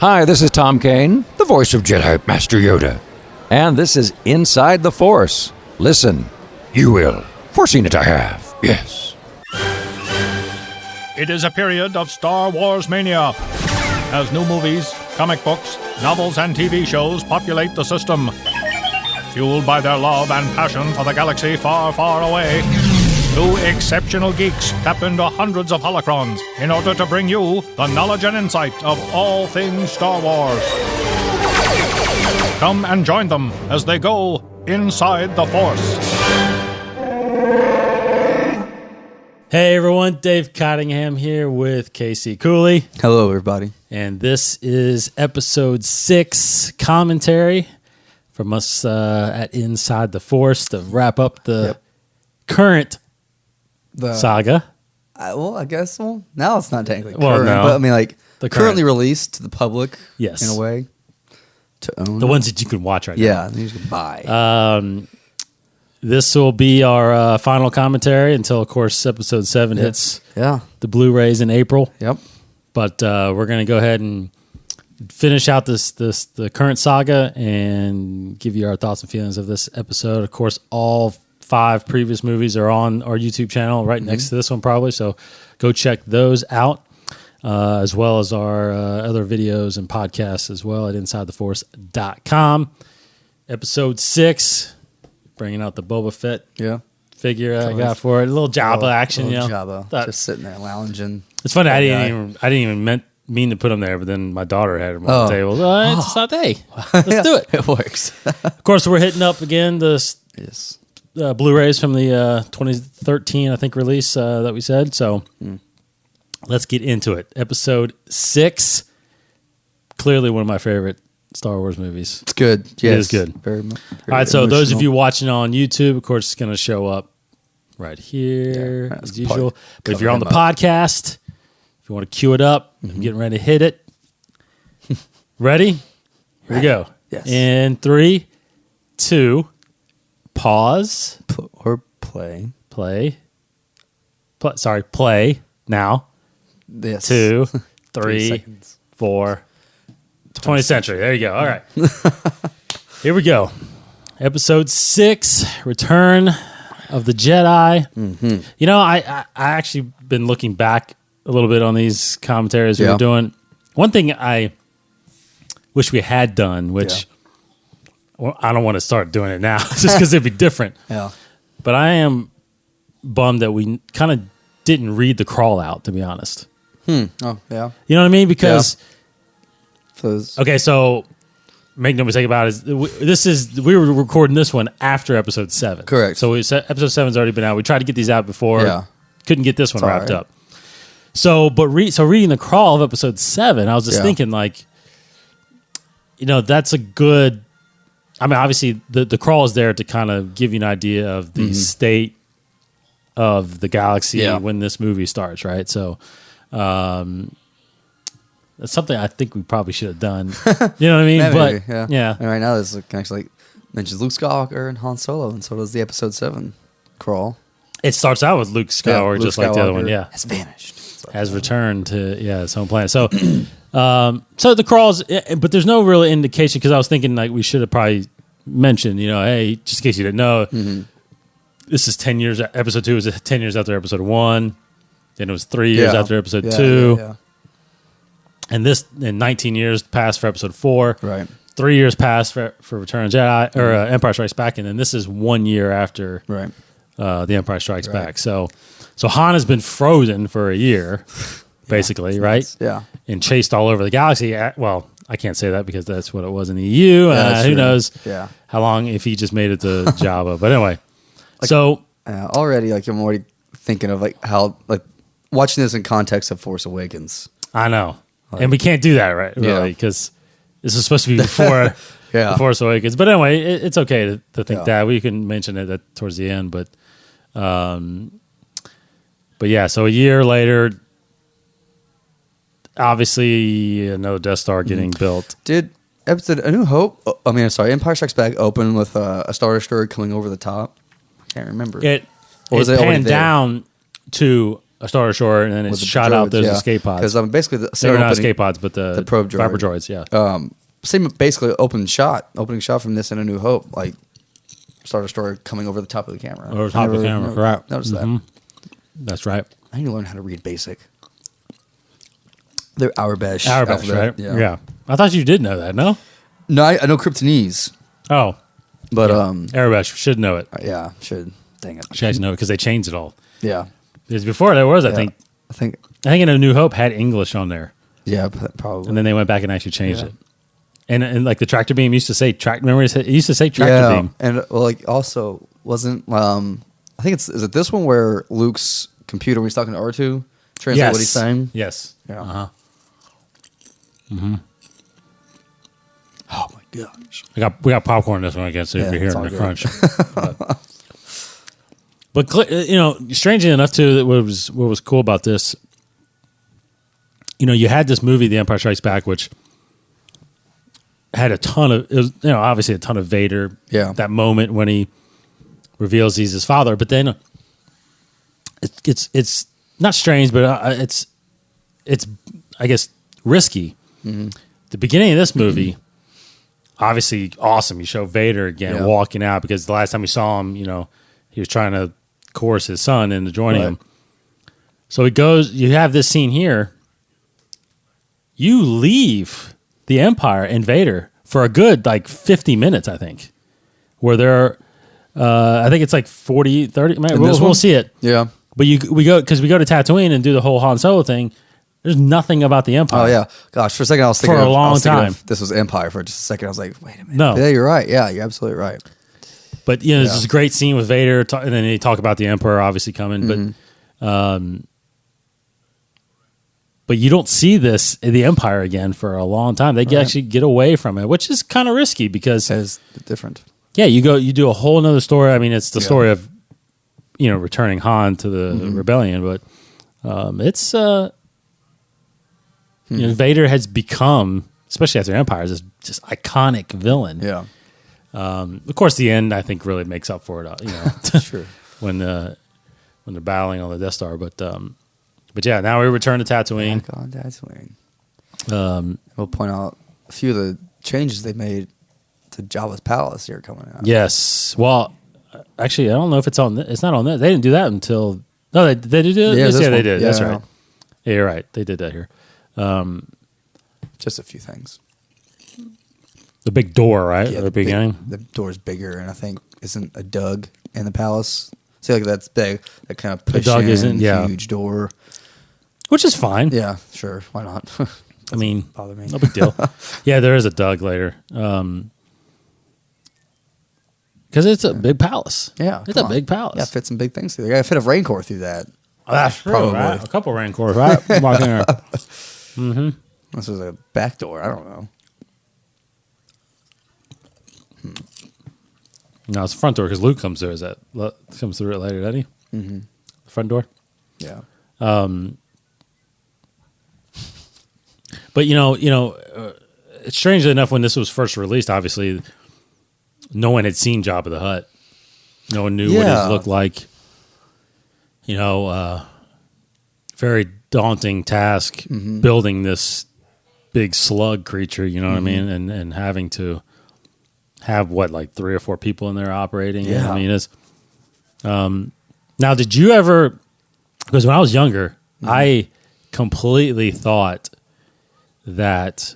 Hi, this is Tom Kane, the voice of Jedi Master Yoda. And this is Inside the Force. Listen, you will. Foreseen it I have, yes. It is a period of Star Wars mania, as new movies, comic books, novels, and TV shows populate the system. Fueled by their love and passion for the galaxy far, far away, two exceptional geeks tap into hundreds of holocrons in order to bring you the knowledge and insight of all things Star Wars. Come and join them as they go inside the Force. Hey everyone, Dave Cottingham here with Casey Cooley. Hello everybody. And this is episode 6 commentary from us at Inside the Force to wrap up the current saga. I guess, now it's not technically Well, current, no. but I mean like The currently current. released to the public Yes. in a way to own. The ones that you can watch right yeah, that you can buy. now. This will be our final commentary until, of course, episode 7 hits yeah. the Blu-rays in April. Yep. But we're going to go ahead and finish out the current saga and give you our thoughts and feelings of this episode. Of course, all 5 previous movies are on our YouTube channel right next to this one probably, so go check those out, as well as our other videos and podcasts as well at InsideTheForce.com. Episode 6, bringing out the Boba Fett figure I got for it. A little Jabba action, little you know. Jabba, just sitting there lounging. It's funny. I didn't even mean to put them there, but then my daughter had them on the table. It's not hey, let's do it. It works. Of course, we're hitting up again the Yes. Blu-rays from the 2013, I think, release that we said. So let's get into it. Episode 6, clearly one of my favorite Star Wars movies. It's good. Yes. It is good. Very All right, so those of emotional. you watching on YouTube, of course, it's going to show up right here that's as usual. But if cover you're on the him up. podcast, if you want to cue it up, I'm getting ready to hit it. Ready? Here we go. Yes. In 3, 2, pause, Or play. play. Play now. Yes. 2, 3 3, seconds. 4, 20th century. There you go. All right. Here we go. Episode 6, Return of the Jedi. You know, I actually been looking back a little bit on these commentaries we were doing. One thing I wish we had done, which well, I don't want to start doing it now just because it'd be different. Yeah. But I am bummed that we kind of didn't read the crawl out, to be honest. Oh, yeah. You know what I mean? Because... Okay, so make no mistake about it. We were recording this one after episode 7. Correct. So episode 7's already been out. We tried to get these out before. Yeah. Couldn't get this one wrapped right. up. So, reading the crawl of episode 7, I was just thinking, like, you know, that's a good. I mean, obviously, the crawl is there to kind of give you an idea of the state of the galaxy when this movie starts, right? So, that's something I think we probably should have done. You know what I mean? Maybe, but yeah. And right now, this actually mentions Luke Skywalker and Han Solo, and so does the episode 7 crawl. It starts out with Luke Skywalker, Luke just like the other one. Skywalker Yeah, has vanished. has returned to his home planet. So, so the crawls, but there's no real indication because I was thinking like we should have probably mentioned, you know, hey, just in case you didn't know, this is 10 years. Episode 2 is 10 years after episode 1. Then it was 3 years after episode 2. Yeah. And 19 years passed for episode 4. Right. 3 years passed for Return of Jedi or Empire Strikes Back, and then this is 1 year after Right. The Empire Strikes Back. So Han has been frozen for a year, basically, right? Yeah. And chased all over the galaxy. Well, I can't say that because that's what it was in the EU. that's Who true. knows? Yeah. How long if he just made it to Jabba? But anyway, Already, like I'm already thinking of like how like watching this in context of Force Awakens. I know, and we can't do that, right? Really, because this is supposed to be before. Yeah. The Force Awakens. But anyway, it's okay to think that. We can mention it towards the end, but yeah, so a year later, obviously another Death Star getting built. Did episode Empire Strikes Back open with a Star Destroyer coming over the top? I can't remember. It Or was it already panned there? down to a Star Destroyer, and then it's with the shot out those droids, escape pods. Because basically the They were not opening- escape pods, but the probe droid. Viper droids. Yeah. Same basically opening shot from this in A New Hope, like Star Destroyer coming over the top of the camera. Over the top of the camera, right. Notice that. That's right. I need to learn how to read basic. They're Aurebesh. Aurebesh, alphabet, right? Yeah. I thought you did know that, no? No, I know Kryptonese, Oh. but Aurebesh should know it. yeah, should. Dang it. Should actually know it because they changed it all. Yeah, Because before there was, I yeah. think I think. in A New Hope had English on there. Yeah, probably. And then they went back and actually changed Yeah. it. And like the tractor beam used to say remember it used to say tractor beam. and well, like also wasn't. I think is it this one where Luke's computer when he's talking to R2 translate what he's saying? Yes. Yeah. Uh-huh. Oh my gosh. We got popcorn in this one again, so Yeah, you'll be it's hearing all the good. crunch. But strangely enough, too, that what was cool about this, you had this movie, The Empire Strikes Back, which had obviously a ton of Vader. Yeah. That moment when he reveals he's his father, but then it's not strange, but it's I guess risky. Mm-hmm. The beginning of this movie, obviously awesome. You show Vader again walking out because the last time we saw him, he was trying to coerce his son into joining him. So he goes. You have this scene here. You leave the Empire and Vader for a good 50 minutes, I think, where there. I think it's 40, 30. We'll see it. Yeah. But we go to Tatooine and do the whole Han Solo thing. There's nothing about the Empire. Oh yeah, gosh! For a second, I was thinking For a long time. This was Empire. For just a second, I was like, "Wait a minute." No. Yeah, you're right. Yeah, you're absolutely right. But there's this great scene with Vader, and then they talk about the Emperor obviously coming. But you don't see the Empire again for a long time. They actually get away from it, which is kind of risky because It's different. yeah, you do a whole nother story. I mean, it's the story of returning Han to the rebellion, but it's Vader has become, especially after Empire, this just iconic villain. Yeah. Of course, the end I think really makes up for it. Sure. when they're battling on the Death Star, but yeah, now we return to Tatooine. Back on Tatooine. We'll point out a few of the changes they made to Jabba's palace here coming out. Yes. Well, actually, I don't know if it's on. It's not on that. They didn't do that until. No, they did it. Yeah, Yes, this they one. did. Yeah, That's yeah. right. Yeah, you're right. They did that here. Just a few things. The big door, right? Yeah, At the beginning. the door's bigger, and I think isn't a Doug in the palace. See, that's big. That kind of push Doug in, isn't, yeah. huge door. Which is fine. Yeah, sure. Why not? I mean, bother me. no big deal. Yeah, there is a Doug later. Because it's a big palace. Yeah, It's come a on. big palace. Yeah, fit some big things through there. Yeah, fit a Rancor through that. Oh, that's true, Probably. right? A couple Rancors, right? Walking there. This was a back door. I don't know. No, it's the front door because Luke comes through. Comes through it later, doesn't he? Mm-hmm. The front door. Yeah. But strangely enough, when this was first released, obviously, no one had seen Jabba the Hutt. No one knew what Yeah. he looked like. Very daunting task building this big slug creature. You know what I mean, and having to have 3 or 4 people in there operating. Yeah. I mean, it's. Now, did you ever? Because when I was younger, I completely thought that.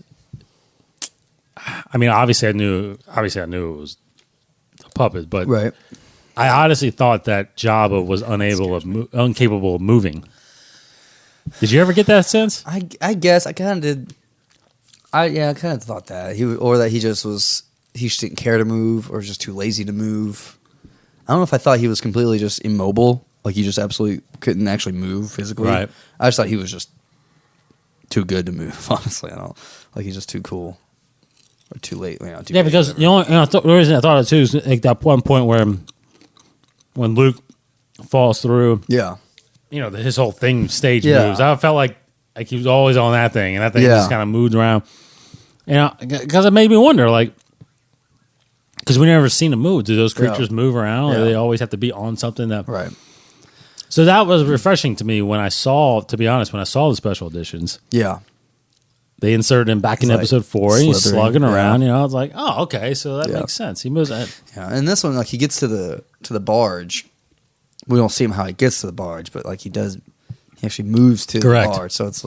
I mean, obviously I knew it was a puppet, but Right. I honestly thought that Jabba was incapable of moving. Did you ever get that sense? I guess I kind of did. I kind of thought that that he just didn't care to move or was just too lazy to move. I don't know if I thought he was completely just immobile, like he just absolutely couldn't actually move physically. Right. I just thought he was just too good to move. Honestly, I don't like he's just too cool or too late. Too Yeah, late, because whatever. the reason I thought it too is that one point where when Luke falls through, Yeah. his whole thing stage Yeah. moves. I felt like he was always on that thing, and that thing Yeah. just kind of moved around. Because it made me wonder, because we never seen them move. Do those creatures move around, Yeah. or they always have to be on something that? Right. So that was refreshing to me when I saw, to be honest, when I saw the special editions. Yeah. They inserted him back in It's like episode 4. And he's slithering, slugging around. yeah. You know, I was like, oh, okay, so that Yeah. makes sense. He moves. Yeah, and this one, like he gets to the barge. We don't see him how he gets to the barge, but like he does, he actually moves to Correct. the barge. So it's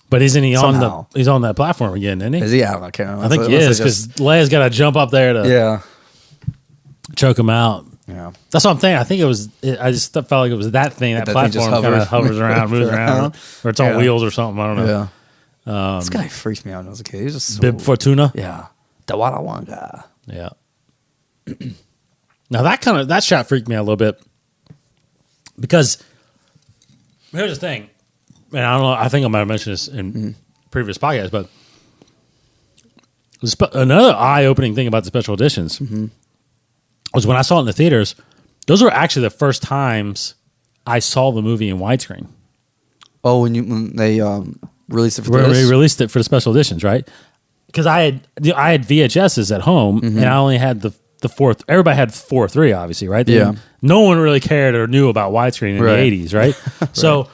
But isn't he Somehow. he's on that platform again, isn't he? is he out? I can't remember. I think he is because Leia's got to jump up there to yeah, choke him out. yeah. That's what I'm thinking. I think I just felt like it was that thing, that That thing just platform kind of hovers. hovers around, moves around, or it's on Yeah. wheels or something. I don't know. Yeah. This guy freaked me out when I was a kid. He was just so, Bib Fortuna. yeah, the Walla. Yeah. Now that shot freaked me out a little bit because here's the thing, and I don't know. I think I might have mentioned this in previous podcasts, but another eye-opening thing about the special editions was when I saw it in the theaters. Those were actually the first times I saw the movie in widescreen. Oh, when they released it for Where this? we released it for the special editions, right? Because I had VHSs at home, and I only had the fourth. Everybody had 4:3, obviously, right? Yeah. No one really cared or knew about widescreen in Right. the 80s, right? So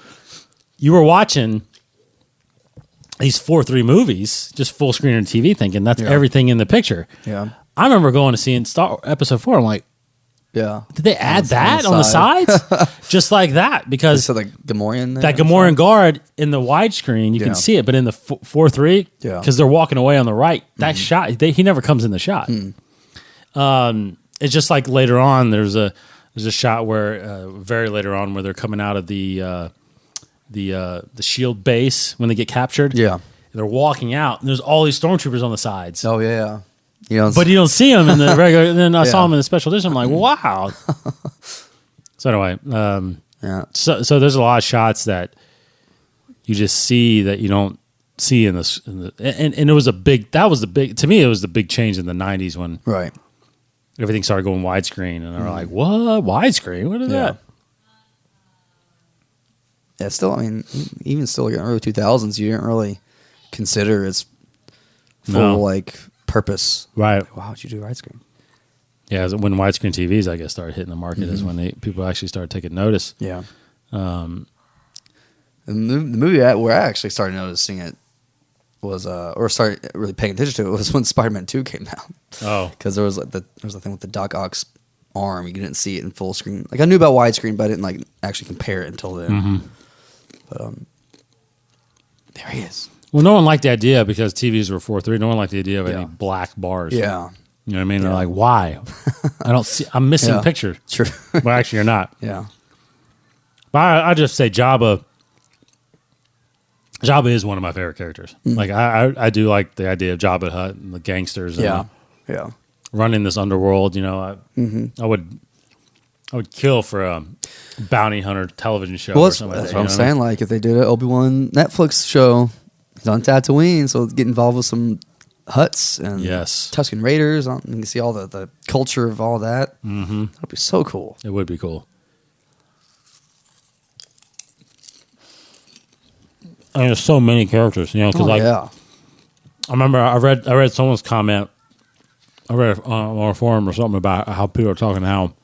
you were watching these 4:3 movies, just full screen on TV, thinking that's Yeah. everything in the picture. Yeah, I remember going to see in episode 4. I'm like, yeah. did they add On that the on the side. sides? Just like that, because So like Gamorrean, there that or Gamorrean guard in the widescreen, you Yeah. can see it, but in the 4:3, Yeah. because they're walking away on the right, that shot, he never comes in the shot. It's just like later on, there's a shot where very later on where they're coming out of the shield base when they get captured. Yeah. And they're walking out, and there's all these stormtroopers on the sides. Oh yeah. You know, But you don't see them in the regular. And then I saw Yeah. them in the special edition. I'm like, wow. So anyway, yeah. so there's a lot of shots that you just see that you don't see in this. And it was to me, it was the big change in the 90s when Right. everything started going widescreen, and they're like, what? Widescreen? What is Yeah. that? Yeah, still, I mean, even still in early 2000s, you didn't really consider its full, No. like, purpose. Right. Wow, how'd you do widescreen? Yeah, when widescreen TVs, I guess, started hitting the market is when people actually started taking notice. Yeah. The movie where I actually started noticing it was, or started really paying attention to it was when Spider-Man 2 came out. Oh. Because there was the thing with the Doc Ock's arm. You didn't see it in full screen. Like, I knew about widescreen, but I didn't, like, actually compare it until then. But, there he is. Well, no one liked the idea because TVs were 4:3. No one liked the idea of Yeah. any black bars. Yeah. You know what I mean? Yeah. They're like, why? I don't see. I'm missing Yeah. a picture. True. Well, actually, you're not. Yeah. But I just say Jabba. Jabba is one of my favorite characters. Like I do like the idea of Jabba the Hutt and the gangsters. And Yeah. Yeah. running this underworld. You know, I would kill for a bounty hunter television show. Well, or that's, something that's like what I'm that, you know saying. Like, if they did an Obi-Wan Netflix show, he's on Tatooine, so get involved with some huts and Yes. Tusken Raiders. You can see all the culture of all that. Mm-hmm. That'd be so cool. It would be cool. I mean, there's so many characters, you know, because Oh, like yeah. I remember I read someone's comment. I read on a forum or something about how people are talking how,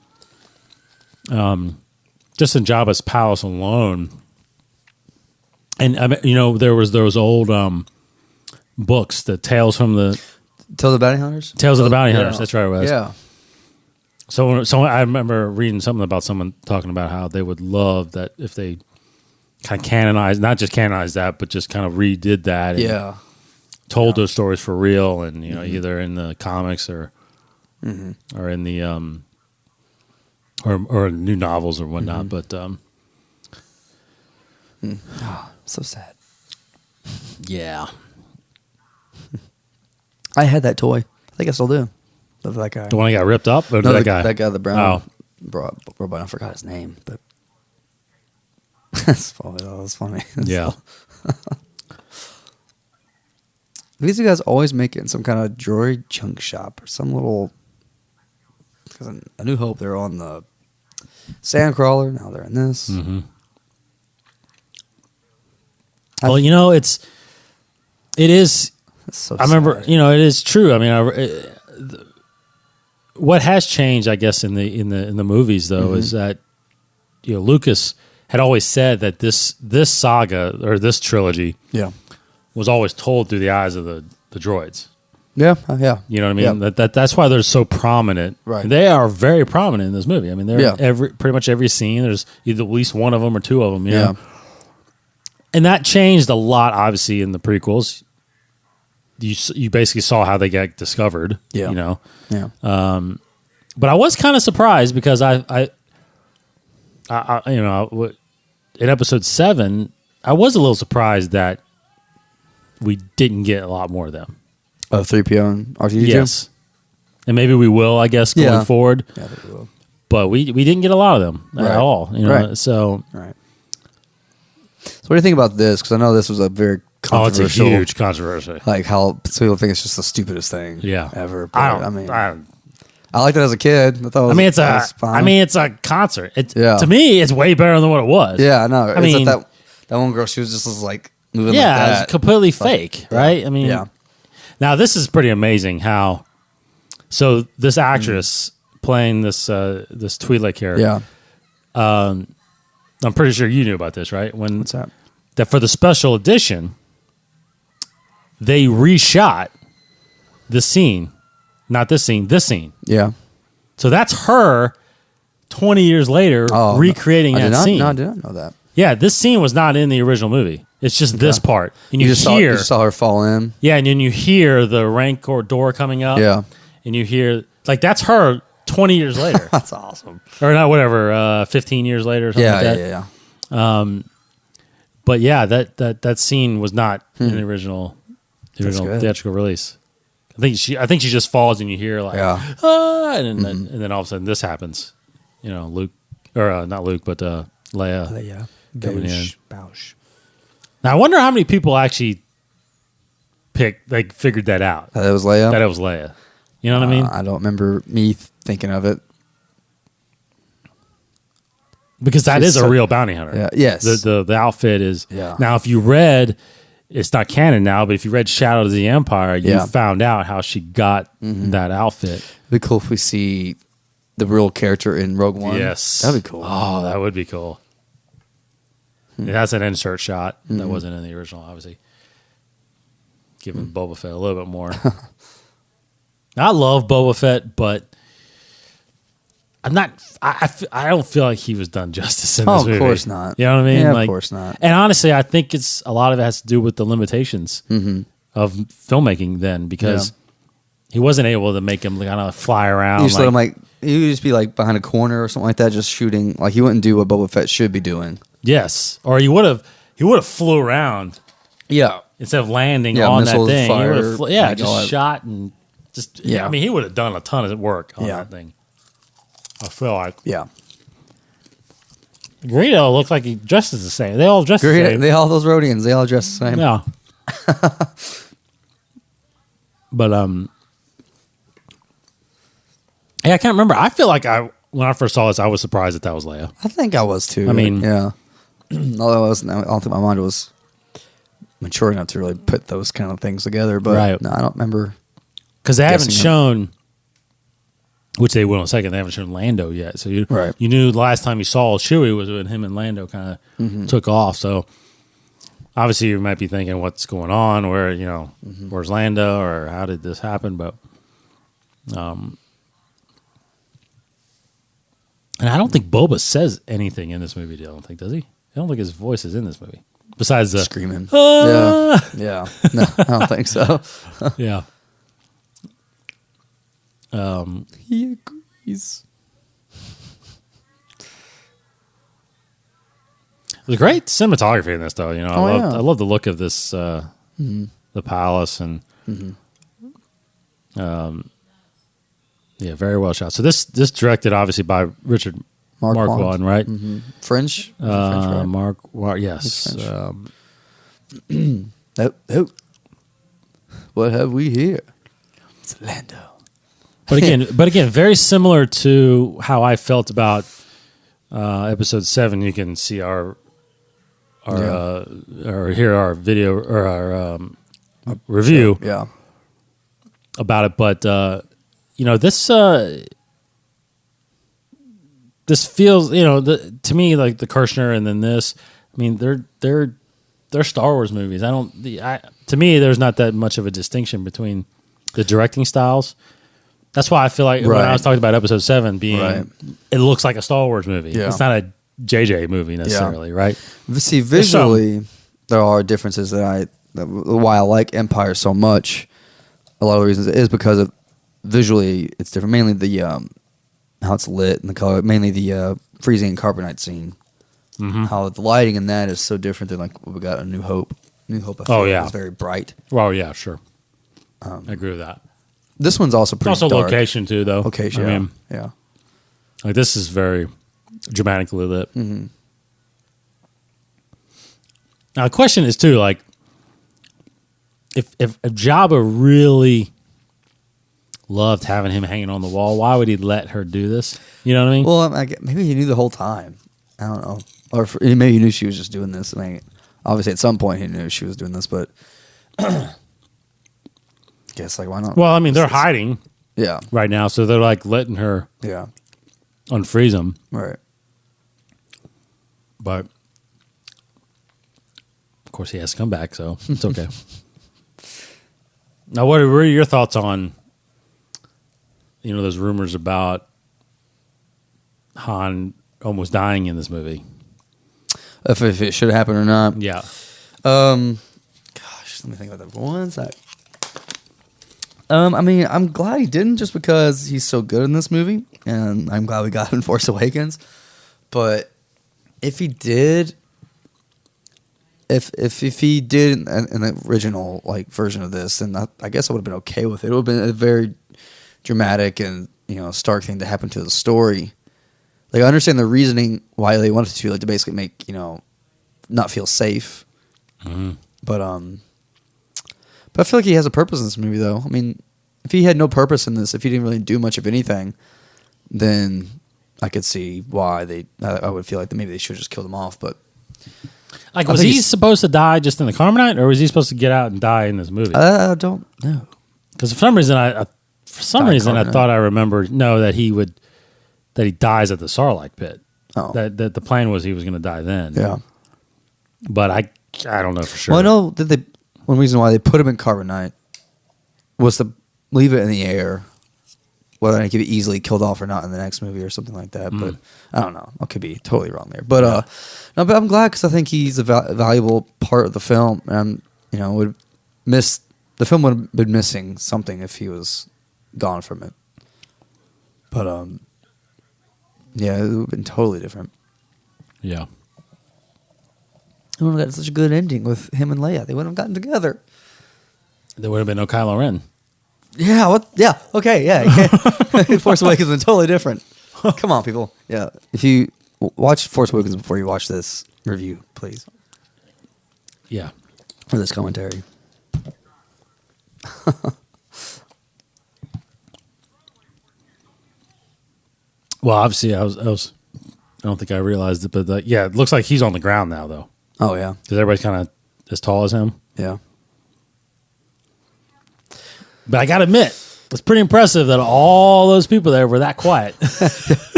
just in Jabba's palace alone, and I mean, you know there was those old books, the Tales from the Tell the Bounty Hunters? Tales of the Bounty Hunters. Yeah. That's right, it was. Yeah. So I remember reading something about someone talking about how they would love that if they kind of canonized, not just canonized that, but just kind of redid that. And Yeah. told those stories for real, and you know, either in the comics or or in the or new novels or whatnot. But So sad. yeah, I had that toy. I think I still do. Love that guy. the one that got ripped up, or No, that guy, the brown Oh. robot. I forgot his name, but that's funny. That was funny. yeah. These guys always make it in some kind of droid junk shop or some little. Because in A New Hope, they're on the Sandcrawler. Now they're in this. Mm-hmm. Well, you know, it is. That's so I remember, sad. you know, it is true. I mean, what has changed, I guess, in the movies though, is that you know Lucas had always said that this saga or this trilogy Yeah. was always told through the eyes of the droids. Yeah. Yeah. You know what I mean? Yeah. That's why they're so prominent. Right. They are very prominent in this movie. I mean, they're Yeah. in pretty much every scene. There's either at least one of them or two of them. You Yeah. know? And that changed a lot, obviously, in the prequels. You basically saw how they got discovered. Yeah. You know. Yeah. But I was kind of surprised because I you know, in episode 7, I was a little surprised that we didn't get a lot more of them. Oh, 3PO and R2-D2? Yes. And maybe we will, I guess, going Yeah. forward. Yeah, I think we will. But we didn't get a lot of them Right. at all. You know? Right. So, Right. So what do you think about this? Because I know this was a very it's controversial. a huge controversy. Like how some people think it's just the stupidest thing. Yeah. Ever. But, I mean, don't. I liked it as a kid. I thought. It's it was fine. a concert. Yeah. To me, it's way better than what it was. Yeah, I know. I mean, that one girl, she was just like moving yeah, like that. it's completely fake, right? I mean, yeah. Now this is pretty amazing. How so this actress playing this Twi'lek character. Yeah. I'm pretty sure you knew about this, right? What's that? That for the special edition, they reshot the scene, not this scene, this scene. Yeah. So that's her 20 years later recreating that scene. No, I did not know that. Yeah, this scene was not in the original movie. It's just this part. And you just saw her fall in. yeah, and then you hear the Rancor door coming up. Yeah. And you hear, like, that's her 20 years later. That's awesome. Or not, whatever, 15 years later or something Yeah, like that. yeah. But yeah, that scene was not in the original good. theatrical release. I think she just falls and you hear like Yeah. ah, and then all of a sudden this happens. You know, Luke or not Luke, but Leia. Yeah. Coming in. Bausch. Now I wonder how many people actually figured that out. That was Leia. That it was Leia. You know what I mean? I don't remember me thinking of it. Because that she's is a so- real bounty hunter. Yeah. Yes. The outfit is. Yeah. Now, if you read, it's not canon now, but if you read Shadows of the Empire, you Yeah. found out how she got that outfit. It'd be cool if we see the real character in Rogue One. Yes, That'd be cool. Oh, that would be cool. That's an insert shot that wasn't in the original, obviously. Giving Boba Fett a little bit more. I love Boba Fett, but I'm not. I don't feel like he was done justice in this movie. Of course not. You know what I mean? Yeah, Like, of course not. And honestly, I think a lot of it has to do with the limitations of filmmaking then, because he wasn't able to make him kind of fly around. You just let him he would just be like behind a corner or something like that, just shooting. Like he wouldn't do what Boba Fett should be doing. yes, or he would have flew around Yeah. instead of landing Yeah, on that missiles, thing. He fire, would have like all just that. shot and just. Yeah. I mean, he would have done a ton of work on Yeah. that thing. I feel like Yeah. Greedo looked like he dresses the same. They all dress the same. They all those Rhodians, they all dress the same. Yeah. But yeah, I can't remember. I feel like when I first saw this, I was surprised that was Leia. I think I was too. I mean- yeah. Although I don't think my mind was mature enough to really put those kind of things together. But Right. no, I don't remember. Because they haven't Guessing shown, which they will in a second, they haven't shown Lando yet. So you Right. you knew the last time you saw Chewie was when him and Lando kind of took off. So obviously you might be thinking, what's going on? Where, where's Lando? Or how did this happen? But, and I don't think Boba says anything in this movie. I don't think, does he? I don't think his voice is in this movie. Besides the Screaming. "Ah!" Yeah. No, I don't think so. Yeah. He agrees. There's great cinematography in this, though. yeah. I love the look of this, the palace, and yeah, very well shot. So this directed obviously by Richard Marquand, right? French? French, right? Yes. French. Oh. What have we here? It's Lando. But again, very similar to how I felt about episode 7. You can see or hear our video or our review Yeah. about it. But this this feels, to me, like the Kirshner and then this. I mean, they're Star Wars movies. To me, there's not that much of a distinction between the directing styles. That's why I feel like when I was talking about Episode 7 being, it looks like a Star Wars movie. Yeah. It's not a JJ movie necessarily, right? See, visually, there are differences why I like Empire so much. A lot of the reasons is because of visually it's different. Mainly the how it's lit and the color. Mainly the freezing and carbonite scene. Mm-hmm. How the lighting in that is so different than like what we got in New Hope. New Hope, I feel is very bright. Well, yeah, sure. I agree with that. This one's also pretty also dark. Location too, though. Location, I mean, yeah. Like this is very dramatically lit. Mm-hmm. Now the question is too, like, if Jabba really loved having him hanging on the wall, why would he let her do this? You know what I mean? Well, maybe he knew the whole time. I don't know, or maybe he knew she was just doing this. I mean, obviously at some point he knew she was doing this, but guess like why not? Well, I mean they're hiding, right now, so they're like letting her, unfreeze them, right. But of course he has to come back, so it's okay. Now, what are your thoughts on, those rumors about Han almost dying in this movie? If it should happen or not? Yeah. Gosh, let me think about that for one sec. I mean, I'm glad he didn't, just because he's so good in this movie, and I'm glad we got him in Force Awakens. But if he did, if he did in the original version of this, then I guess I would have been okay with it. It would have been a very dramatic and stark thing to happen to the story. Like, I understand the reasoning why they wanted to, to basically make not feel safe. Mm-hmm. But I feel like he has a purpose in this movie, though. I mean, if he had no purpose in this, if he didn't really do much of anything, then I could see why I would feel like maybe they should have just killed him off. But was he supposed to die just in the Carbonite, or was he supposed to get out and die in this movie? I don't know. Because for some reason, I thought I remembered that he dies at the Sarlacc pit. Oh, that the plan was he was going to die then. Yeah, but I don't know for sure. Well, I know that one reason why they put him in Carbonite was to leave it in the air, whether he could be easily killed off or not in the next movie or something like that. But I don't know. I could be totally wrong there. But no, but I'm glad, because I think he's a valuable part of the film, and would miss the film would have been missing something if he was gone from it. But yeah, it would have been totally different. Yeah. They would have got such a good ending with him and Leia. They wouldn't have gotten together. There would have been no Kylo Ren. Yeah. What? Yeah. Okay. Yeah. Force Awakens is totally different. Come on, people. Yeah. If you watch Force Awakens before you watch this review, please. Yeah. Or this commentary. Well, obviously, I don't think I realized it, but yeah, it looks like he's on the ground now, though. Oh yeah. Because everybody's kind of as tall as him. Yeah. But I got to admit, it's pretty impressive that all those people there were that quiet.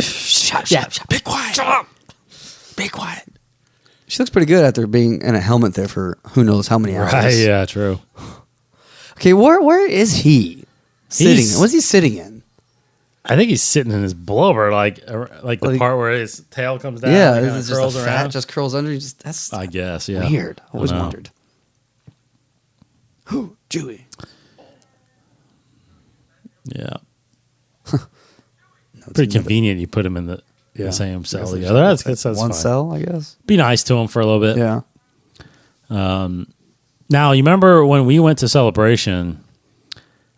Shut. Be quiet. Shut up. Be quiet. She looks pretty good after being in a helmet there for who knows how many hours. Right, yeah, true. Okay, where is he sitting? What's he sitting in? I think he's sitting in his blubber, like the part where his tail comes down. Yeah, and it's just curls the around. fat just curls under. That's I guess, yeah. weird. I always know. wondered. Who? Chewie. Yeah. No, Pretty convenient. You put him in the same cell together. That's one fine. cell, I guess. Be nice to him for a little bit. Yeah. Now, you remember when we went to Celebration,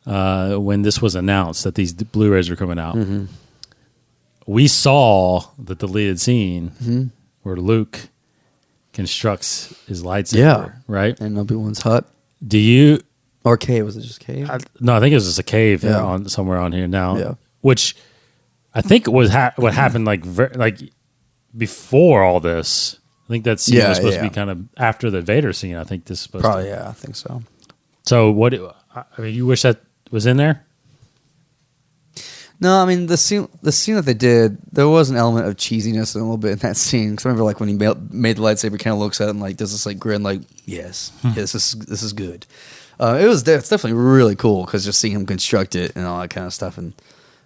when this was announced that these Blu-rays were coming out, mm-hmm. we saw the deleted scene where Luke constructs his lightsaber, right? And Obi-Wan's hut. Do you... Or cave. Was it just cave? No, I think it was just a cave somewhere on here now. Yeah. Which I think was what happened like before all this. I think that scene was supposed to be kind of after the Vader scene. I think this is supposed Probably, to. yeah, I think so. So what? I mean, you wish that was in there? No, I mean the scene that they did, there was an element of cheesiness a little bit in that scene. Because I remember, like when he made the lightsaber, kind of looks at it and like does this like grin, like yes, this is good. It's definitely really cool because just seeing him construct it and all that kind of stuff. And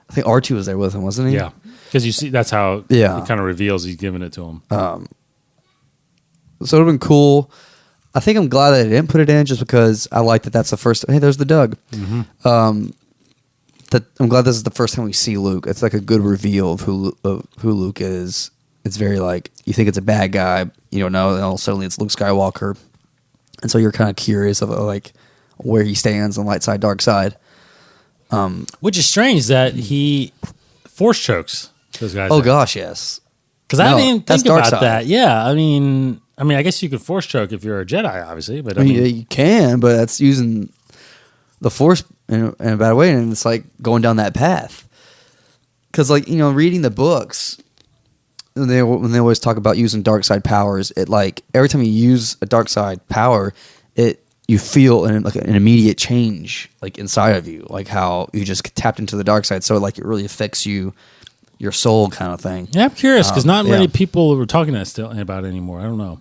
I think R2 was there with him, wasn't he? Yeah, because you see that's how it kind of reveals he's giving it to him. So it would have been cool. I think I'm glad that I didn't put it in just because I like that that's the first. Hey, there's the Doug. That I'm glad this is the first time we see Luke. It's like a good reveal of who Luke is. It's very like you think it's a bad guy, you don't know, and all suddenly it's Luke Skywalker, and so you're kind of curious of like where he stands on light side, dark side. Which is strange that he force chokes those guys. Oh gosh, yes. Because I didn't even think about side. that. Yeah, I mean, I guess you could force choke if you're a Jedi, obviously, but Yeah, you can, but that's using the Force in a bad way, and it's like going down that path. Because, like, reading the books, when they always talk about using dark side powers, it like every time you use a dark side power, you feel an immediate change like inside of you, like how you just tapped into the dark side. So like it really affects your soul, kind of thing. Yeah, I'm curious because not many people are talking that still about it anymore. I don't know.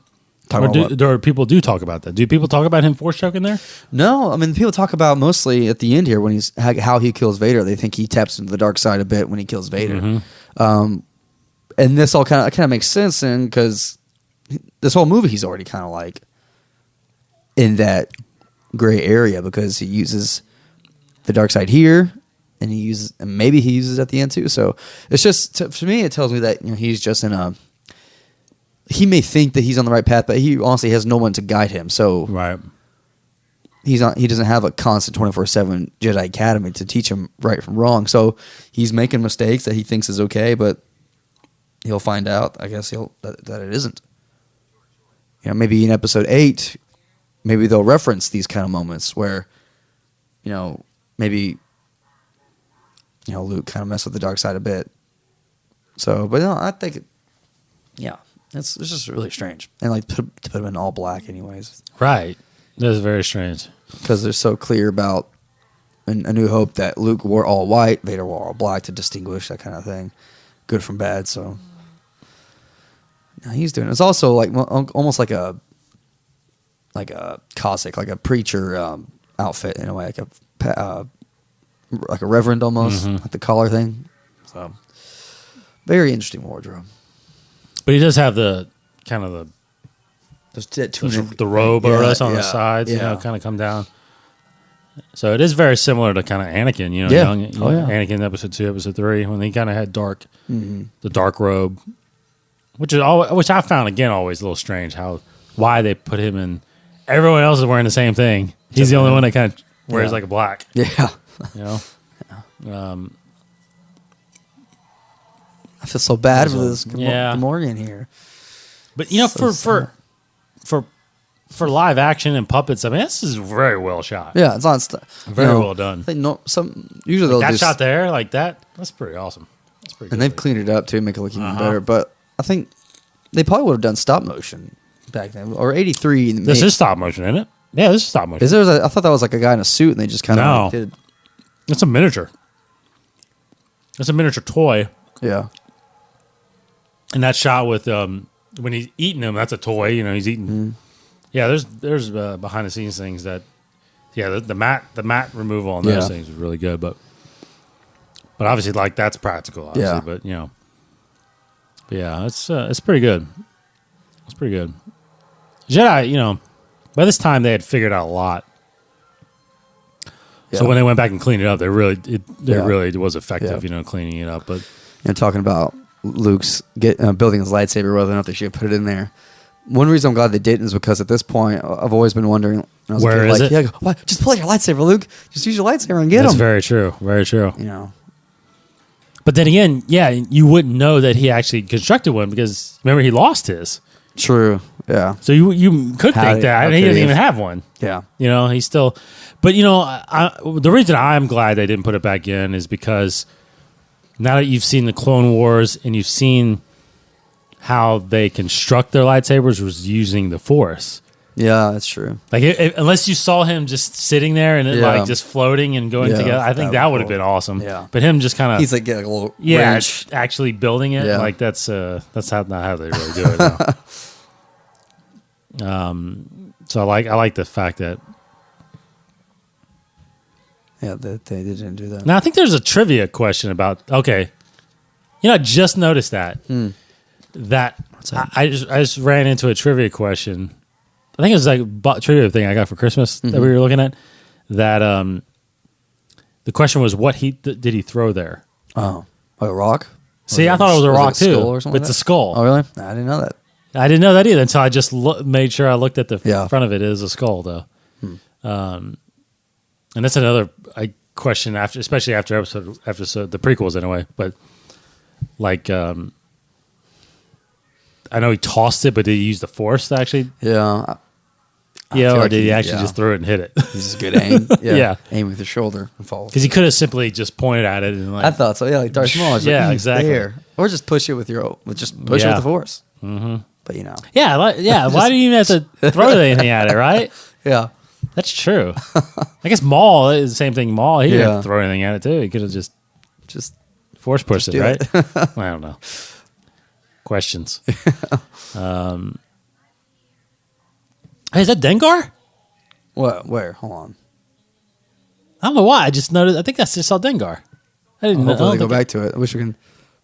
Or people do talk about that. Do people talk about him force choking there? No, I mean people talk about mostly at the end here when he's how he kills Vader. They think he taps into the dark side a bit when he kills Vader, and this all kind of makes sense, and because this whole movie he's already kind of like in that gray area because he uses the dark side here, and maybe he uses it at the end too. So it's just to me it tells me that he's just in a. He may think that he's on the right path, but he honestly has no one to guide him. So right, he doesn't have a constant 24/7 Jedi Academy to teach him right from wrong. So he's making mistakes that he thinks is okay, but he'll find out. I guess that it isn't. Maybe in Episode 8, maybe they'll reference these kind of moments where, maybe Luke kind of messed with the dark side a bit. So, but no, I think, it's just really strange, and like to put him in all black, anyways. Right, that's very strange because they're so clear about A New Hope that Luke wore all white, Vader wore all black to distinguish that kind of thing, good from bad. So he's doing it. It's also like almost like a Cossack, like a preacher outfit in a way, like a reverend almost, like the collar thing. So very interesting wardrobe. But he does have the kind of the robe on the sides, kind of come down. So it is very similar to kind of Anakin, young Anakin in Episode 2, Episode 3, when he kind of had the dark robe, which I found again always a little strange why they put him in. Everyone else is wearing the same thing. He's the only one that kind of wears like a black. Yeah, I feel so bad for this Morgan here. But for live action and puppets, I mean this is very well shot. Yeah, it's on very well done. Usually they'll that shot there like that. That's pretty awesome. That's pretty. And they've cleaned it up too, make it look even better. But I think they probably would have done stop motion back then, or 83. This is stop motion, isn't it? Yeah, this is stop motion. I thought that was like a guy in a suit, and they just kind of did. It's a miniature. It's a miniature toy. Yeah. And that shot with when he's eating him, that's a toy. He's eating. Mm-hmm. Yeah, there's behind the scenes things that, the mat removal on those things was really good, but obviously like that's practical, obviously, it's pretty good. It's pretty good. Jedi, by this time they had figured out a lot. Yeah. So when they went back and cleaned it up, it really was effective, cleaning it up. But talking about Luke's building his lightsaber, whether or not they should put it in there. One reason I'm glad they didn't is because at this point I've always been wondering. Where is it? Why? Just pull out your lightsaber, Luke. Just use your lightsaber and get him. That's very true. Very true. But then again, you wouldn't know that he actually constructed one because remember he lost his. True. Yeah. So you could think that he didn't even have one. Yeah. He's still. But the reason I'm glad they didn't put it back in is because now that you've seen the Clone Wars and you've seen how they construct their lightsabers was using the Force, Yeah, that's true. Like unless you saw him just sitting there and like just floating and going together, I think that would have been awesome. Yeah, but him just kind of he's like getting a little wrench. actually not how they really do it. No. So I like the fact that that they didn't do that. Now I think there's a trivia question about I just noticed that I just ran into a trivia question. I think it was like a trivia thing I got for Christmas that we were looking at. That the question was, what did he throw there? Oh, like a rock? See, I thought it was a rock too. Or something but it's a skull. Oh, really? I didn't know that. I didn't know that either until I just made sure I looked at the front of it. It is a skull, though. And that's another question especially after episode the prequels anyway. But like, I know he tossed it, but did he use the force to actually? Yeah. Or did he actually just throw it and hit it? He's just good aim. Yeah. Aim with your shoulder and fall. Because he could have simply just pointed at it and I thought so. Yeah, like Darth Maul. Exactly. There. Or just push it with it with the force. Mm-hmm. But Yeah. Why do you even have to throw anything at it? Right. Yeah. That's true. I guess Maul is the same thing. Maul, he didn't have to throw anything at it too. He could have just force pushed it, right? I don't know. Questions. Hey, is that Dengar? What? Where? Hold on. I don't know why. I just noticed. I think I just saw Dengar. I didn't know. Hopefully they go back to it. I wish we can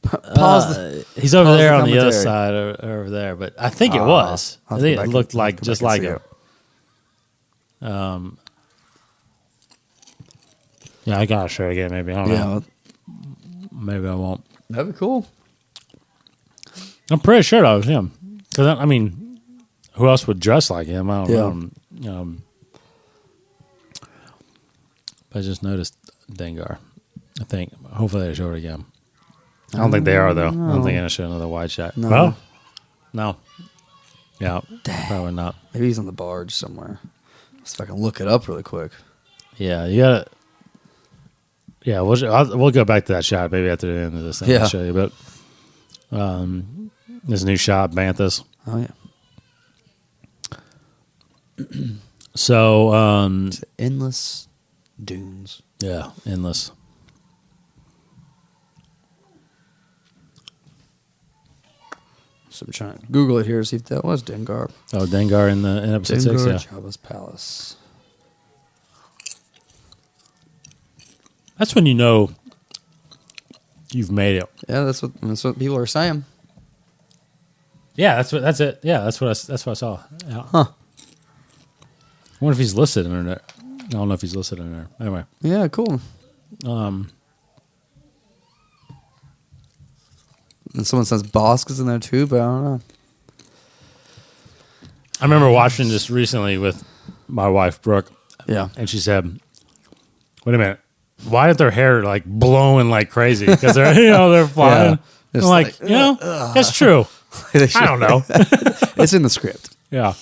pause. He's over there on the other side, over there. But I think it was. I think it looked like just like it. Yeah, I gotta show it again. Maybe I don't know. Maybe I won't. That'd be cool. I'm pretty sure that was him. Because I mean, who else would dress like him? I don't know. I just noticed Dengar. I think. Hopefully they show it again. I don't think they are though. I don't think they're gonna show another wide shot. No. Well, no. Yeah, probably not. Maybe he's on the barge somewhere. So I can look it up really quick. Yeah, you gotta. Yeah, we'll go back to that shot maybe after the end of this thing. I'll show you, but this new shot, Banthas. Oh yeah. So it's endless dunes. Yeah, endless. So I'm trying to Google it here to see if that was Dengar. Oh, Dengar in episode 6, yeah. Jabba's palace. That's when you know you've made it. Yeah, that's what people are saying. Yeah, that's it. Yeah, that's what I saw. Yeah. Huh. I wonder if he's listed in there. I don't know if he's listed in there. Anyway. Yeah, cool. And someone says Bosk is in there too, but I don't know. I remember watching this recently with my wife, Brooke. Yeah. And she said, wait a minute. Why is their hair like blowing like crazy? Because they're they're flying. Yeah. I'm like that's true. I don't know. It's in the script. Yeah.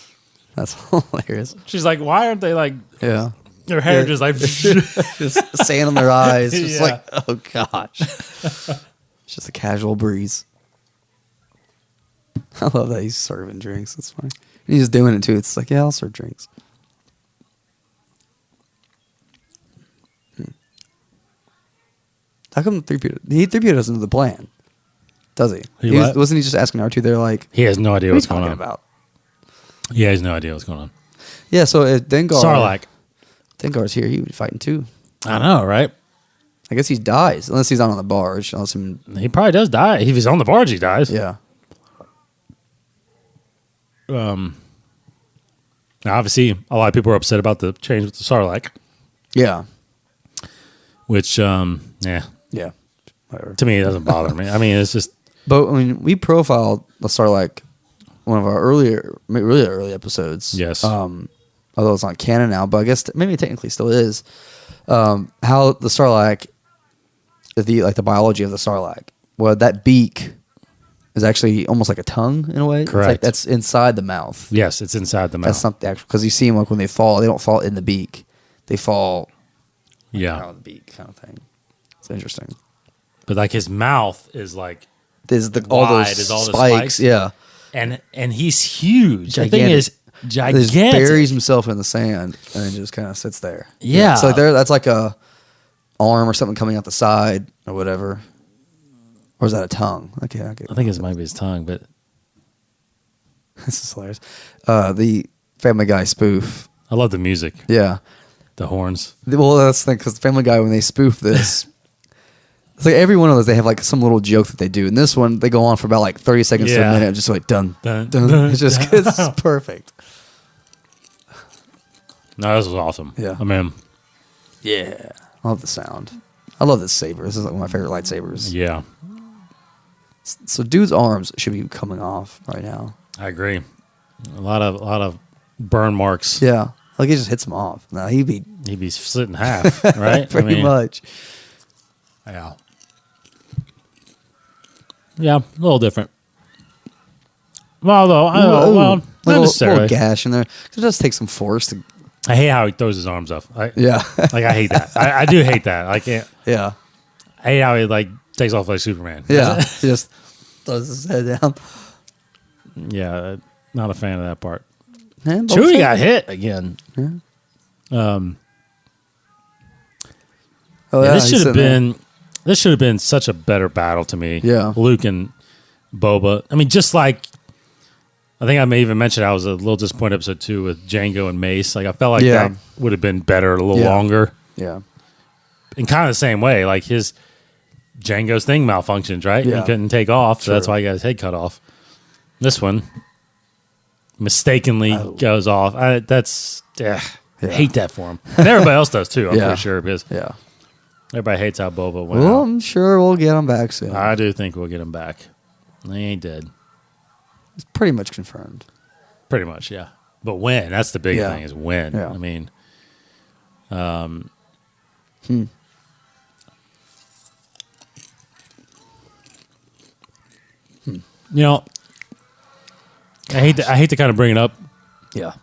That's hilarious. She's like, why aren't they like their hair just like just sand on their eyes. Just like, oh gosh. It's just a casual breeze. I love that he's serving drinks. That's funny. And he's just doing it too. It's like, I'll serve drinks. How come 3PO doesn't know the plan? Does he? Wasn't he just asking R2? They're like, he has no idea what's going on. About? Yeah, he has no idea what's going on. Yeah, so if Sarlacc. Dengar's here, he would be fighting too. I know, right? I guess he dies unless he's not on the barge. He probably does die. If he's on the barge, he dies. Yeah. Obviously, a lot of people are upset about the change with the Sarlacc. Yeah. Which, Yeah. Whatever. To me, it doesn't bother me. I mean, it's just. But I mean, we profiled the Sarlacc one of our really early episodes. Yes. Although it's not canon now, but I guess maybe it technically still is. How the Sarlacc, the biology of the Sarlacc. Well, that beak is actually almost like a tongue in a way. Correct. It's like that's inside the mouth. Yes, it's inside the mouth. That's not the actual, because you see them like when they fall, they don't fall in the beak. They fall out of the beak kind of thing. It's interesting. But like his mouth is like There's all those spikes. Yeah. And he's huge. Gigantic. The thing is, Gigantic. He just buries himself in the sand and just kind of sits there. Yeah. So like that's like a arm or something coming out the side or whatever. Or is that a tongue? Okay, I think it might be his tongue, but this is hilarious. The Family Guy spoof. I love the music, Yeah. the horns. Well, that's the thing, because Family Guy, when they spoof this, it's like every one of those, they have like some little joke that they do. And this one, they go on for about like 30 seconds to Yeah. a minute, just like dun, Dun, dun. dun, It's just it's perfect. No, this was awesome. Yeah. I mean, Yeah. I love the sound. I love this saber. This is like one of my favorite lightsabers. yeah, So dude's arms should be coming off right now. I agree. A lot of burn marks. Yeah. Like he just hits him off. No, he'd be He'd be split in half, right? pretty much. Yeah. Yeah, a little different. Well, though, not Little necessarily. gash in there. It does take some force to. I hate how he throws his arms up. Yeah. Like I hate that. I do hate that. I can't. Yeah. I hate how he like takes off like Superman. Yeah. He just throws his head down. Yeah, not a fan of that part. Man, Chewie got hit again. Oh, Yeah, this he's should have sitting been. This should have been such a better battle to me. Yeah. Luke and Boba. I mean, just like I think I may even mention I was a little disappointed episode 2 with Django and Mace. Like I felt like Yeah. that would have been better a little Yeah. longer. there. Yeah. In kind of the same way, like his Django's thing malfunctions, right? Yeah. He couldn't take off, so that's True. why he got his head cut off. This one mistakenly goes off. I hate that for him. And everybody else does too, I'm Yeah. pretty sure, because Yeah. everybody hates how Boba went Well, out. I'm sure we'll get him back soon. I do think we'll get him back. He ain't dead. It's pretty much confirmed. Pretty much, yeah. But when? That's the big Yeah. thing is when. Yeah. I mean, you know, I hate to kind of bring it up. Yeah.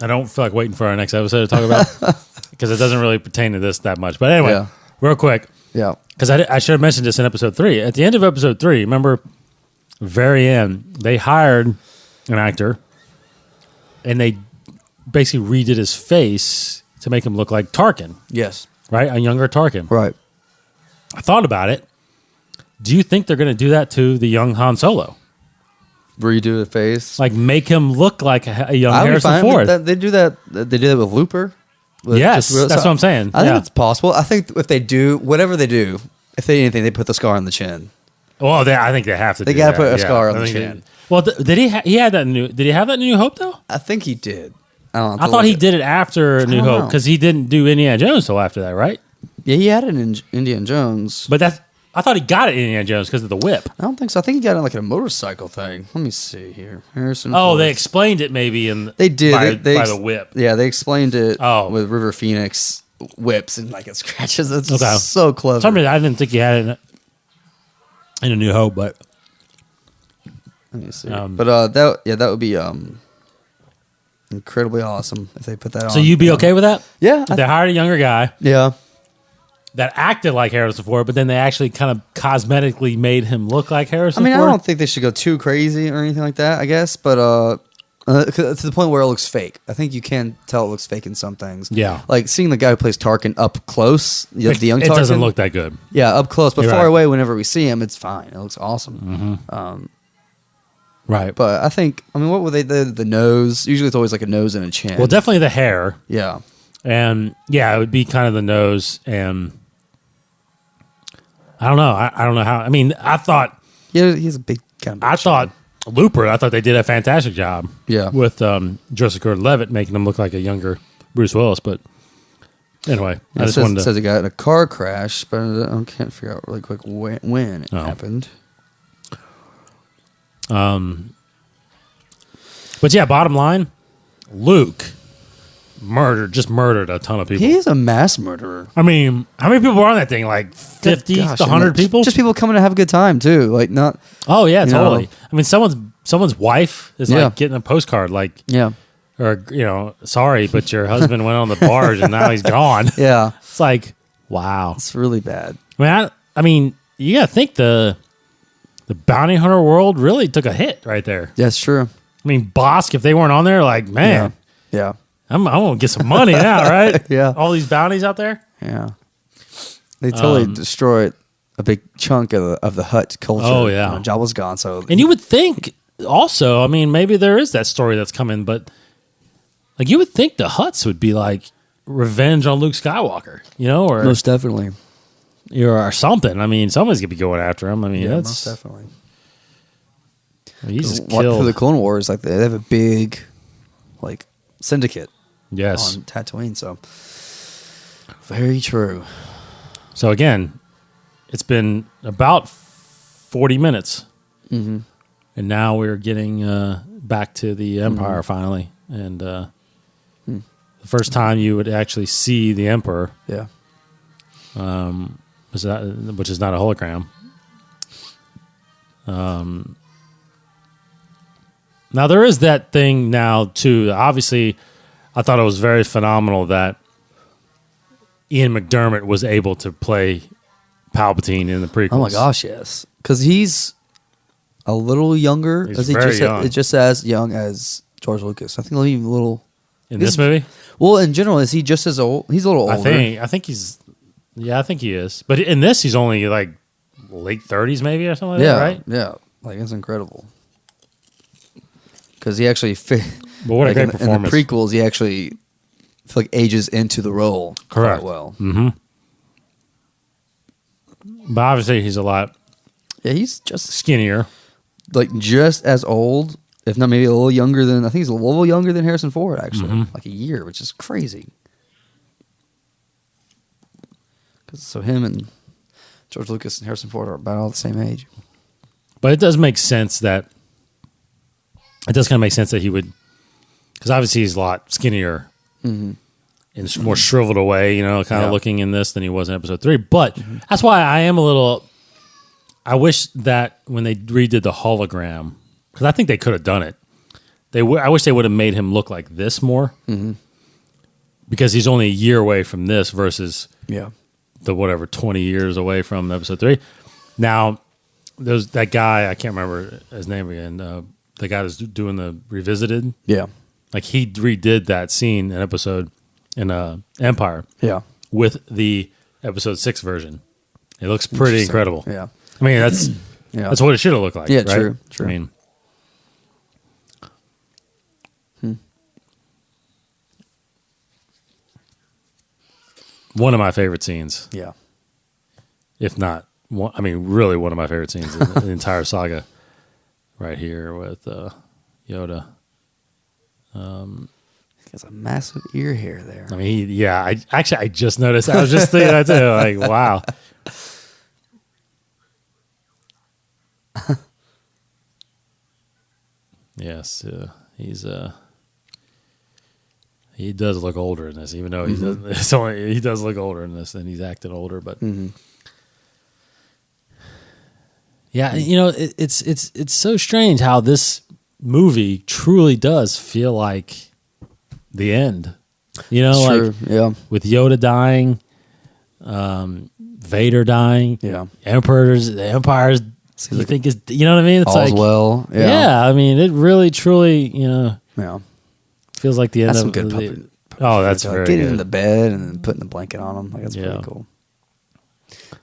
I don't feel like waiting for our next episode to talk about because it doesn't really pertain to this that much. But anyway, Yeah. real quick, Yeah. because I should have mentioned this in episode 3. At the end of episode 3, remember, very end, they hired an actor and they basically redid his face to make him look like Tarkin, Yes. right? A younger Tarkin. Right. I thought about it. Do you think they're going to do that to the young Han Solo? Redo the face. Like make him look like a young I would be Harrison fine with Ford? that. They do that. They do that with Looper. Yes, that's what I'm saying. I think Yeah. it's possible. I think if they do whatever they do, if they do anything, they put the scar on the chin. Well, I think they have to. They do gotta that, put a yeah. scar on I the think chin. Well, did he? He had that new. Did he have that in New Hope though? I think he did. I don't know. I thought he did it after New don't Hope know. because he didn't do Indiana Jones till after that, right? Yeah, he had it in Indiana Jones. But I thought he got it in Indiana Jones because of the whip. I don't think so. I think he got it like a motorcycle thing. Let me see here. Harrison. Oh, Ford. they explained it maybe in They did. by, They by ex- the whip. Yeah, they explained it Oh. with River Phoenix whips and like it scratches. It's Okay. so clever. For some reason, I didn't think he had it in a New Hope, but Let me see. Um, But that would be incredibly awesome if they put that on. so you'd be okay with that? Yeah. If they hired a younger guy Yeah. that acted like Harrison Ford, but then they actually kind of cosmetically made him look like Harrison I mean, Ford? I don't think they should go too crazy or anything like that, I guess, but to the point where it looks fake. I think you can tell it looks fake in some things. Yeah. Like seeing the guy who plays Tarkin up close, the young Tarkin. It doesn't look that good. Yeah, up close, but You're far right. away whenever we see him, it's fine. It looks awesome. Right. But I think, I mean, what would they, the nose? Usually it's always like a nose and a chin. Well, definitely the hair. Yeah. And yeah, it would be kind of the nose. And I don't know. I don't know how. I mean, I thought He's a big kind of. I thought Looper. I thought they did a fantastic job. Yeah. With Joseph Gordon-Levitt making him look like a younger Bruce Willis. But anyway, I It just wanted to. says he got in a car crash, but I can't figure out really quick when it Oh. happened. But yeah, bottom line, Luke just murdered a ton of people. He's a mass murderer. I mean, how many people were on that thing? Like 50 Gosh, to and 100 people? Just people coming to have a good time too. Like not. Oh yeah, You totally. know. I mean, someone's wife is Yeah. like getting a postcard, like, Yeah. or sorry, but your husband went on the barge and now he's gone. Yeah. It's like, wow. It's really bad. I mean, you gotta think the bounty hunter world really took a hit right there. That's true. I mean, Bosk, if they weren't on there, like, man, Yeah. I'm going to get some money now, right? Yeah. All these bounties out there. Yeah. They totally destroyed a big chunk of the Hutt culture. Oh, yeah. Jabba's gone. So And you would think also, I mean, maybe there is that story that's coming, but like you would think the Hutts would be like revenge on Luke Skywalker, or most definitely. or something. I mean, somebody's gonna be going after him. I mean, Yeah, that's most definitely. He just Through killed. the Clone Wars, like they have a big, like, syndicate Yes. on Tatooine. So very true. So again, it's been about 40 minutes, and now we're getting back to the Empire finally, and the first time you would actually see the Emperor, Yeah. which is not a hologram. Now there is that thing now too. Obviously, I thought it was very phenomenal that Ian McDermott was able to play Palpatine in the prequels. Oh my gosh, yes. Because he's a little younger. He's very young. Just as young as George Lucas. I think even a little. In this movie? Well, in general, is he just as old? He's a little older. I think he's. Yeah, I think he is. But in this, he's only like late 30s, maybe or something like that, right? Yeah. Like, it's incredible. Because he actually fit. But what a great in performance! the prequels, he actually I feel like ages into the role Correct. quite well. Mm-hmm. But obviously, he's a lot Yeah, he's just skinnier. like just as old, if not maybe a little younger than. I think he's a little younger than Harrison Ford, actually, like a year, which is crazy. So him and George Lucas and Harrison Ford are about all the same age. But it does make sense that it does kind of make sense that he would, because obviously he's a lot skinnier in a more shriveled away, kind of looking in this than he was in episode 3. But that's why I am a little. I wish that when they redid the hologram, because I think they could have done it. I wish they would have made him look like this more, because he's only a year away from this versus the 20 years away from episode 3. Now, there's that guy, I can't remember his name again, the guy that's doing the Revisited. Yeah. Like, he redid that scene in episode in Empire with the episode 6 version. It looks pretty incredible. Yeah. I mean, that's what it should have looked like. Yeah, right? true. I mean, one of my favorite scenes. Yeah. If not one, I mean, really one of my favorite scenes in the entire saga, right here with Yoda. He has a massive ear hair there. I mean, I just noticed. I was just thinking that too. Like, wow. Yes, he does look older in this, even though he doesn't. He does look older in this, and he's acting older. But yeah, it's so strange how this movie truly does feel like the end. True. Yeah. With Yoda dying, Vader dying, Yeah. the Empire's. You think is what I mean? It's All's like well. yeah. I mean, it really, truly, Yeah. feels like the end That's of some good the. puppet. Oh, that's Like very getting good. in the bed and then putting the blanket on him. Like, that's pretty cool.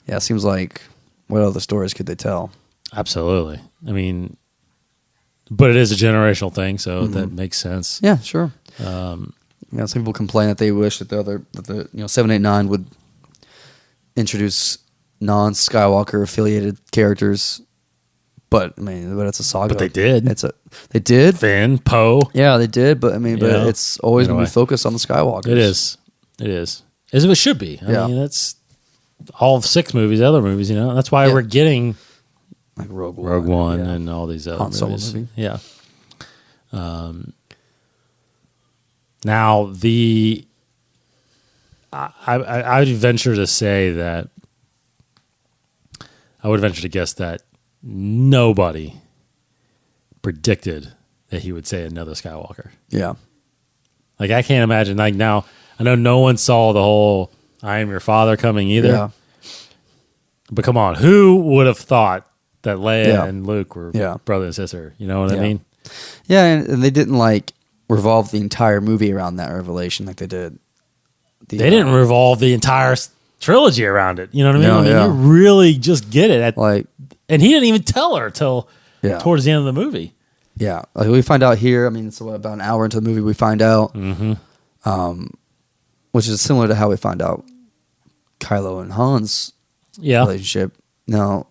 Yeah, it seems like what other stories could they tell? Absolutely. I mean, but it is a generational thing, so that makes sense. Yeah, sure. Some people complain that they wish that the 789 would introduce non-Skywalker affiliated characters, but it's a saga. But they did. They did. Finn, Poe. Yeah, they did. But but it's always going to Anyway. be focused on the Skywalkers. It is. As it should be. I mean, that's all 6 movies, other movies. That's why we're getting like Rogue One yeah. and all these other Han Solo movies. movie. Yeah. Now I would venture to say that I would venture to guess that nobody predicted that he would say another Skywalker. Yeah. Like, I can't imagine. Like, now I know no one saw the whole "I am your father" coming either. Yeah. But come on, who would have thought that Leia and Luke were Yeah. brother and sister? You know what I Yeah. mean? Yeah, and they didn't like revolve the entire movie around that revelation like they did. They didn't revolve the entire trilogy around it. You know what I mean? No, I mean, yeah. you really just get it. And he didn't even tell her till towards the end of the movie. Yeah, like we find out here. I mean, it's about an hour into the movie we find out, which is similar to how we find out Kylo and Han's relationship. No,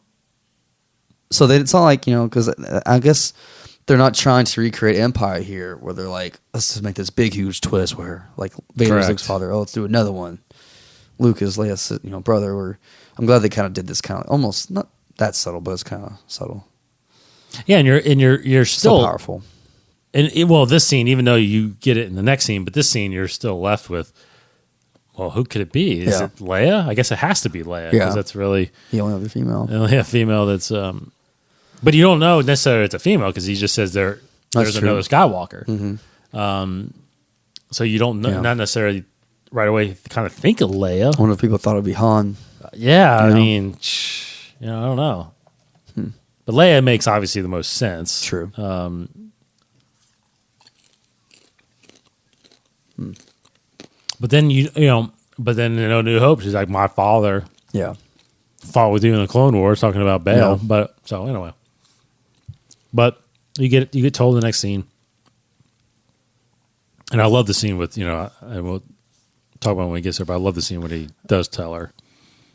so it's not like because I guess they're not trying to recreate Empire here, where they're like, let's just make this big, huge twist where like Vader's Luke's father. Oh, let's do another one. Luke is Leia's brother. I'm glad they kind of did this kind of almost not that subtle, but it's kind of subtle. Yeah, and you're still powerful. And this scene, even though you get it in the next scene, but this scene you're still left with. Well, who could it be? Is it Leia? I guess it has to be Leia because that's really the only other female. The only female that's. But you don't know necessarily it's a female because he just says there's another Skywalker. Mm-hmm. So you don't know, not necessarily right away kind of think of Leia. I wonder if people thought it would be Han. I mean, I don't know. But Leia makes obviously the most sense. True. But then but then in New Hope, she's like, my father. Yeah. Fought with you in the Clone Wars, talking about Bail. Yeah. But so anyway, but you get told the next scene, and I love the scene with and we'll talk about it when we get there. But I love the scene when he does tell her.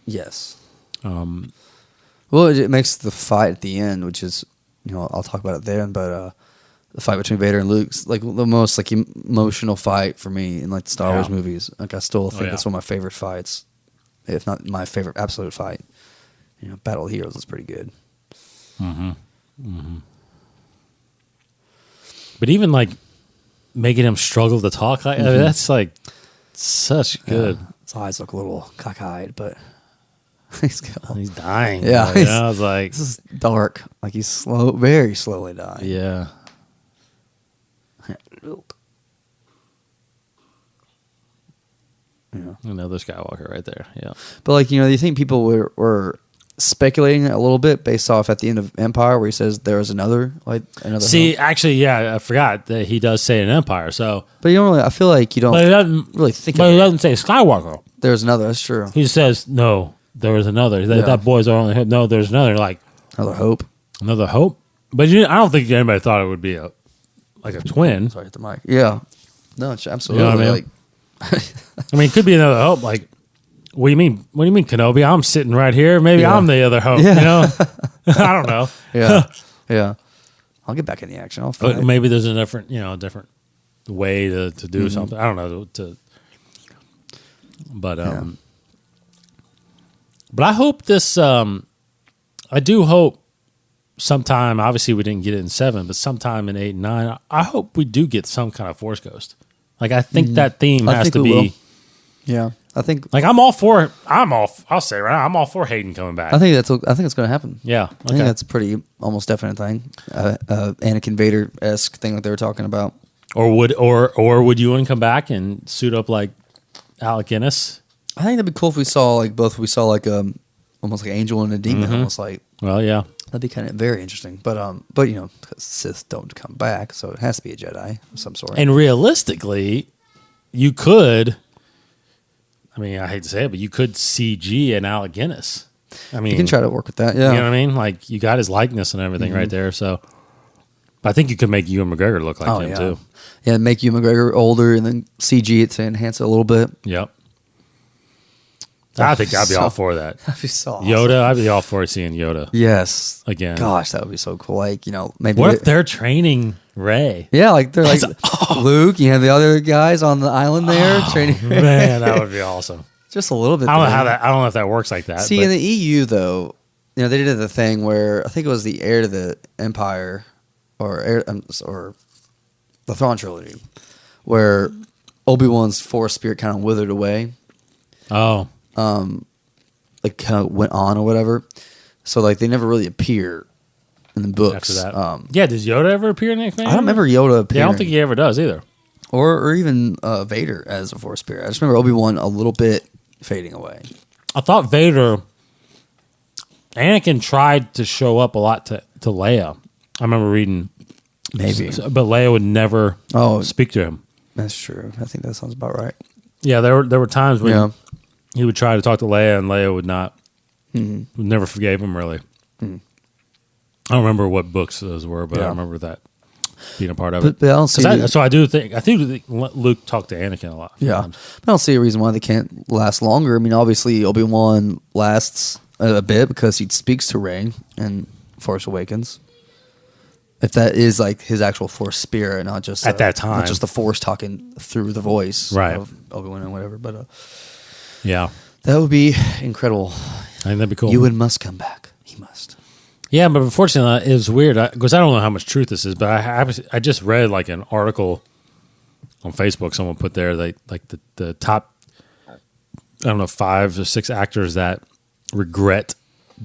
Yes. Well, it makes the fight at the end, which is, I'll talk about it then, but the fight between Vader and Luke's like the most like emotional fight for me in like the Star Wars movies. Like I still think it's one of my favorite fights, if not my favorite absolute fight. Battle of Heroes is pretty good. But even like making him struggle to talk, I mean, that's like such good. His eyes look a little cockeyed, but he's dying. Yeah, I was like, this is dark. Like he's very slowly dying. Yeah. Luke. Another Skywalker right there. Yeah. But do you think people were speculating a little bit based off at the end of Empire where he says there is another See, actually, I forgot that he does say an Empire. So, but you don't really. I feel like you don't really think. But he doesn't say Skywalker. There's another. That's true. He says no. There was another. That boy's our only hope. No, there's another. Like another hope. Another hope. But I don't think anybody thought it would be a twin. Sorry, hit the mic. Yeah. No, it's absolutely. You know what I mean? I mean, it could be another hope. Like, what do you mean? What do you mean, Kenobi? I'm sitting right here. Maybe I'm the other hope. Yeah. I don't know. Yeah. I'll get back in the action. I'll fight. Maybe there's a different way to do something. I don't know. But I hope this. I do hope sometime. Obviously, we didn't get it in 7, but sometime in 8 and 9, I hope we do get some kind of Force Ghost. Like I think that theme has to be. Will. Yeah, I think. Like I'll say right now, I'm all for Hayden coming back. I think it's going to happen. Yeah, I think that's a pretty almost definite thing. Anakin Vader-esque thing that they were talking about. Or would Ewan come back and suit up like Alec Guinness? I think that'd be cool if we saw almost like Angel and a demon, almost like. Well, yeah, that'd be kind of very interesting. But Sith don't come back, so it has to be a Jedi of some sort. And realistically, you could. I mean, I hate to say it, but you could CG an Alec Guinness. I mean, you can try to work with that. Yeah, you know what I mean. Like you got his likeness and everything right there. So, but I think you could make Ewan McGregor look like him too. Yeah, make Ewan McGregor older and then CG it to enhance it a little bit. Yep. I think I'd be all for that. That'd be so awesome. Yoda, I'd be all for seeing Yoda. Yes. Again. Gosh, that would be so cool. Like, maybe. What if they're training Rey? Yeah, like they're like Luke, you have the other guys on the island there training Rey. Man, that would be awesome. Just a little bit. I don't know if that works like that. See, in the EU though, they did the thing where I think it was the heir to the Empire or the Thrawn trilogy, where Obi-Wan's Force spirit kind of withered away. Oh. Like kind of went on or whatever. So like they never really appear in the books. After that. Does Yoda ever appear in anything? I don't remember Yoda appearing. Yeah, I don't think he ever does either. Or even Vader as a Force spirit. I just remember Obi-Wan a little bit fading away. I thought Anakin tried to show up a lot to Leia. I remember reading Maybe. But Leia would never speak to him. That's true. I think that sounds about right. Yeah, there were times when he would try to talk to Leia, and Leia would not. Mm-hmm. Never forgave him, really. Mm-hmm. I don't remember what books those were, but I remember that being a part of it. But I don't see. So I do think Luke talked to Anakin a lot. Yeah, but I don't see a reason why they can't last longer. I mean, obviously Obi-Wan lasts a bit because he speaks to Rey in Force Awakens. If that is like his actual Force spirit, not just at that time, not just the Force talking through the voice of Obi-Wan and whatever. But yeah, that would be incredidible. I think that'd be cool. Ewan must come back. He must. Yeah, but unfortunately, it was weird because I don't know how much truth this is, but I just read like an article on Facebook. Someone put there like the top, I don't know, 5 or 6 actors that regret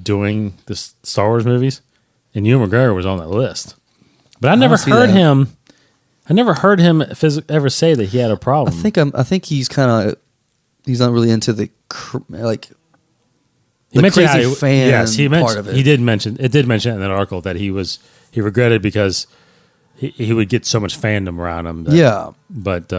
doing the Star Wars movies, and Ewan McGregor was on that list. But I never heard him. I never heard him ever say that he had a problem. I think he's he's not really into the like. He mentioned crazy fan part of it. He did mention it in that article that he regretted because he would get so much fandom around him. But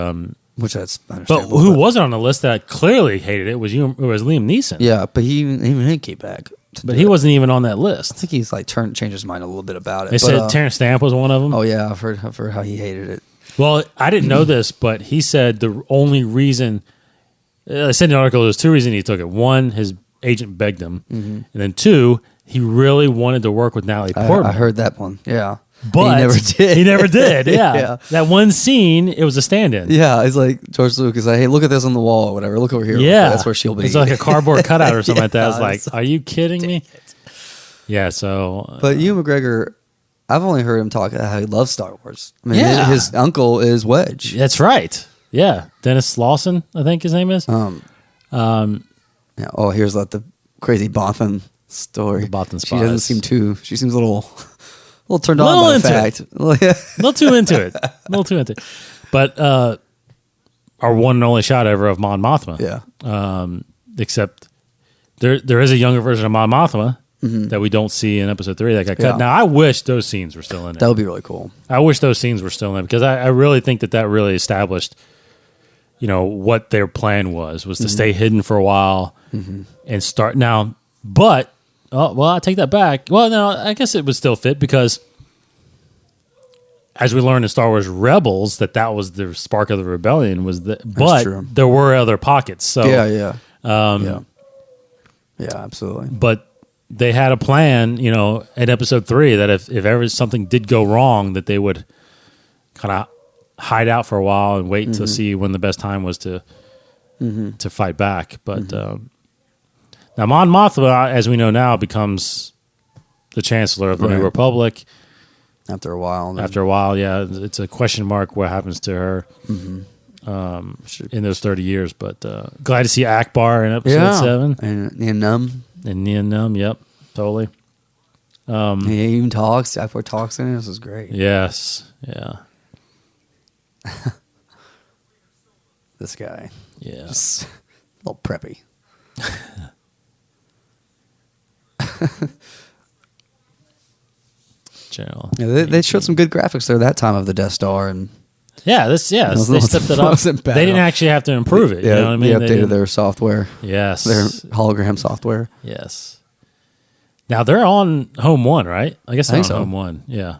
which that's understandable. But who wasn't on the list that clearly hated it was Liam Neeson. Yeah, but he even came back. But he wasn't even on that list. I think he's like changed his mind a little bit about it. They said Terrence Stamp was one of them. Oh yeah, I've heard how he hated it. Well, I didn't know this, but he said the only reason I said in the article there was 2 reasons he took it. 1, his agent begged him, and then 2, he really wanted to work with Natalie Portman. I heard that one. Yeah. But he never did. He never did. Yeah. That one scene, it was a stand-in. Yeah, it's like George Lucas, like, hey, look at this on the wall or whatever. Look over here. Yeah. That's where she'll be. It's like a cardboard cutout or something like that. I was like, are you kidding me? Yeah, so... But Ewan McGregor, I've only heard him talk about how he loves Star Wars. I mean, his uncle is Wedge. That's right. Yeah. Dennis Lawson, I think his name is. Yeah, here's like the crazy Bothan story. The Bothan She doesn't seem she seems a little turned on by the fact. A little too into it. But our one and only shot ever of Mon Mothma. Yeah. Except there is a younger version of Mon Mothma that we don't see in episode 3 that got cut. Yeah. Now, I wish those scenes were still in there. That would be really cool. I wish those scenes were still in there because I really think that really established, what their plan was to stay hidden for a while and start now. But, I take that back. Well, no, I guess it would still fit because as we learned in Star Wars Rebels, that was the spark of the rebellion but there were other pockets. So yeah. Yeah, absolutely. But they had a plan, at episode 3 that if ever something did go wrong, that they would kind of hide out for a while and wait to see when the best time was to fight back. But now Mon Mothma, as we know now, becomes the Chancellor of the New Republic. After a while. Yeah. It's a question mark what happens to her in those 30 years. But glad to see Akbar in episode 7. And Nien Num, yep, totally. He even talks. Akbar talks in it. This is great. Yes, yeah. This guy. Yeah. Just a little preppy. General. Yeah, they showed some good graphics there that time of the Death Star, and they stepped it up. They didn't actually have to improve it. You know what I mean? They updated their software. Yes, their hologram software. Yes. Now they're on Home 1, right? I guess they're on so. Home 1. Yeah.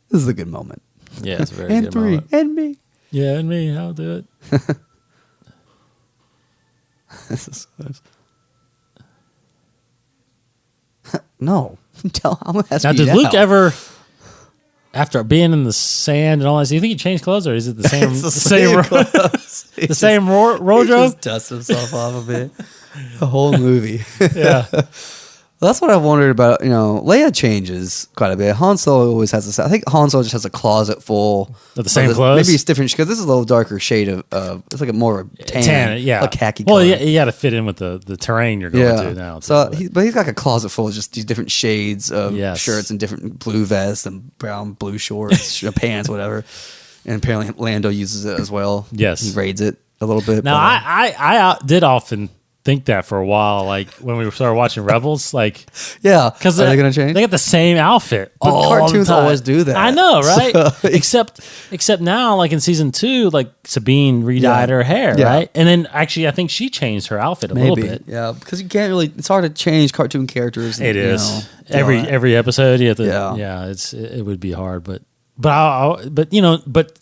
This is a good moment. Yeah, it's a very and good 3 moment. and me. Yeah, and me. I'll do it. This is no. I'm gonna ask now, you did Luke ever, after being in the sand and all that, do you think he changed clothes, or is it the same? It's the same clothes. The same wardrobe? He just dusts himself off a bit. The whole movie. Yeah. That's what I've wondered about. Leia changes quite a bit. Han Solo always has this. I think Han Solo just has a closet full of the same clothes. Maybe it's different because this is a little darker shade of. It's like a more tan, yeah, like khaki. Well, color. you got to fit in with the terrain you're going to now. So, but he's got like a closet full of just these different shades of shirts and different blue vests and brown blue shorts, pants, whatever. And apparently Lando uses it as well. Yes, he raids it a little bit. Now I did often think that for a while. Like when we started watching Rebels, like Yeah, because are they going to change? They got the same outfit. all the Cartoons time. always do that. I know, right? So- except now, like in season 2, like Sabine redyed her hair, Yeah. right? And then actually, I think she changed her outfit a little bit. Yeah, because you can't really. It's hard to change cartoon characters. It you is know, every episode. You have to, Yeah. it would be hard, but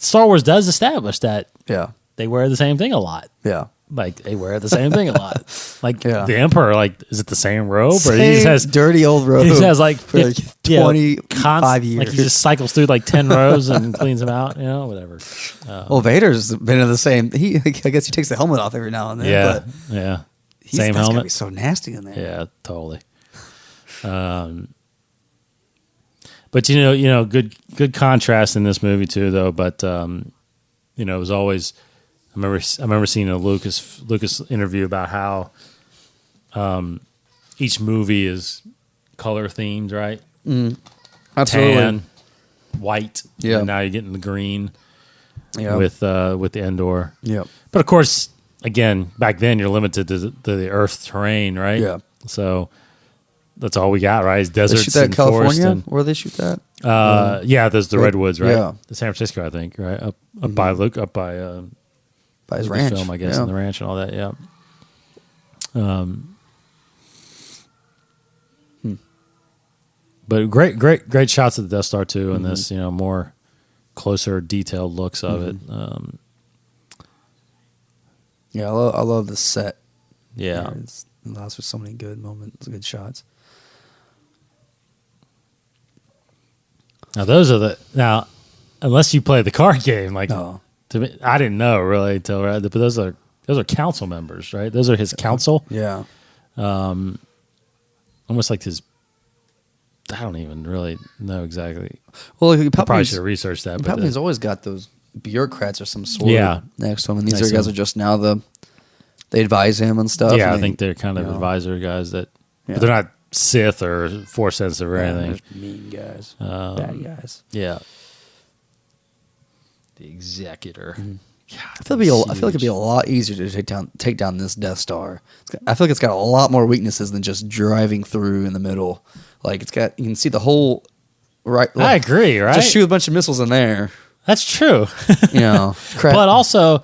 Star Wars does establish that Yeah, they wear the same thing a lot. yeah. Like they wear the same thing a lot. Like Yeah. the Emperor, like is it the same robe or Same he just has dirty old robe. he just has like for like 25 years. Like he just cycles through like 10 rows and cleans them out. Whatever. Well, Vader's been in the same. I guess he takes the helmet off every now and then. Yeah, but yeah. that's Same gotta helmet. be so nasty in there. Yeah, totally. But good contrast in this movie too, though. But it was always. I remember seeing a Lucas interview about how each movie is color themed, right? Absolutely. Tan, white, Yeah. and now you're getting the green Yeah. with the Endor. Yep. But of course, again, back then you're limited to the Earth terrain, right? Yeah. So that's all we got, right? Is They deserts shoot that in and forest California? and Where they shoot that? yeah, there's the redwoods, right? Yeah. The San Francisco, I think, right? Up by Luke, up by By his ranch. film, I guess, Yeah. and the ranch and all that. Yeah. But great shots of the Death Star too, and this more closer, detailed looks of it. Yeah, I love the set. Yeah. It allows for so many good moments, good shots. Now unless you play the card game, like No. to me, I didn't know really until but those are council members, right? Those are his council, Yeah. almost like his. I don't even really know exactly. Well, I probably Palpatine's, should have researched that. But Palpatine's always got those bureaucrats or some sort Yeah. next to him, and these Next other to guys him. are just now they advise him and stuff. yeah, and I think they're kind of you know. advisor guys that, Yeah. but they're not Sith or Force sensitive or Yeah, anything. they're just mean guys, bad guys. Yeah. The Executor. I feel like it'd be a lot easier to take down this Death Star. I feel like it's got a lot more weaknesses than just driving through in the middle. Like you can see the whole right. I agree, right? Just shoot a bunch of missiles in there. That's true. You know, But also,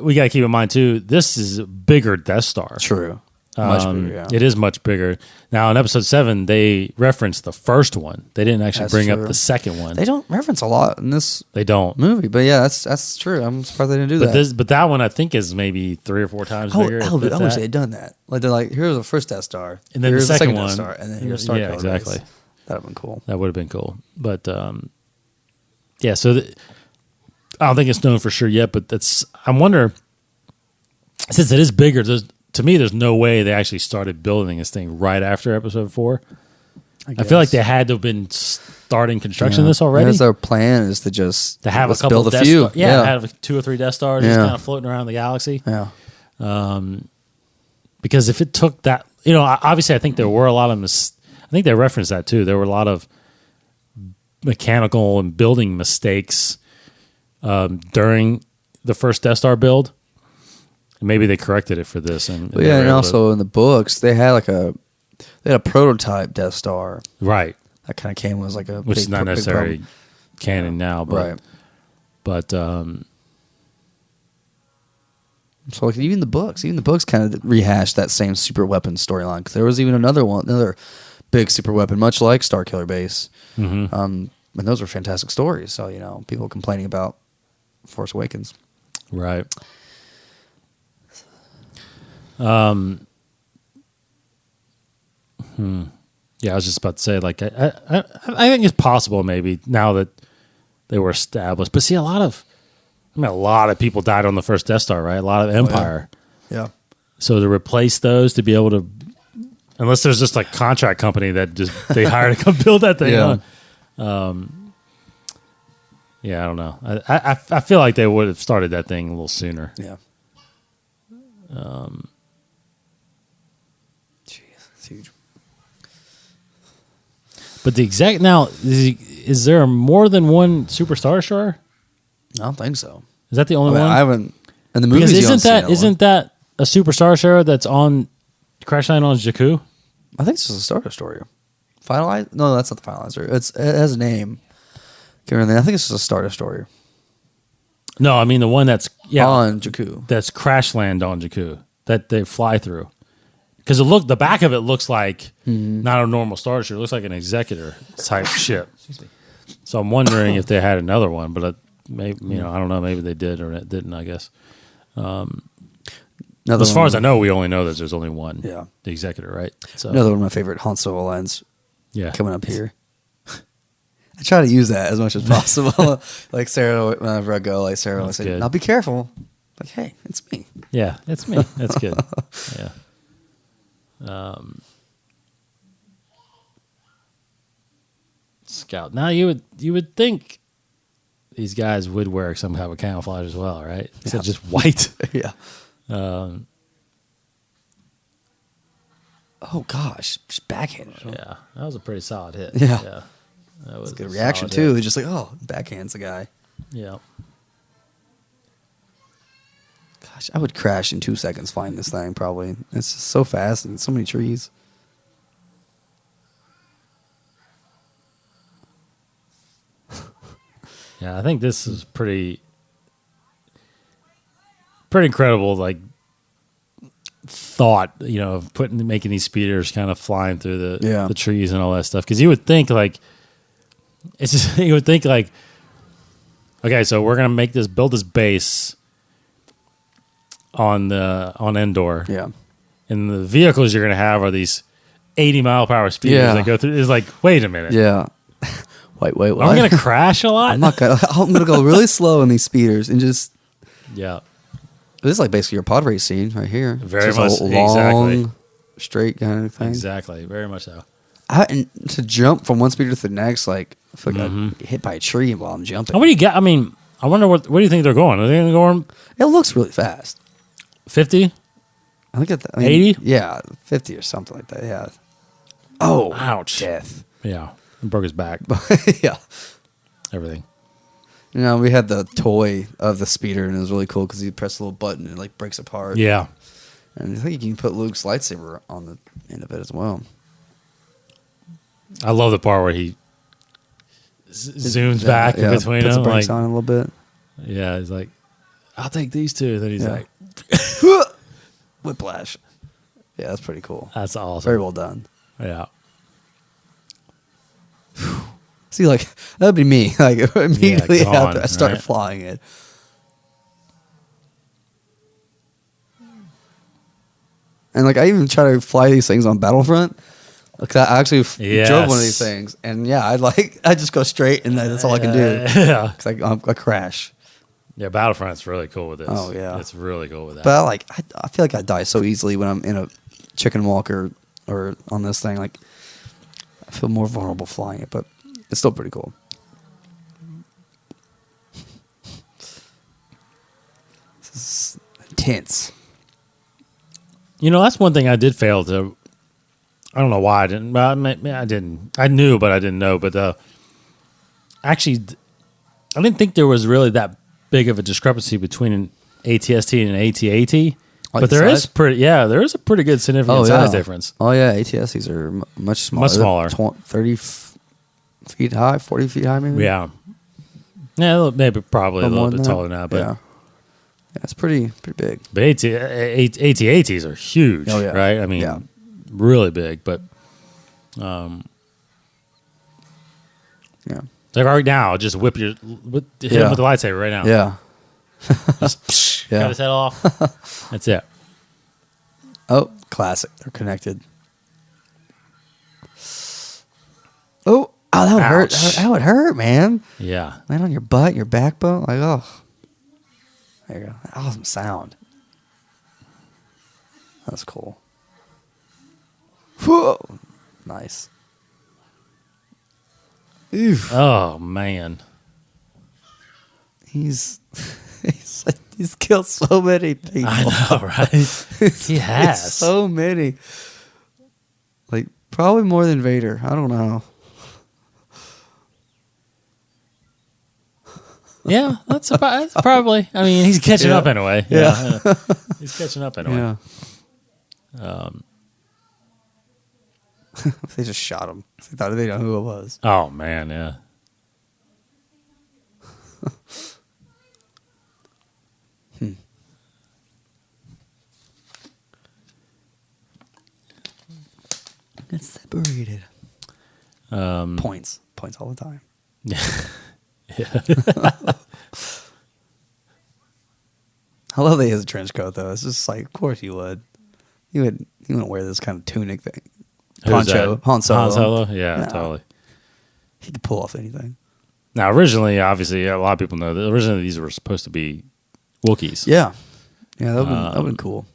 we got to keep in mind too. This is a bigger Death Star. true, much bigger. Yeah. It is much bigger. Now in Episode 7, they referenced the first one. They didn't actually That's bring true. up the second one. They don't reference a lot in this They don't. movie, but yeah, that's true. I'm surprised they didn't do that. But that one I think is maybe 3 or 4 times bigger. I if wish that. they had done that. Like they're like, here's the first Death Star, And then here's the second Death one. Star, and then here's Star Yeah, Killer exactly. Base. That'd have been cool. That would have been cool. But yeah, so I don't think it's known for sure yet. But I wonder, since it is bigger, to me, there's no way they actually started building this thing right after Episode 4. I feel like they had to have been starting construction of this already. That's their plan is to just To have let's a couple build a Death few. Star, have 2 or 3 Death Stars just Yeah. kind of floating around the galaxy. yeah. Because if it took that, obviously, I think there were a lot of I think they referenced that too. There were a lot of mechanical and building mistakes during the first Death Star build. Maybe they corrected it for this. And But yeah, and also in the books they had they had a prototype Death Star right, that kind of came as like a which big, is not big necessarily problem. canon now, but Right. but So like even the books kind of rehashed that same super weapon storyline because there was even another big super weapon, much like Star Killer Base. And those were fantastic stories. So people complaining about Force Awakens. right. Yeah, I was just about to say, like, I think it's possible maybe now that they were established. But see, a lot of people died on the first Death Star, right? A lot of Empire. Yeah. So to replace those, to be able to, unless there's just a contract company that just they hire to come build that thing Yeah. on. Yeah, I don't know. I feel like they would have started that thing a little sooner. Yeah. Jeez, it's huge. But the exact now is there more than one Super Star Destroyer? I don't think so. Is that the only one? I haven't. In the movies, Because you don't see another one. isn't that a Superstar Destroyer that's on crash land on Jakku? I think it's just a Star Destroyer. Finalize? No, that's not the Finalizer. It has a name. I think it's just a Star Destroyer. No, I mean the one that's on Jakku. That's crash land on Jakku that they fly through. Because the back of it looks like not a normal Star Destroyer. It looks like an Executor type ship. So I'm wondering if they had another one, but maybe I don't know. Maybe they did or didn't. I guess. As far as I know, we only know that there's only one. Yeah, the Executor, right? So another one of my favorite Han Solo lines. Yeah, coming up here. I try to use that as much as possible. Like Sarah, whenever I go, Sarah always say, "Now be careful." Like, hey, it's me. Yeah, it's me. That's good. Yeah. Scout. Now you would think these guys would wear some kind of camouflage as well, right? Instead of just white. Yeah. Oh gosh, just backhanded him. Yeah, that was a pretty solid hit. Yeah. That was a good reaction too. He's just like, oh, backhands the guy. Yeah. Gosh, I would crash in 2 seconds flying this thing. Probably it's just so fast and so many trees. Yeah, I think this is pretty incredible. Like thought, of making these speeders kind of flying through the trees and all that stuff. Because you would think okay, so we're gonna build this base on Endor. Yeah, and the vehicles you're gonna have are these 80-mile-per-hour speeders that go through. It's like, wait a minute. Yeah. Wait. I'm gonna crash a lot. I'm gonna go really slow in these speeders and just. Yeah. This is like basically your pod race scene right here. Very much, a long, exactly. Straight kind of thing. Exactly, very much so. And to jump from one speeder to the next, I feel like I get hit by a tree while I'm jumping. How many you get? I mean, I wonder where do you think they're going? Are they going to go It looks really fast. 50? I think 80? Yeah, 50 or something like that. Yeah. Oh, ouch! Death. Yeah, and broke his back. Yeah. Everything. We had the toy of the speeder, and it was really cool because you press a little button and it breaks apart. Yeah. And I think you can put Luke's lightsaber on the end of it as well. I love the part where he zooms back in between puts them. The brakes on a little bit. Yeah, he's like, I'll take these two. And then he's like, whiplash. Yeah, that's pretty cool. That's awesome. Very well done. Yeah. See, that'd be me. Immediately after I start flying it. And I even try to fly these things on Battlefront. I actually drove one of these things, and I just go straight, and that's all I can do. Yeah, because I crash. Yeah, Battlefront's really cool with this. Oh yeah, it's really cool with that. But I feel like I die so easily when I'm in a chicken walk or on this thing. I feel more vulnerable flying it, but it's still pretty cool. This is intense. That's one thing I did fail to. I don't know why I didn't. I didn't. I knew, but I didn't know. But actually, I didn't think there was really that big of a discrepancy between an ATST and an AT-AT. But there is a pretty good significant size difference. Oh yeah, ATSTs are much smaller. Much smaller. 30 feet high, 40 feet high, maybe. Yeah. Yeah, maybe probably a little bit taller than that, but yeah, it's pretty big. But AT-ATs are huge, right? I mean, really big. But yeah, right now, just hit him with the lightsaber right now. Yeah, just cut his head off. That's it. Oh, classic. They're connected. Oh, that would hurt. That would hurt, man. Yeah. Land on your butt, your backbone. There you go. Awesome sound. That's cool. Whoa. Nice. Oof. Oh, man. He's killed so many people. I know, right? He has. So many. Probably more than Vader. I don't know. Yeah, that's probably. I mean, he's catching up anyway. Yeah. He's catching up anyway. Yeah. They just shot him. They thought they didn't know who it was. Oh man, yeah. It's separated. Points all the time. Yeah. I love that he has a trench coat though. It's just like, of course you would. You wouldn't wear this kind of tunic thing. Poncho, Han Solo. Han Solo? Yeah, No. totally. He could pull off anything. Now, originally, obviously, a lot of people know that originally these were supposed to be Wookiees. Yeah, that'd been cool.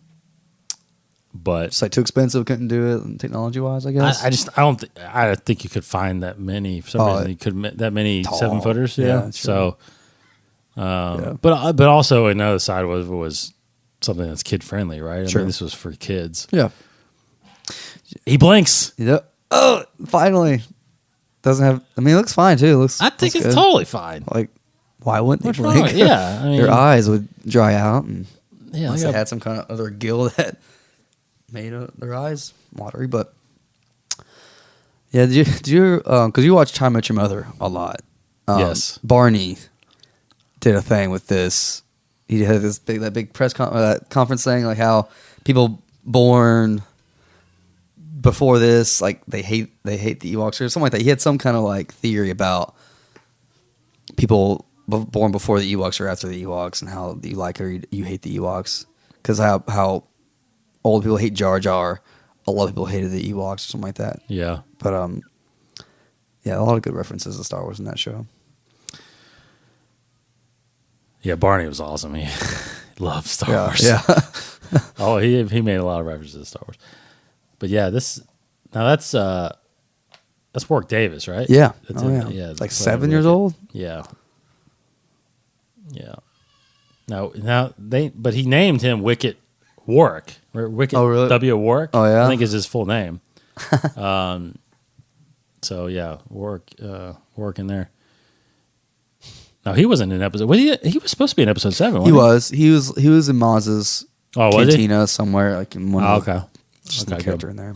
But It's like too expensive, couldn't do it technology wise. I guess. I think you could find that many. For some reason, you could that many tall. 7-footers. Yeah, Yeah. that's So, Yeah. but also another side was something that's kid friendly, right? Sure. I mean, this was for kids. Yeah. He blinks. Yeah. Oh, finally. Doesn't have. I mean, it looks fine too. I think it's good. totally fine. Like, why wouldn't they What's blink? wrong? Yeah, I mean, their eyes would dry out, and Yeah, unless they they got- had some kind of other gill that made their eyes watery. But yeah, did you? Because you watch How I Met Your Mother a lot. Yes. Barney did a thing with this. He had that big press conference thing, like how people born before this, like they hate the Ewoks or something like that. He had some kind of like theory about people born before the Ewoks or after the Ewoks, and how you like or you hate the Ewoks, because how old people hate Jar Jar, a lot of people hated the Ewoks or something like that. Yeah. But yeah, a lot of good references to Star Wars in that show. Yeah, Barney was awesome. He loved Star Wars. Yeah. Oh, he made a lot of references to Star Wars. But yeah, that's Warwick Davis, right? Yeah. That's Oh, it. yeah. Yeah, It's like that's 7 years old. Yeah. Yeah. Now but he named him Wicket Warwick. Wicket Oh, really? W. Warwick. Oh, yeah? I think is his full name. So yeah, Warwick in there. No, he wasn't in episode. He was supposed to be in episode 7. He Wasn't was. He was in Maz's Oh, was he? cantina somewhere, like in one. Oh, of the, okay. just Okay, a character in there.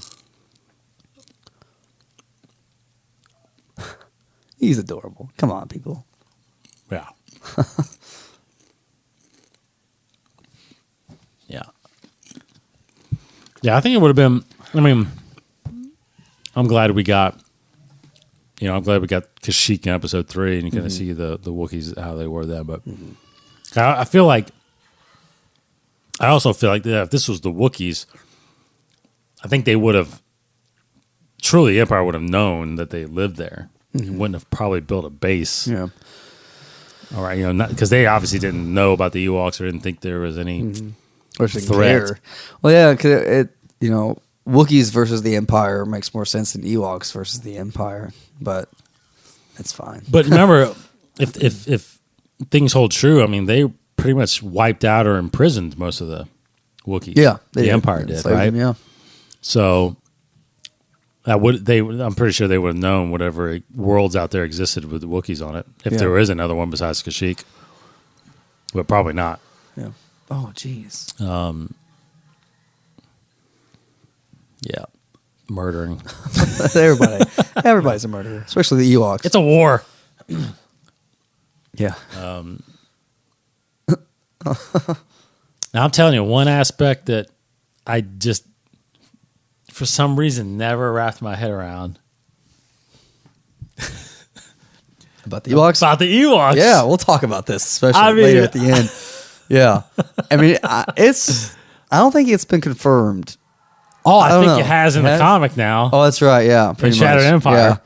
He's adorable. Come on, people. Yeah. Yeah. Yeah, I think it would have been. I mean, I'm glad we got. I'm glad we got Kashyyyk in episode 3, and you kind of see the Wookiees how they were then. But I feel like. I also feel like if this was the Wookiees, I think they would have. Truly, the Empire would have known that they lived there. Wouldn't have probably built a base. Yeah. All right, because they obviously didn't know about the Ewoks or didn't think there was any Or should threat. care. Well, yeah, because Wookiees versus the Empire makes more sense than Ewoks versus the Empire, but it's fine. But remember, if things hold true, I mean, they pretty much wiped out or imprisoned most of the Wookiees. Yeah, the Empire did, right? Yeah. So I'm pretty sure they would have known whatever worlds out there existed with the Wookiees on it, if Yeah. there is another one besides Kashyyyk. But probably not. Yeah. Oh, jeez. Yeah, murdering. Everybody's a murderer, especially the Ewoks. It's a war. Yeah. Now, I'm telling you, one aspect that I just, for some reason, never wrapped my head around. About the Ewoks? About the Ewoks. Yeah, we'll talk about this, especially later at the end. Yeah. I mean, I don't think it's been confirmed. Oh, I don't think know. it has in It the has? comic now. Oh, that's right. Yeah. Pretty Shattered much. Empire. Yeah.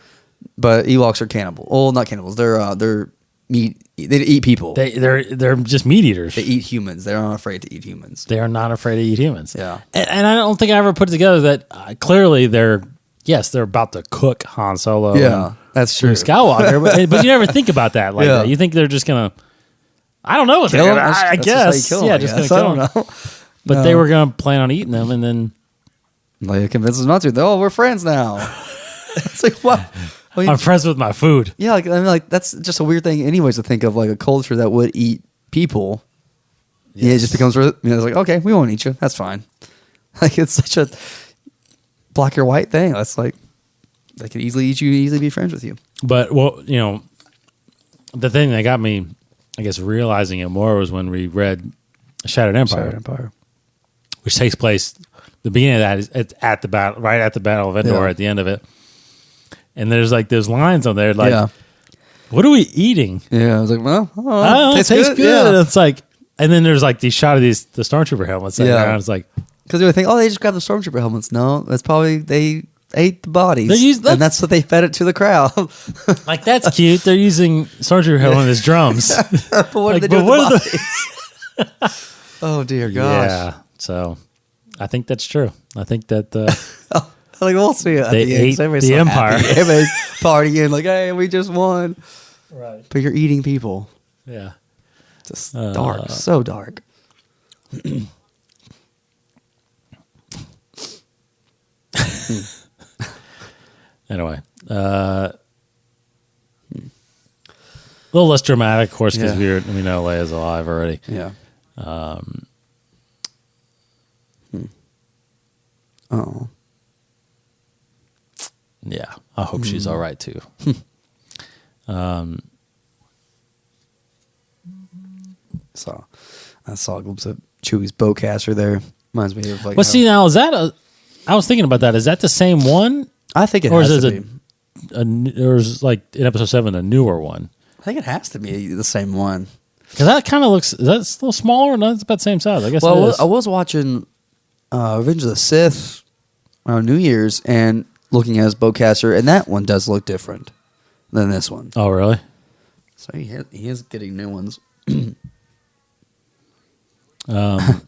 But Ewoks are cannibals. Well, not cannibals. They're meat. They eat people. They're just meat eaters. They eat humans. They're not afraid to eat humans. They are not afraid to eat humans. Yeah. And I don't think I ever put it together that clearly they're about to cook Han Solo. Yeah, and that's true. Luke Skywalker, but you never think about that like Yeah. that. You think they're just gonna. I don't know what they're Kill 'em? gonna. I That's guess. just how you kill 'em, Yeah, I just guess. gonna I kill don't them. know. But No. they were gonna plan on eating them, and then Like, convince us not to. Oh, we're friends now. It's like, what? I mean, I'm friends with my food. yeah, like, I mean, like that's just a weird thing, anyways, to think of like a culture that would eat people. Yeah, it just becomes. It's like, okay, we won't eat you. That's fine. Like it's such a black or white thing. That's like they could easily eat you, easily be friends with you. But well, the thing that got me, I guess, realizing it more was when we read Shattered Empire, which takes place. The beginning of that is it's at the battle, right at the Battle of Endor, at the end of it. And there's like those lines on there, like, what are we eating? Yeah, I was like, well, it tastes good. Yeah. It's like, and then there's like these shot of the Stormtrooper helmets. Yeah, it's like because they would think, they just grabbed the Stormtrooper helmets. No, that's probably they ate the bodies, and that's what they fed it to the crowd. Like that's cute. They're using Stormtrooper helmet as drums. But what did they do with the bodies? Oh dear gosh. Yeah. So I think that's true. I think that like we'll see it. They ate the Empire. Everybody's partying like, hey, we just won. Right. But you're eating people. Yeah. Just dark. So dark. Anyway. A little less dramatic, of course, because we know Leia's alive already. Yeah. Yeah, I hope she's all right too. So I saw a glimpse of Chewie's bowcaster there. Reminds me of like. Well, see now, is that I was thinking about that. Is that the same one? I think it or has is to be. Or is like in episode 7 a newer one? I think it has to be the same one. Because that kind of looks. Is that a little smaller? No, it's about the same size. I guess. Well, it is. I was watching Revenge of the Sith on New Year's and looking at his bowcaster, and that one does look different than this one. Oh, really? So he is getting new ones. But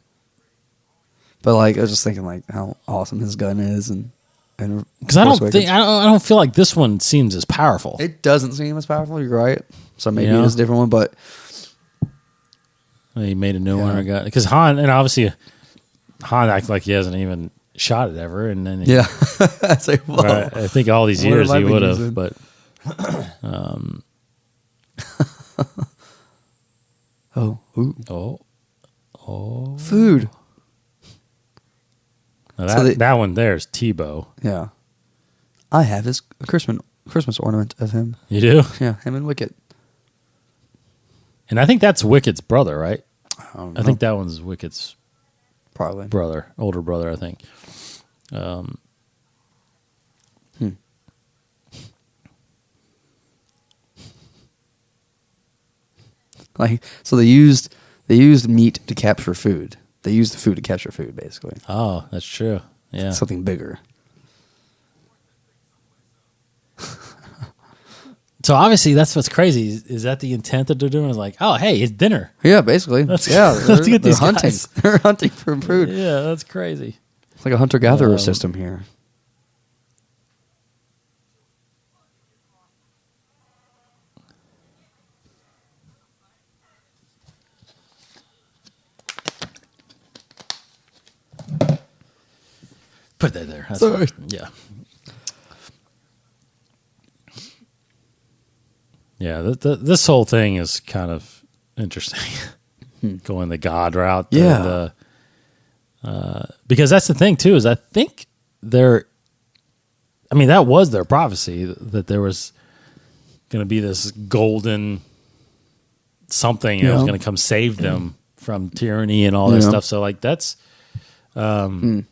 like I was just thinking like how awesome his gun is, and because I don't feel like this one seems as powerful. It doesn't seem as powerful. You're right. So maybe it is a different one, but he made a new one or got because Han and obviously Han acts like he hasn't even shot it ever, and then I say, whoa. Right, I think all these years he would have, but food. Now that one there is Tebow. Yeah, I have his Christmas ornament of him. You do? Yeah, him and Wicket. And I think that's Wicket's brother, right? I think that one's Wicket's probably older brother. I think. Like so, they used meat to capture food. They used the food to capture food, basically. Oh, that's true. Yeah, something bigger. So obviously, that's what's crazy. Is that the intent that they're doing? Is like, oh, hey, it's dinner. Yeah, basically. Let's get these hunting. guys. They're hunting for food. Yeah, that's crazy. It's like a hunter-gatherer system here. Put that there. That's Sorry. fine. Yeah. Yeah, this whole thing is kind of interesting. Going the God route. Yeah. Because that's the thing, too, is I think that was their prophecy, that there was going to be this golden something that was going to come save them from tyranny and all this stuff. So, like, that's, that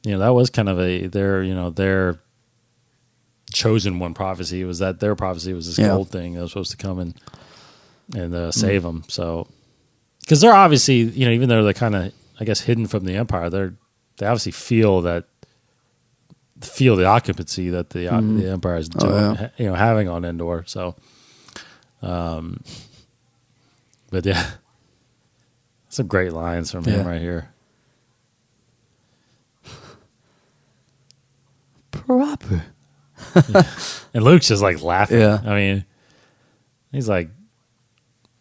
was kind of their chosen one prophecy was that their prophecy was this gold thing that was supposed to come and save them. So, because they're obviously, even though they're kind of, I guess, hidden from the Empire, they obviously feel the occupancy that the Empire is doing, having on Endor. So, but yeah, some great lines from him right here. Proper. And Luke's just like laughing. Yeah. I mean, he's like,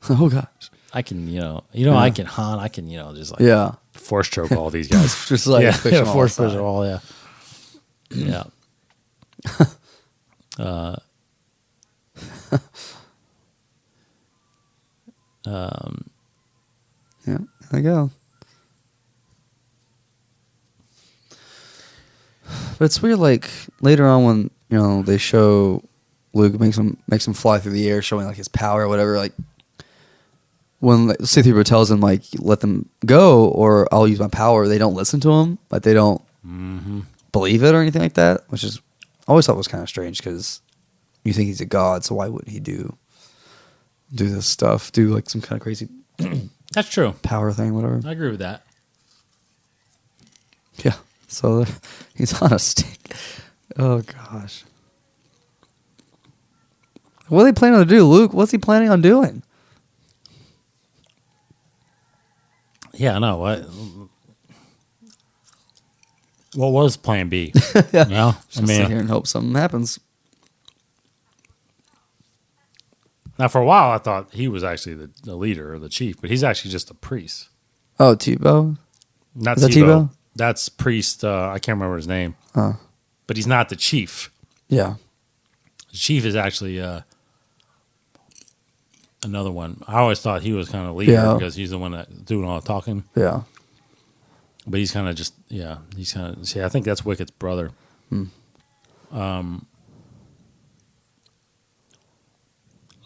oh gosh, I can, I can Han, I can, just like force choke all these guys. Just like force push them all, yeah. Uh, Yeah, there you go. But it's weird, like later on when they show Luke makes him fly through the air, showing like his power or whatever. Like when like, C-3PO tells him like let them go or I'll use my power, they don't listen to him. Like they don't believe it or anything like that. Which is I always thought was kind of strange because you think he's a god, so why wouldn't he do this stuff? Do like some kind of crazy that's true. power thing, whatever. I agree with that. Yeah. So he's on a stick. Oh gosh. What are they planning to do, Luke? What's he planning on doing? Yeah, I know. What was Plan B? Yeah. You know? Just sit here and hope something happens. Now, for a while, I thought he was actually the leader or the chief, but he's actually just a priest. Oh, Tebow? Not Is that Tebow. Tebow? That's priest. I can't remember his name. Oh. But he's not the chief. Yeah. The chief is actually another one. I always thought he was kind of leader because he's the one that's doing all the talking. Yeah. But he's kind of just, he's kind of, see, I think that's Wicket's brother.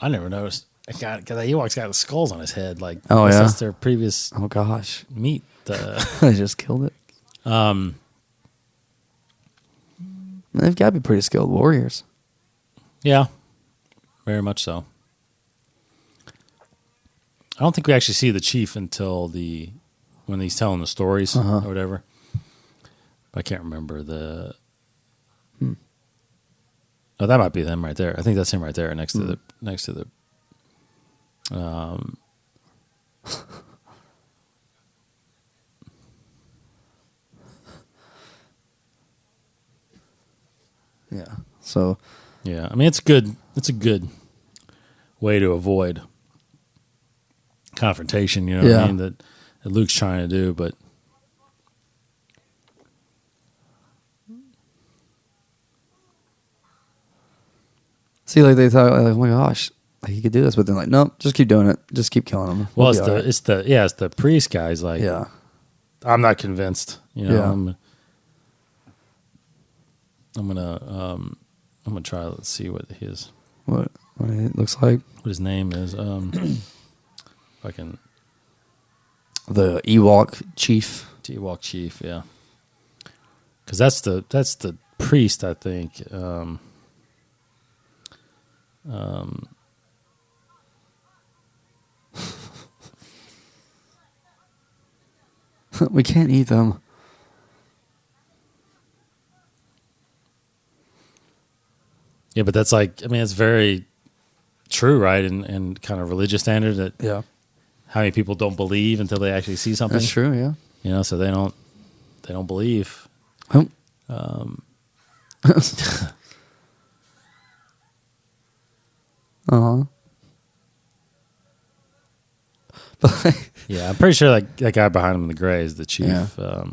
I never noticed. Because Ewok's got the skulls on his head. Like, that's their previous Oh, gosh. meat. They just killed it. They've got to be pretty skilled warriors. Yeah, very much so. I don't think we actually see the chief until when he's telling the stories or whatever. I can't remember the. Oh, that might be them right there. I think that's him right there next to the Yeah. So. Yeah, I mean it's good. It's a good way to avoid confrontation. You know what I mean? That Luke's trying to do, but. See, like they thought, like, oh my gosh, like he could do this, but then like, nope, just keep doing it, just keep killing him. Well, it's the priest guys. Like, yeah, I'm not convinced. You know, Yeah. I'm gonna try. Let's see what what it looks like. what his name is. If I can The Ewok chief. Ewok chief, yeah, because that's the priest, I think. We can't eat them. Yeah, but that's like, I mean, it's very true, right? And kind of religious standard that Yeah, how many people don't believe until they actually see something. that's true. Yeah. You know, so they don't believe. Oh. But Yeah, I'm pretty sure like that guy behind him in the gray is the chief. Yeah.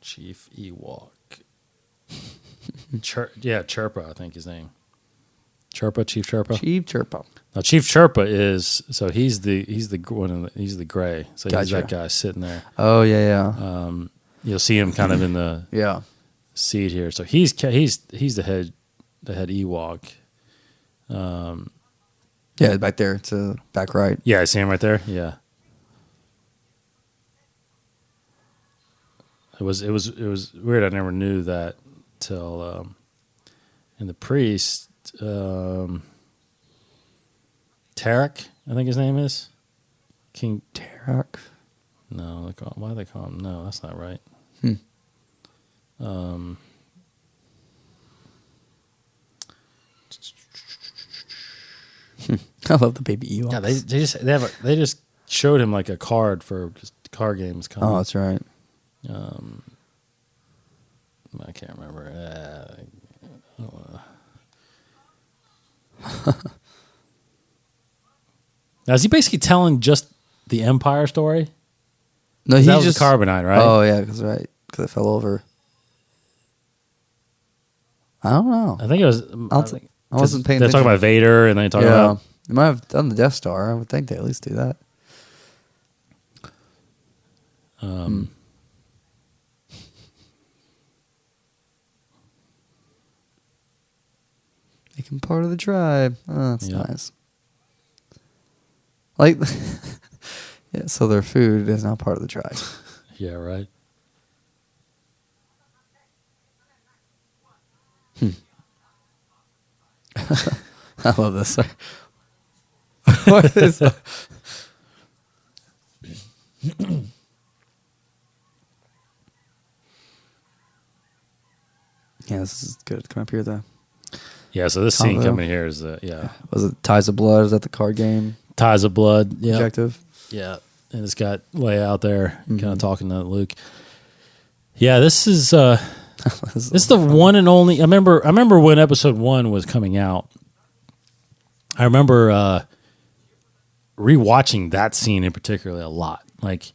Chief Ewok. Chirpa, I think his name. Chirpa, Chief Chirpa. Chief Chirpa. Now, Chief Chirpa is he's the one he's the gray. So he's Gotcha. that guy sitting there. Oh yeah. You'll see him kind of in the Yeah. seat here. So he's the head Ewok. Yeah, back there to back right. Yeah, I see him right there. Yeah. It was weird. I never knew that till in the priest Tarek, I think his name is King Tarek. No, why do they call him? No, that's not right. I love the baby Ewok. Yeah, they just showed him like a card for just card games coming. Oh, that's right. I can't remember. Now, is he basically telling just the Empire story? No, that was carbonite, right? Oh yeah, because it fell over. I don't know. I think it was. I wasn't paying They're attention. talking about Vader, and they talking about. They might have done the Death Star. I would think they at least do that. Make him part of the tribe. Oh, that's nice. Like, yeah. So their food is now part of the tribe. Yeah. Right. I love this. What is that? Yeah, this is good. Come up here, though. Yeah, so this scene coming here is Was it Ties of Blood? Is that the card game? Ties of Blood. Yeah. Objective. Yeah. And it's got Leia out there kind of talking to Luke. Yeah, this is this is the one and only. I remember when episode 1 was coming out. I remember rewatching that scene in particular a lot. Like,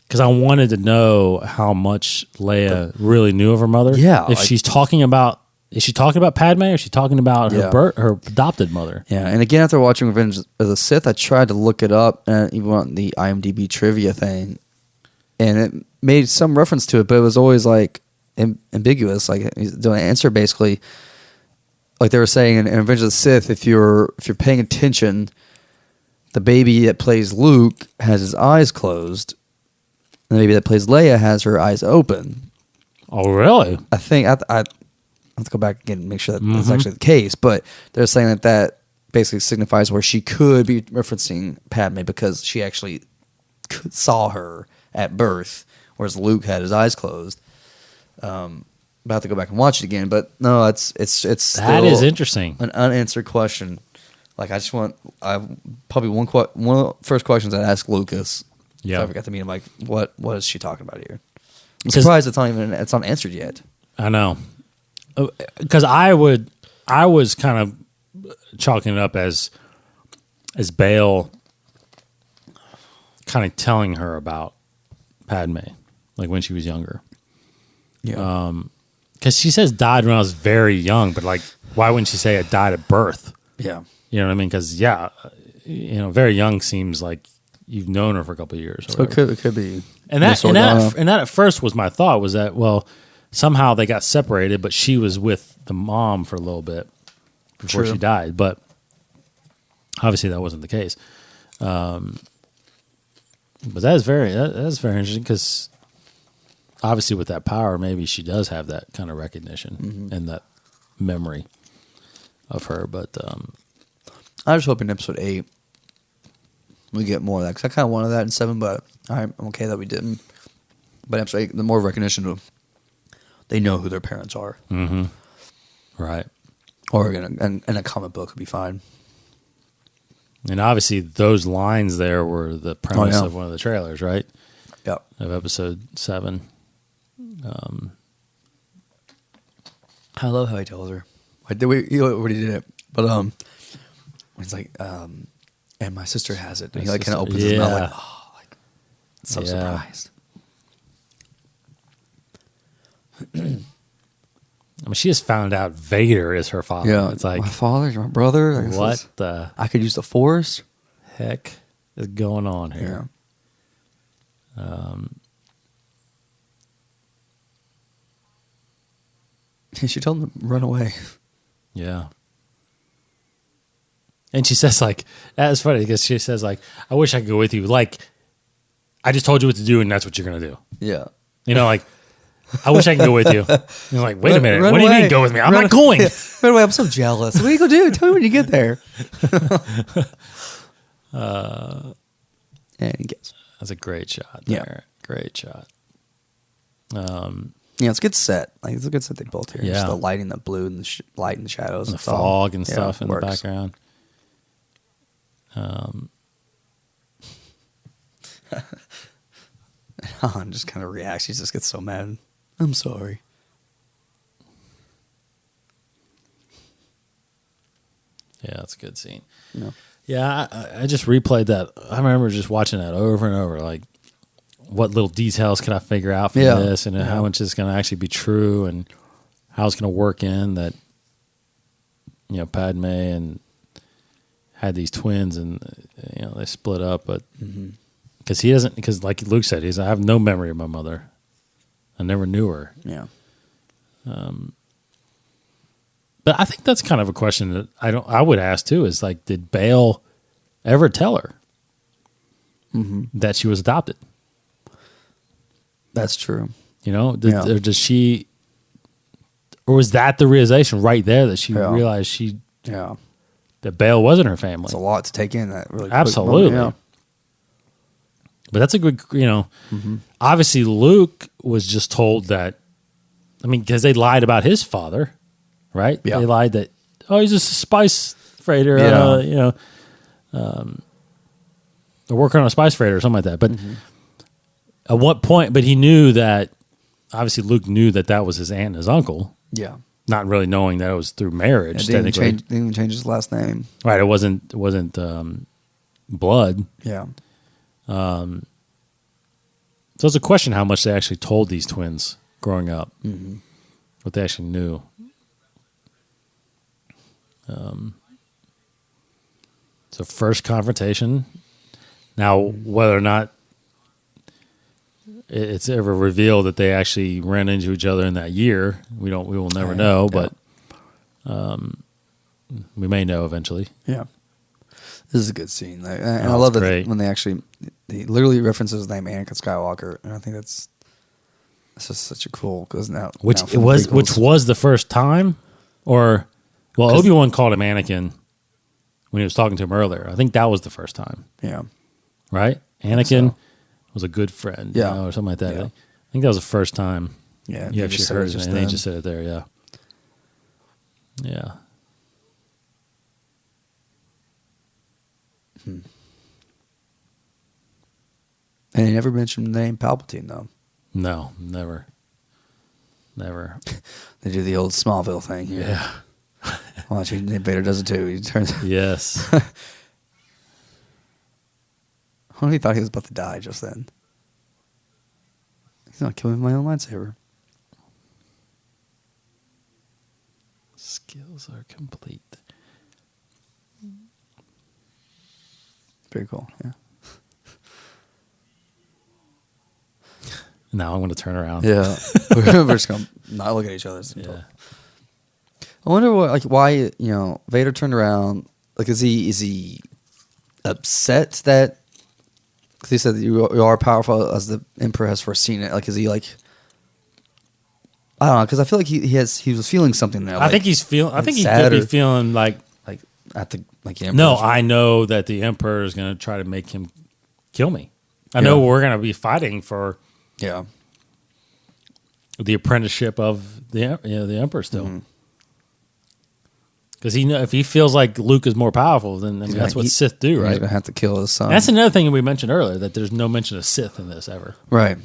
because I wanted to know how much Leia really knew of her mother. Yeah, if she's talking about, is she talking about Padme, or is she talking about her adopted mother? Yeah, and again, after watching Revenge of the Sith, I tried to look it up, and even on the IMDb trivia thing, and it made some reference to it, but it was always like ambiguous. Like the answer basically, like they were saying in Revenge of the Sith, if you're paying attention, the baby that plays Luke has his eyes closed. And the baby that plays Leia has her eyes open. Oh, really? I think I have to go back again and make sure that that's actually the case. But they're saying that basically signifies where she could be referencing Padme because she actually saw her at birth, whereas Luke had his eyes closed. About to go back and watch it again, but no, it's that is interesting. An unanswered question. Like probably one of the first questions I'd ask Lucas. Yeah, if I ever got to meet him. Like, what is she talking about here? I'm surprised it's not answered yet. I know, because I was kind of chalking it up as Bale kind of telling her about Padme, like when she was younger. Yeah. Because she says died when I was very young, but like, why wouldn't she say I died at birth? Yeah. You know what I mean? Because very young seems like you've known her for a couple of years. So it could be. And that at first was my thought, was that, well, somehow they got separated, but she was with the mom for a little bit before she died. But obviously that wasn't the case. But that is very interesting, because obviously with that power, maybe she does have that kind of recognition and that memory of her. But I was hoping episode 8 we get more of that, because I kind of wanted that in 7, but I'm okay that we didn't. But episode 8, the more recognition of, they know who their parents are. Mm-hmm. Right. Or in a comic book would be fine. And obviously those lines there were the premise of one of the trailers, right? Yep. Of episode 7. I love how he tells her. Like, he already did it. But it's like, and my sister has it. And he like kind of opens his mouth like, oh, like, so surprised. I mean, she has found out Vader is her father. Yeah, it's like, my father, my brother. What the I could use the Force. Heck is going on here? Yeah. She told him to run away. Yeah. And she says, like, that's funny, because she says, like, I wish I could go with you. Like, I just told you what to do, and that's what you're going to do. Yeah. You know, like, I wish I could go with you. And you're like, wait a minute. What do you mean go with me? I'm not going. Run away. I'm so jealous. What are you going to do? Tell me when you get there. And he gets. That's a great shot there. Yeah. Great shot. Yeah, it's a good set. Like, it's a good set they built here. Yeah. Just the lighting, the blue, and the light and the shadows. And the fog and stuff in the background. Han just kind of reacts. He just gets so mad. I'm sorry. Yeah, that's a good scene. No. Yeah, I just replayed that. I remember just watching that over and over. Like, what little details can I figure out from this, and how much is going to actually be true, and how it's going to work in that. Padme and had these twins, and they split up, but because he doesn't, because like Luke said, I have no memory of my mother. I never knew her. Yeah. But I think that's kind of a question that I would ask too. Is like, did Bail ever tell her that she was adopted? That's true. Or does she, or was that the realization right there that she realized that Bail wasn't her family? It's a lot to take in. That really absolutely. Moment, But that's a good, obviously Luke was just told that, because they lied about his father, right? Yeah. They lied that, he's just a spice freighter, they're working on a spice freighter or something like that. But at what point, but he knew that, obviously Luke knew that was his aunt and his uncle. Yeah. Not really knowing that it was through marriage. Didn't even change his last name. Right. It wasn't blood. Yeah. So it's a question how much they actually told these twins growing up, what they actually knew. So first confrontation. Now, whether or not it's ever revealed that they actually ran into each other in that year, we will never know, but we may know eventually. Yeah. This is a good scene. And I love that when he literally references his name, Anakin Skywalker, and I think that's just such a cool, because which was the first time, or Obi-Wan called him Anakin when he was talking to him earlier. I think that was the first time. Yeah. Right? Anakin was a good friend, or something like that. Yeah. I think that was the first time you actually heard it, and they just said it there, yeah. Yeah. And he never mentioned the name Palpatine, though. No, never. They do the old Smallville thing here. Yeah. Watch, Vader does it too. He turns. Yes. I wonder if he thought he was about to die just then. He's not killing my own lightsaber. Skills are complete. Pretty cool, yeah. Now I'm going to turn around. Yeah. We're just going to not look at each other. Yeah. I wonder why, Vader turned around. Like, is he upset that, because he said that you are powerful as the Emperor has foreseen it. Like, is he like, I don't know, because I feel like he was feeling something there. I think he's feeling, I think he sad could be feeling like at the, like, the no, I know that the Emperor is going to try to make him kill me. I know we're going to be fighting for the apprenticeship of the Emperor still. Because if he feels like Luke is more powerful, then that's what Sith do, right? He's going to have to kill his son. And that's another thing we mentioned earlier, that there's no mention of Sith in this ever. Right.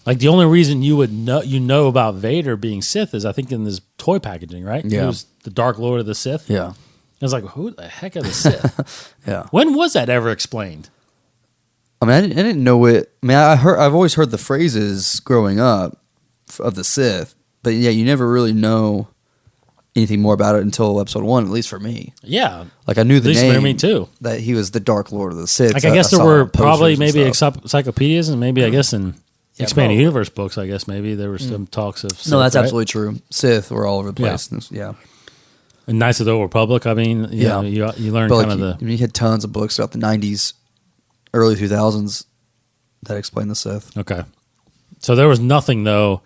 Like, the only reason you would know about Vader being Sith is, I think, in this toy packaging, right? Yeah. He was the Dark Lord of the Sith. Yeah. I was like, who the heck are the Sith? Yeah. When was that ever explained? I mean, I didn't know it. I mean, I've always heard the phrases growing up of the Sith, but yeah, you never really know anything more about it until episode 1, at least for me. Yeah. Like, I knew the name. For me too. That he was the Dark Lord of the Sith. Like, I guess there were probably maybe encyclopedias, and maybe, I guess, in Expanded Universe books, I guess maybe there were some talks of Sith. No, that's right? absolutely true. Sith were all over the place. Yeah. And Knights of the Old Republic, I mean, you know, you learn but kind of you had tons of books throughout the 90s, early 2000s that explain the Sith. Okay. So there was nothing, though,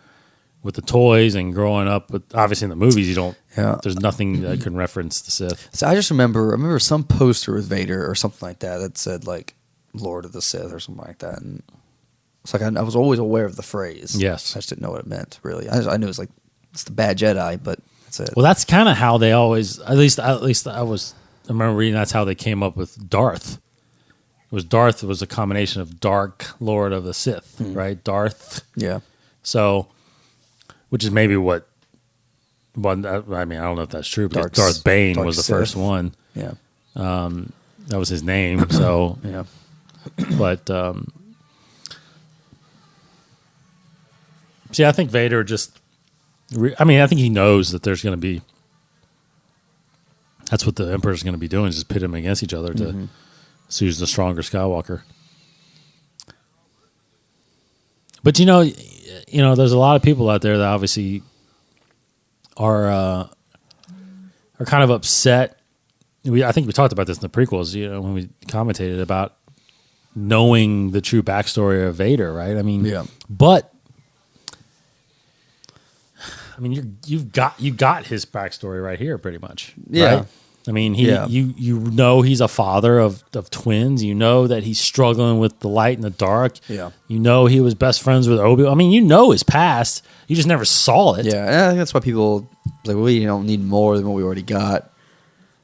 with the toys and growing up. But obviously in the movies, you don't. Yeah. There's nothing that can reference the Sith. So I just remember some poster with Vader or something like that said, like, Lord of the Sith or something like that. And it's like I was always aware of the phrase. Yes. I just didn't know what it meant, really. I knew it was like, it's the bad Jedi, but that's it. Well, that's kind of how they always, at least I remember reading that's how they came up with Darth. Darth was a combination of Dark Lord of the Sith, right? Darth. Yeah. So, which is maybe what one. I mean, I don't know if that's true, but Darth Bane was the first one. Yeah. That was his name. So yeah. But See, I think Vader just. I mean, I think he knows that there's going to be. That's what the Emperor's going to be doing, is just pit them against each other to see who's the stronger Skywalker. But there's a lot of people out there that obviously are kind of upset. I think we talked about this in the prequels, when we commentated about knowing the true backstory of Vader, right? I mean, but I mean, you got his backstory right here, pretty much. Yeah. Right? I mean, you know he's a father of twins. You know that he's struggling with the light and the dark. Yeah. You know he was best friends with Obi-Wan. I mean, you know his past. You just never saw it. Yeah, and I think that's why people we don't need more than what we already got.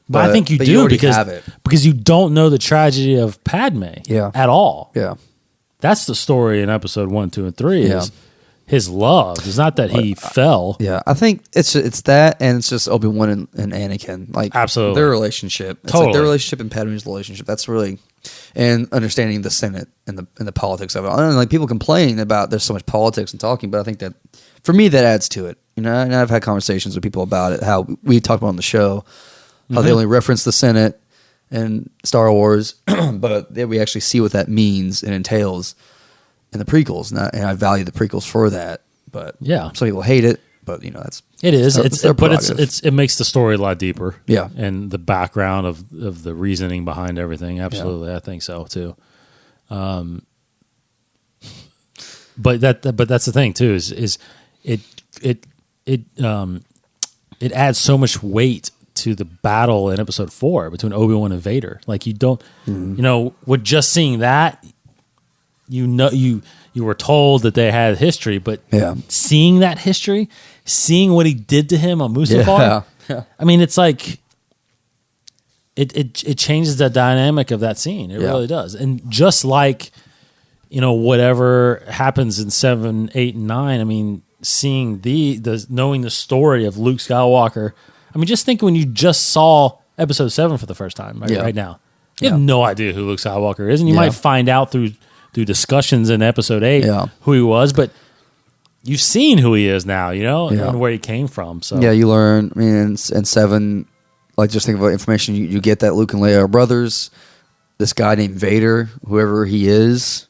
But I think you do because you don't know the tragedy of Padme at all. Yeah. That's the story in episode 1, 2, and 3 is his love. It's not that he fell. Yeah, I think it's that, and it's just Obi-Wan and Anakin. Like, absolutely. Their relationship. It's totally. like their relationship and Padme's relationship. That's really, and understanding the Senate and the politics of it. And like people complain about there's so much politics and talking, but I think that for me that adds to it. And I've had conversations with people about it. How we talked about on the show, how they only reference the Senate and Star Wars, but we actually see what that means and entails in the prequels, and I value the prequels for that. But some people hate it. But that's it is. It's their prerogative. It makes the story a lot deeper. Yeah, and the background of the reasoning behind everything. Absolutely, I think so too. But that's the thing too. Is it adds so much weight to the battle in episode 4 between Obi-Wan and Vader. Like you don't, with just seeing that, you were told that they had history, but seeing that history, seeing what he did to him on Mustafar, I mean, it's like it changes the dynamic of that scene. It really does. And just like whatever happens in 7, 8, and 9, I mean, seeing knowing the story of Luke Skywalker. I mean, just think when you just saw episode 7 for the first time right now. You have no idea who Luke Skywalker is, and you might find out through discussions in episode 8 who he was, but you've seen who he is now, and where he came from. So you learn. I mean, in 7, like just think about information you get that Luke and Leia are brothers. This guy named Vader, whoever he is,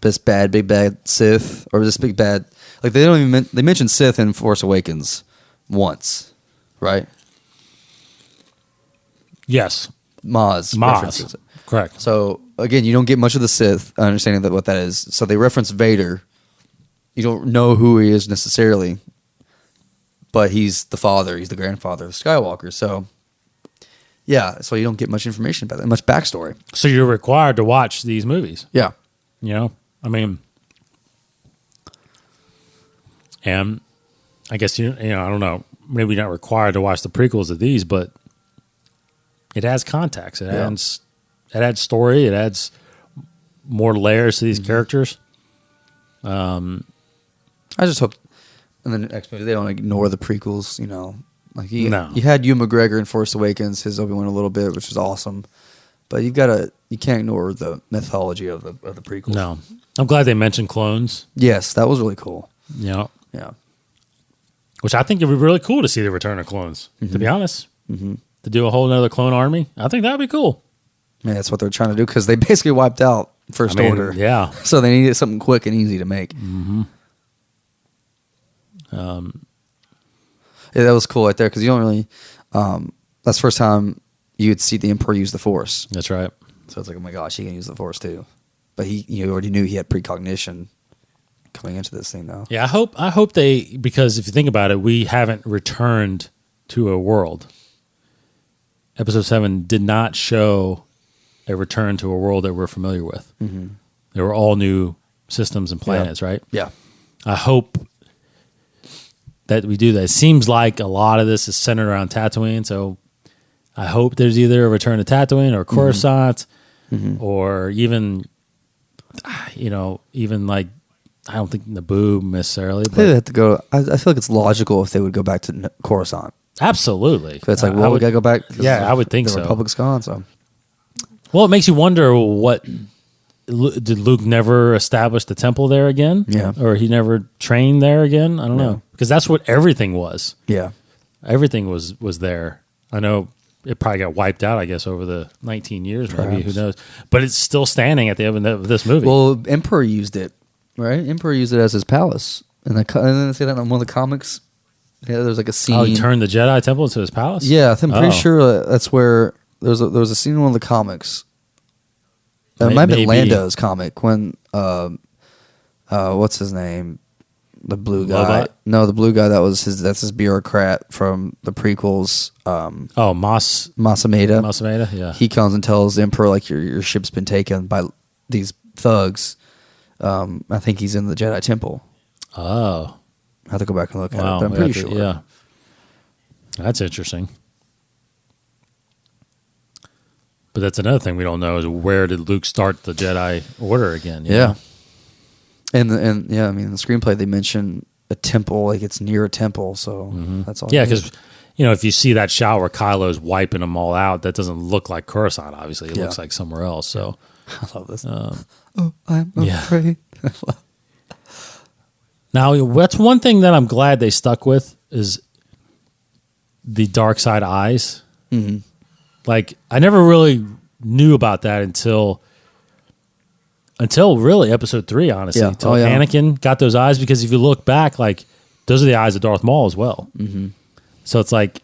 this big bad Sith, or this big bad, like they don't even they mention Sith in Force Awakens once. Right? Yes. Maz. Correct. So, again, you don't get much of the Sith, understanding what that is. So they reference Vader. You don't know who he is necessarily, but he's the father. He's the grandfather of Skywalker. So, so you don't get much information about that, much backstory. So you're required to watch these movies. Yeah. I mean, and I guess, I don't know. Maybe not required to watch the prequels of these, but it adds context. It adds story. It adds more layers to these characters. I just hope in the next movie they don't ignore the prequels. Like you had Ewan McGregor in Force Awakens, his Obi-Wan a little bit, which is awesome. But you can't ignore the mythology of the prequels. No, I'm glad they mentioned clones. Yes, that was really cool. Yeah. Which I think it would be really cool to see the return of clones, to be honest. Mm-hmm. To do a whole nother clone army. I think that would be cool. Man, that's what they're trying to do because they basically wiped out First Order. Yeah. So they needed something quick and easy to make. Mm-hmm. That was cool right there because you don't really... that's the first time you'd see the Emperor use the Force. That's right. So it's like, oh my gosh, he can use the Force too. But you already knew he had precognition coming into this thing, though. Yeah, I hope they, because if you think about it, we haven't returned to a world. Episode 7 did not show a return to a world that we're familiar with. Mm-hmm. They were all new systems and planets, right? Yeah. I hope that we do that. It seems like a lot of this is centered around Tatooine, so I hope there's either a return to Tatooine or Coruscant, or even, even like, I don't think Naboo necessarily. But they have to go. I feel like it's logical if they would go back to Coruscant. Absolutely. But it's like, we gotta go back. Yeah, I would think the so. Republic's gone. So, well, it makes you wonder what did Luke never establish the temple there again? Yeah. Or he never trained there again? I don't know. Because that's what everything was. Yeah. Everything was there. I know it probably got wiped out, I guess, over the 19 years, maybe. Perhaps. Who knows? But it's still standing at the end of this movie. Well, Emperor used it, right? Emperor used it as his palace. And then they say that in one of the comics. Yeah, there's like a scene. Oh, he turned the Jedi temple into his palace? Yeah, I'm pretty sure that's where there was a scene in one of the comics. It might have been Maybe. Lando's comic when what's his name? The blue guy. Lobot? No, the blue guy that's his bureaucrat from the prequels. Masameda. Masameda, yeah. He comes and tells the Emperor like your ship's been taken by these thugs. I think he's in the Jedi temple. Oh. I have to go back and look at Wow. it, but I'm pretty sure. Yeah. That's interesting. But that's another thing we don't know is where did Luke start the Jedi Order again? you Yeah. know? And yeah, I mean, in the screenplay they mention a temple, like it's near a temple, so that's all. Yeah, it is. because if you see that shot where Kylo's wiping them all out, that doesn't look like Coruscant. Obviously, it Yeah. looks like somewhere else. So, I love this. I'm yeah. afraid. now that's one thing that I'm glad they stuck with is the dark side eyes. Mm-hmm. Like I never really knew about that until really episode 3, honestly. Yeah. Until Oh, yeah. Anakin got those eyes, because if you look back, like those are the eyes of Darth Maul as well. Mm-hmm. So it's like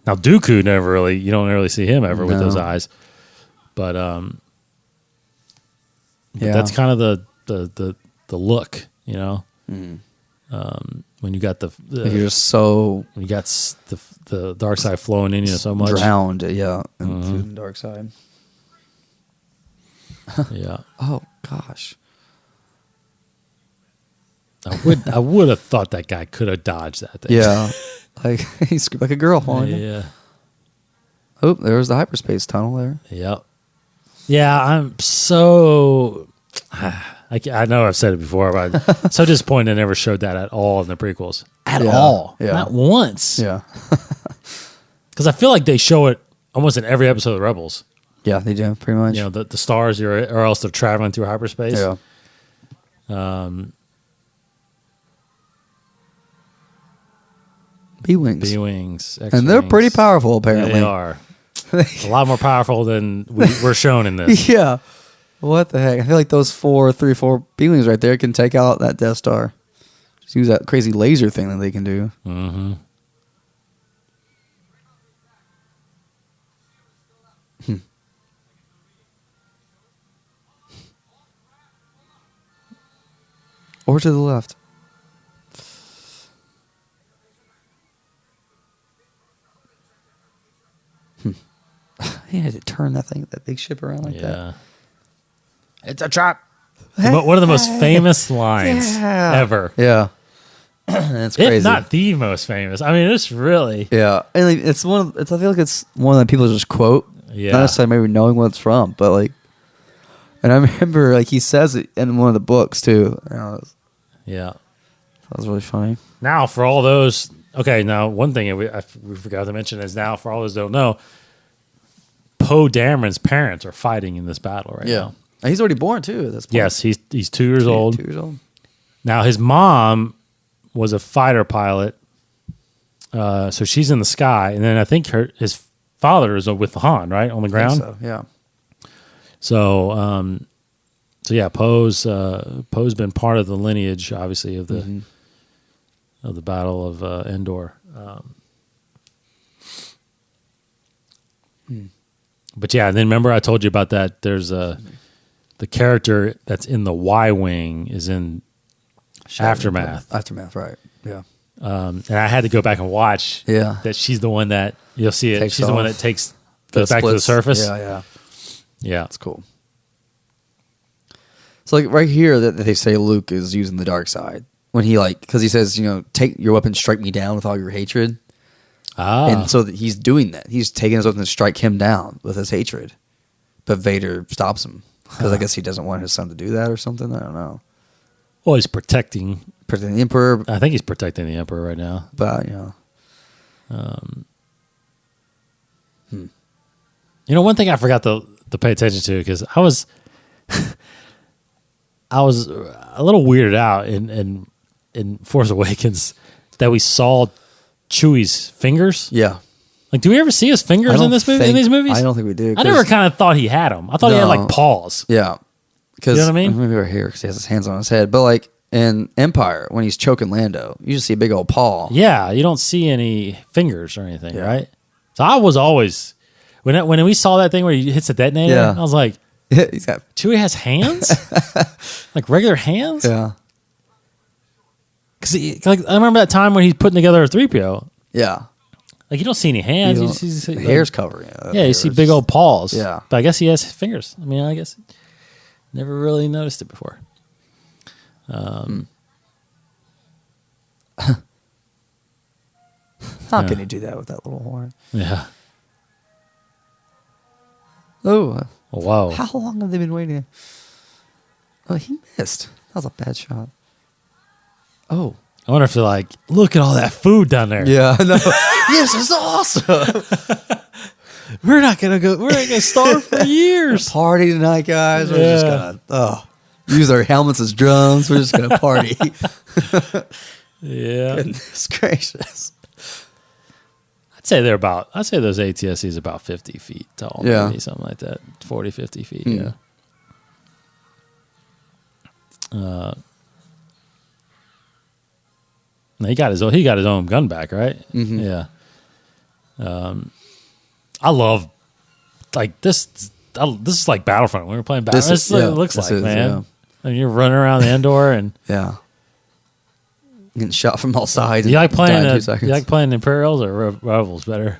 now Dooku you don't really see him ever with No. those eyes, but Yeah. that's kind of the look, when you got Like you're just so when you got the dark side flowing in you so much. drowned, yeah, into the dark side. Yeah, Oh gosh. I would have thought that guy could have dodged that thing. Yeah. Like he screamed like a girl. Yeah. Oh, there was the hyperspace tunnel there. Yep. Yeah, I'm so. I know I've said it before, but I'm so disappointed they never showed that at all in the prequels. At Yeah, all. yeah. Not once. Yeah. Because I feel like they show it almost in every episode of Rebels. Yeah, they do pretty much. The stars, or else they're traveling through hyperspace. Yeah. B-wings. B-wings. And they're pretty powerful, apparently. They are. A lot more powerful than we're shown in this. Yeah. What the heck? I feel like those 4 B-wings right there can take out that Death Star. Just use that crazy laser thing that they can do. Mm-hmm. Or to the left. He had to turn that big ship around like that. Yeah. It's a trap. But one of the most famous lines ever. Yeah. That's crazy. If not the most famous. I mean, it's really. Yeah. And like, I feel like it's one that people just quote. Yeah. Not necessarily maybe knowing what it's from, but like, and I remember like he says it in one of the books too. Yeah. That was really funny. Now, for all those. Okay, now, one thing we forgot to mention is now, for all those who don't know, Poe Dameron's parents are fighting in this battle right now. And he's already born too at this point. Yes, he's 2 years old. 2 years old. Now, his mom was a fighter pilot, so she's in the sky, and then I think his father is with Han, right, on the ground. So, yeah. So yeah, Poe's been part of the lineage, obviously, of the Battle of Endor. But yeah, and then remember I told you about that. There's the character that's in the Y-wing is in Aftermath. Aftermath, right? Yeah. And I had to go back and watch. Yeah. That she's the one that you'll see it. Takes She's the one off. that goes back to the Splits. surface. Yeah. Yeah. That's cool. So like right here that they say Luke is using the dark side when he because he says, take your weapon, strike me down with all your hatred. And so that he's doing that. He's taking his weapon to strike him down with his hatred. But Vader stops him because I guess he doesn't want his son to do that or something. I don't know. Well, he's protecting The Emperor, I think he's protecting the Emperor right now. but One thing I forgot to pay attention to, because I was I was a little weirded out in Force Awakens that we saw Chewie's fingers. Yeah. Like, do we ever see his fingers in this movie? In these movies, I don't think we do. I never kind of thought he had them. I thought he had like paws. Yeah, because you know what I mean. Maybe right here because he has his hands on his head. But like in Empire, when he's choking Lando, you just see a big old paw. Yeah, you don't see any fingers or anything, right? So I was always when we saw that thing where he hits the detonator, I was like, he's got Chewie has hands, like regular hands. Yeah, because like I remember that time when he's putting together a 3PO. Yeah. Like, you don't see any hands. You see, the hair's covering it. Yeah, you see big old paws. Yeah. But I guess he has fingers. I mean, I guess never really noticed it before. How can he do that with that little horn? Yeah. Oh. Whoa. How long have they been waiting? Oh, he missed. That was a bad shot. Oh. I wonder if they're like, look at all that food down there. Yeah, I know. This is awesome. We're not gonna starve for years. Party tonight, guys. We're just gonna use our helmets as drums. We're just gonna party. Yeah. Goodness gracious. I'd say those ATSCs about 50 feet tall. Yeah. Maybe something like that. 40, 50 feet. Yeah. He got his own gun back, right? Mm-hmm. Yeah. I love like this. This is like Battlefront. When we were playing Battlefront, this is what it looks like, man. Yeah. And you're running around the Endor and getting shot from all sides. You like playing the Imperials or Rebels better?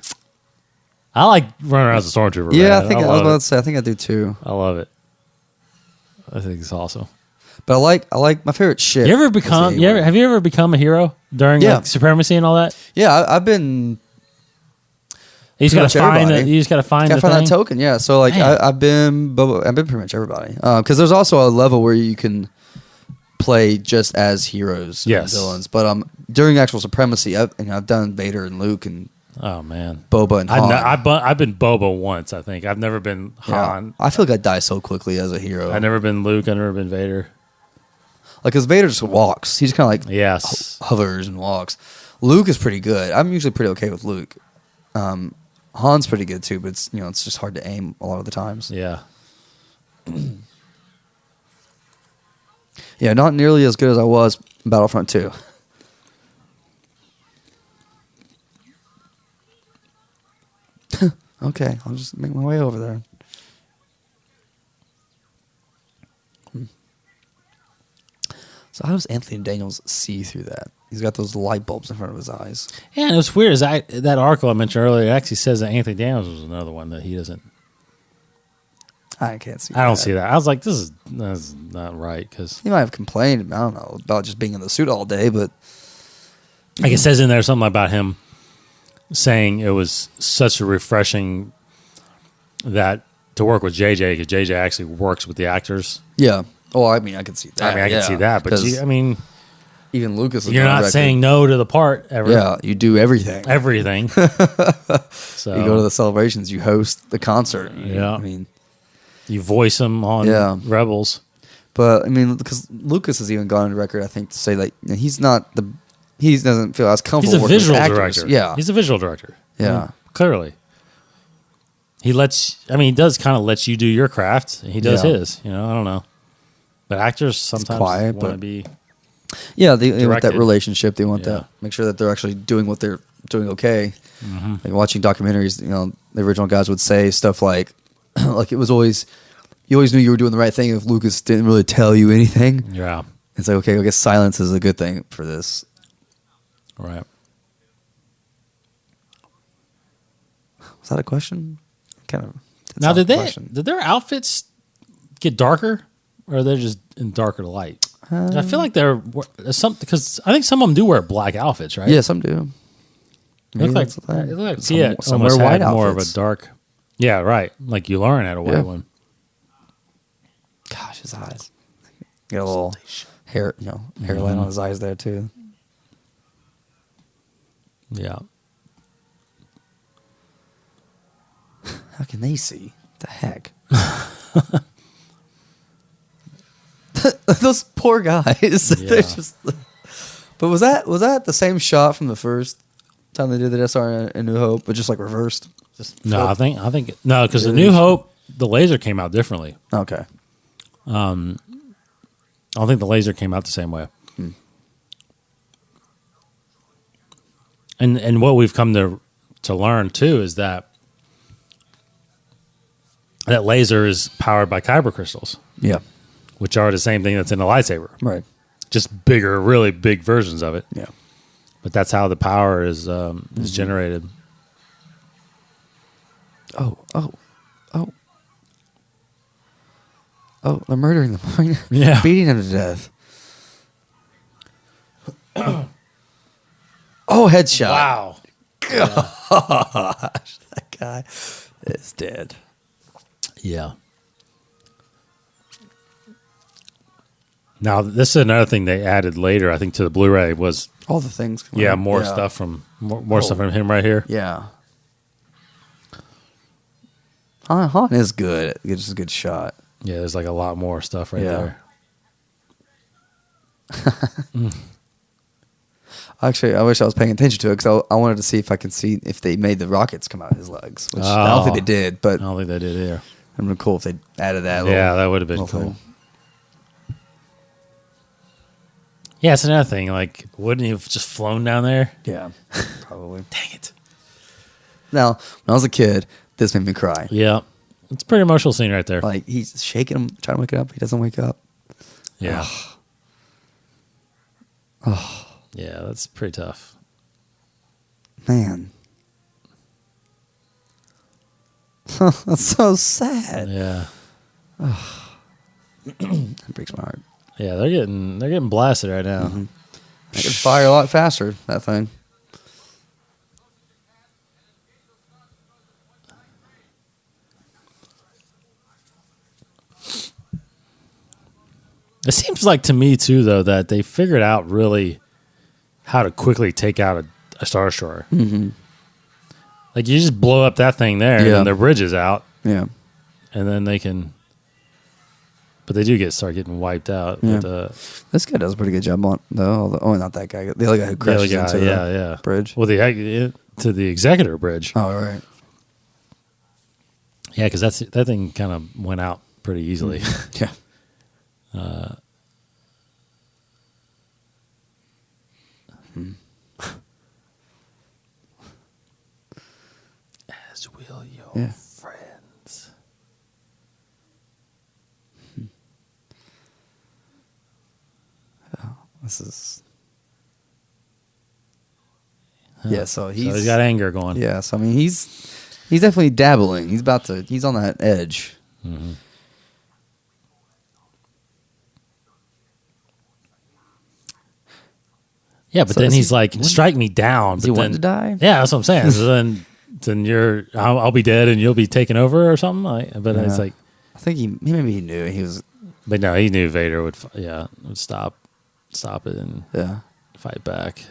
I like running around as a stormtrooper. Yeah, man. I was about to say. I think I do too. I love it. I think it's awesome. But I like my favorite ship. Have you ever become a hero during like, supremacy and all that? Yeah, I've been. You just got to find that token. Yeah, so like I've been pretty much everybody. Because there's also a level where you can play just as heroes, and villains. But during actual supremacy, I've done Vader and Luke and Boba and Han. I've been Boba once. I think I've never been Han. I feel like I die so quickly as a hero. I've never been Luke. I've never been Vader. Like, because Vader just walks. He just kind of like hovers and walks. Luke is pretty good. I'm usually pretty okay with Luke. Han's pretty good too, but it's just hard to aim a lot of the times. Yeah. Yeah, not nearly as good as I was in Battlefront 2. Okay, I'll just make my way over there. So how does Anthony Daniels see through that? He's got those light bulbs in front of his eyes. Yeah, and it was weird. That article I mentioned earlier actually says that Anthony Daniels was another one that he doesn't. I can't see. I don't see that. I was like, that's not right because he might have complained. I don't know about just being in the suit all day, but like it says in there something about him saying it was such a refreshing that to work with JJ because JJ actually works with the actors. Yeah. Oh, I mean, I can see that. I can see that, but even Lucas is you're not saying no to the part ever. Yeah, you do everything. Everything. So you go to the celebrations, you host the concert. You voice them on Rebels. But I mean, because Lucas has even gone on record, I think, to say that he doesn't feel as comfortable. He's a visual director. Yeah, he's a visual director. Yeah, clearly. He does kind of let you do your craft. He does his. I don't know. But actors sometimes want to be. Yeah, they want that relationship. They want that. Make sure that they're actually doing what they're doing okay. Mm-hmm. Like watching documentaries, the original guys would say stuff like, like it was always, you always knew you were doing the right thing if Lucas didn't really tell you anything. Yeah. It's like, okay, I guess silence is a good thing for this. Right. Was that a question? Kind of. Now, did their outfits get darker? Or they're just in darker light. I feel like there's some because I think some of them do wear black outfits, right? Yeah, some do. It looked like some wear white outfits. More of a dark. Yeah, right. Like you learn had a white one. Gosh, his eyes. Got a little hair, hairline on his eyes there too. Yeah. How can they see? What the heck? Those poor guys. Yeah. They're just. But was that the same shot from the first time they did the Death Star in New Hope, but just like reversed? Just No, I flipped? think no, because the New Hope, the laser came out differently. Okay. I don't think the laser came out the same way. And what we've come to learn too is that laser is powered by kyber crystals, Yeah. which are the same thing that's in a lightsaber, Right. just bigger, really big versions of it. Yeah. But that's how the power is generated. Oh. They're murdering them. Yeah. Beating them to death. Oh, headshot. Wow. Gosh, that guy is dead. Yeah. Now this is another thing they added later, I think, to the Blu-ray was All the things. Come on. more stuff from more stuff from him right here. Yeah. Han is good. It's just a good shot. Yeah, there's like a lot more stuff right Yeah. there. Actually, I wish I was paying attention to it because I wanted to see if I could see if they made the rockets come out of his legs, which I don't think they did. But I don't think they did either. it would have been cool if they added that. Yeah, that would have been little cool. thing. Yeah, it's another thing. Like, wouldn't he have just flown down there? Yeah, probably. Dang it. Now, when I was a kid, this made me cry. Yeah. It's a pretty emotional scene right there. Like he's shaking him, trying to wake up. He doesn't wake up. Yeah. Yeah, that's pretty tough. Man, that's so sad. Yeah. It breaks my heart. Yeah, they're getting blasted right now. I could fire a lot faster. That thing. It seems like to me too, though, that they figured out really how to quickly take out a Star Destroyer. Mm-hmm. Like you just blow up that thing there, Yeah. and their bridge is out, Yeah. and then they can. But they do start getting wiped out. Yeah. But, This guy does a pretty good job on though. Oh, not that guy. The other guy who the other crashes guy, into the bridge. Well, to the Executor Bridge. Oh, right. Yeah, because that thing kind of went out pretty easily. Yeah. As will your Yeah. friends. This is. Yeah, so He's got anger going. Yeah, so I mean he's definitely dabbling. He's on that edge. Mm-hmm. Yeah, but So then is he's he- like, "Strike me down." Does but he want then- to die? Yeah, that's what I'm saying. So then I'll be dead and you'll be taken over or something. But Yeah. it's like, I think maybe he knew he was. but no, he knew Vader would stop it and Yeah. fight back.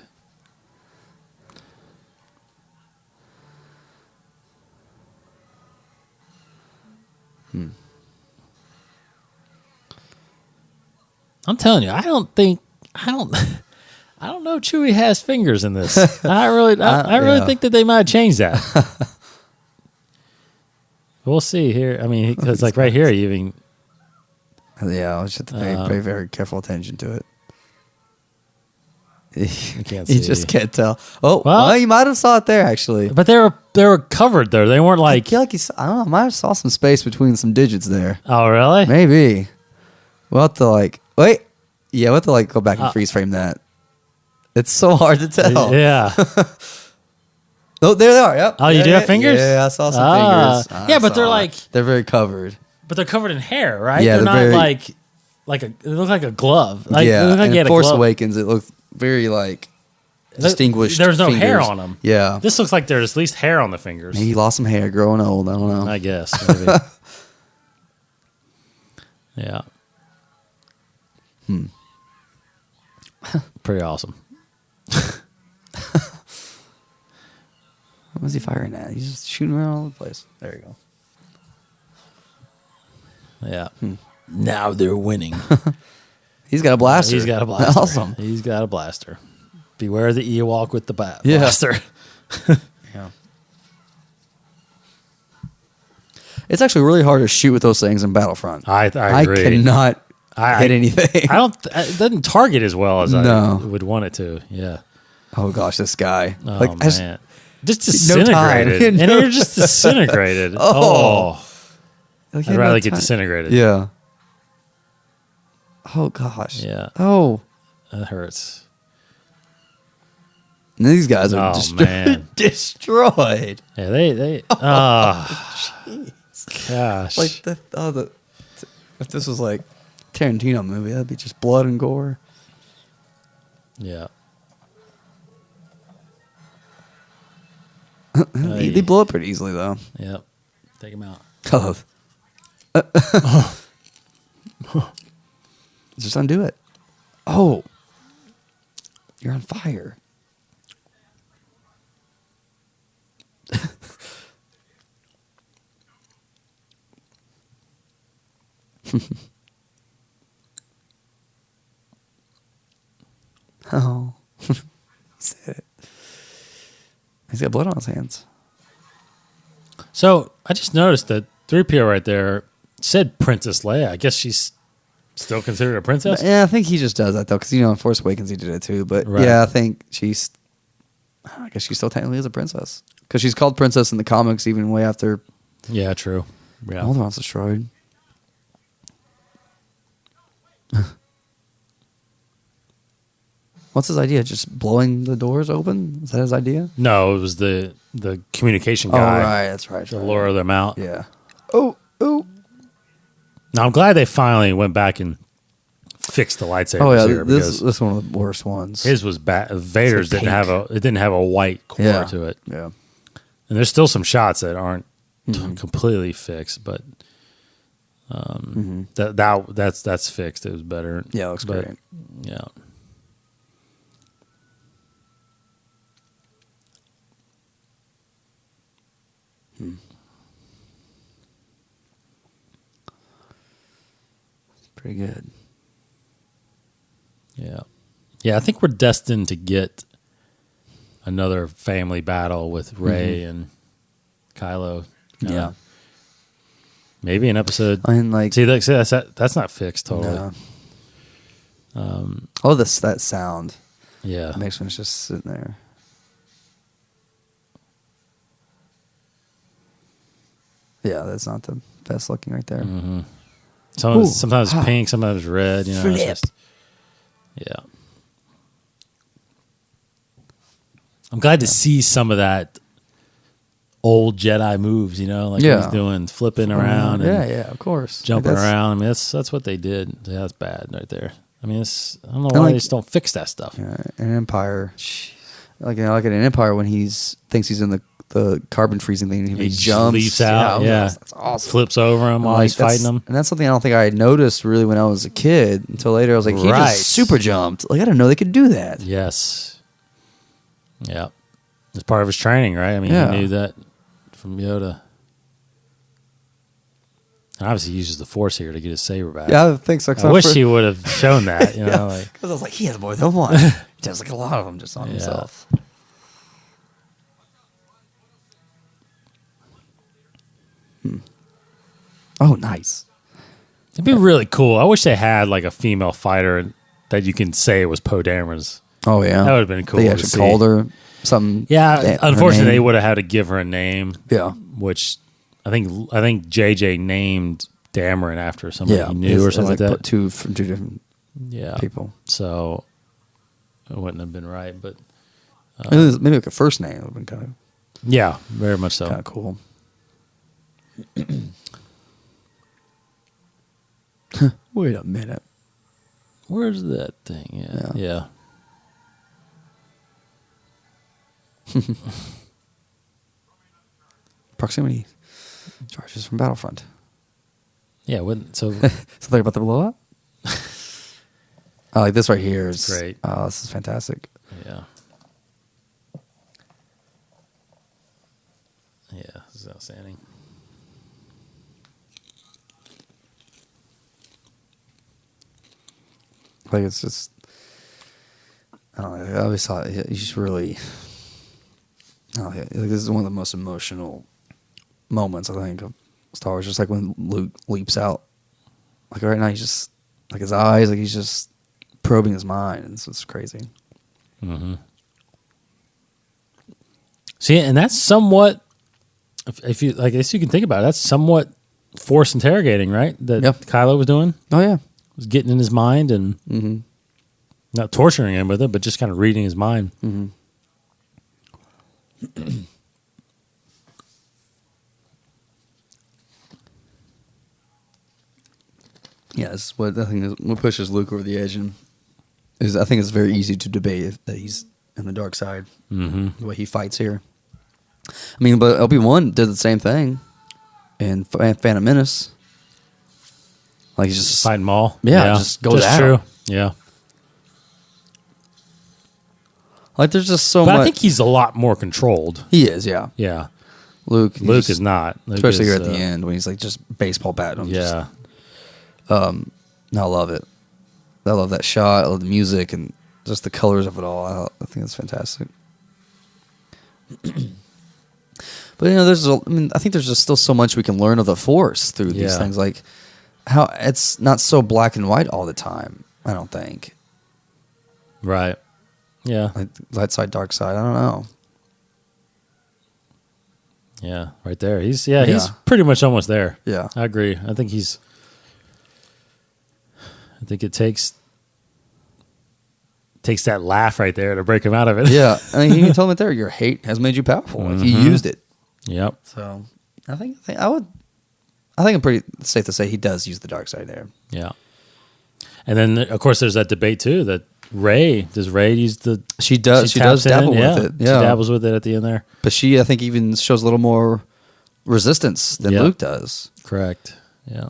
I'm telling you, I don't know if Chewie has fingers in this. I really yeah. think that they might have changed that. We'll see here. I mean, because like right here, you even Yeah, I just have to pay very careful attention to it. you can't You see. just can't tell. Oh, Well- well, you might have saw it there actually. But they were covered there. They weren't I like, feel like I don't know. I might have saw some space between some digits there. oh really? Maybe. We'll have to wait. Yeah, we'll have to go back and freeze frame that. It's so hard to tell. Yeah. Oh, there they are. Yep. Oh, you do have fingers? Yeah, I saw some Ah. fingers. Yeah, but they're they're very covered. But they're covered in hair, right? Yeah, they're not they're very- they look like a glove. Like, yeah, they look like and you had a Force glove. Awakens, it looked very distinguished. There's no hair fingers. on them. Yeah, This looks like there's at least hair on the fingers. maybe he lost some hair growing old. I don't know. I guess. Maybe. Yeah. Pretty awesome. What was he firing at? He's just shooting around all over the place. There you go. Yeah. Now they're winning. He's got a blaster. He's got a blaster. Awesome. He's got a blaster. Beware the Ewok with the Yeah. blaster. Yeah. It's actually really hard to shoot with those things in Battlefront. I agree. cannot hit anything. I don't. It doesn't target as well as No. I would want it to. Yeah. Oh gosh, this guy. Oh man. Just No time. disintegrated. No And you're just disintegrated. Oh. I'd rather get disintegrated. Yeah. Oh gosh. Yeah. Oh. That hurts. And these guys are Oh, man. destroyed. Yeah, they gosh. Like if this was like Tarantino movie, that'd be just blood and gore. Yeah. They blow up pretty easily though. Yep. Take him out. Just undo it. Oh. You're on fire. Oh. He said it. He's got blood on his hands. So I just noticed that 3PO right there said Princess Leia. I guess she's still considered a princess. Yeah, I think he just does that though, because in Force Awakens he did it too. But Right. yeah, I think I guess she still technically is a princess because she's called princess in the comics even way after Yeah, true. Yeah. Alderaa's destroyed. What's his idea? Just blowing the doors open? Is that his idea? No, it was the communication Oh, guy right. That's right. to lure them out. Yeah. Oh. Now I'm glad they finally went back and fixed the lightsabers Oh, yeah. here This because is one of the worst ones. his was bad. Vader's like didn't have a white core yeah. to it, Yeah. and there's still some shots that aren't completely fixed, but that's fixed. It was better. Yeah, it looks But, great. Yeah. Pretty good. Yeah. Yeah, I think we're destined to get another family battle with Rey and Kylo. Yeah. Maybe an episode. I mean, like, See, that's not fixed totally. no. That sound Yeah. makes me just sitting there. Yeah, that's not the best looking right there. Mm-hmm. Ooh. Sometimes it's pink, sometimes it's red. You know, it's Flip. just- yeah. I'm glad to see some of that old Jedi moves. You know, like Yeah. he's doing flipping around. Yeah, and yeah, of course. jumping Like, that's- around. I mean, that's what they did. Yeah, that's bad right there. I mean, I don't know And why like- they just don't fix that stuff. Yeah, an Empire. Like in an Empire when thinks he's in the carbon freezing thing, and he just jumps, leaps out. Yeah, that's awesome. Flips over him while Like, he's fighting him. and that's something I don't think I had noticed really when I was a kid until later. I was like, he Right. just super jumped. Like I didn't know they could do that. Yes. Yeah. It's part of his training, right? I mean, Yeah. he knew that from Yoda. And obviously, he uses the Force here to get his saber back. Yeah, I think so. I wish he would have shown that. You know, Yeah. like Because I was like, he has more than one. He has like a lot of them just on Yeah. himself. Oh, nice. it'd be really cool. I wish they had like a female fighter that you can say was Poe Dameron's. Oh yeah, That would have been cool. They to actually see. called her something. Yeah, her unfortunately, they name. would have had to give her a name. Yeah, Which I think JJ named Dameron after somebody yeah. he knew or It's something like that. Two from two different Yeah, people. so it wouldn't have been right, but Maybe like a first name would have been kind yeah, very much so. of cool. Wait a minute. Where's that thing? Yeah. Proximity charges from Battlefront. Yeah, wouldn't so Something about the blow up? Oh, like this right here is Great. Oh, this is fantastic. yeah. Yeah, this is outstanding. Like it's just, I don't know. I always thought he's really. Oh, yeah, like this is one of the most emotional moments I think of Star Wars. Just like when Luke leaps out, like right now he's just like his eyes, like he's just probing his mind, and it's crazy. Mm-hmm. See, and that's somewhat, if you like, I guess you can think about it. That's somewhat force interrogating, right? That Kylo was doing. Oh yeah, was getting in his mind and not torturing him with it, but just kind of reading his mind. Mm-hmm. Yeah, it's what I think is what pushes Luke over the edge, and is I think it's very easy to debate that he's in the dark side. Mm-hmm. The way he fights here. I mean, but Obi-Wan did the same thing in Phantom Menace. Like he's just fighting Maul. Yeah, just goes at him. Yeah. Like there's just so but much. I think he's a lot more controlled. He is, yeah. Yeah. Luke is not. Luke especially is, here at the end when he's like just baseball batting him. Yeah. I love it. I love that shot. I love the music and just the colors of it all. I think it's fantastic. But I think there's just still so much we can learn of the Force through these things. Like how it's not so black and white all the time. I don't think. Right. Yeah. Like light side, dark side. I don't know. Yeah, right there. He's pretty much almost there. Yeah, I agree. I think it takes that laugh right there to break him out of it. Yeah, I mean, you told me there, your hate has made you powerful. Like you used it. Yep. So I think I'm pretty safe to say he does use the dark side there. Yeah. And then of course there's that debate too that does Rey use the she does dabble with it. Yeah. She dabbles with it at the end there. But she I think even shows a little more resistance than Luke does. Correct. Yeah.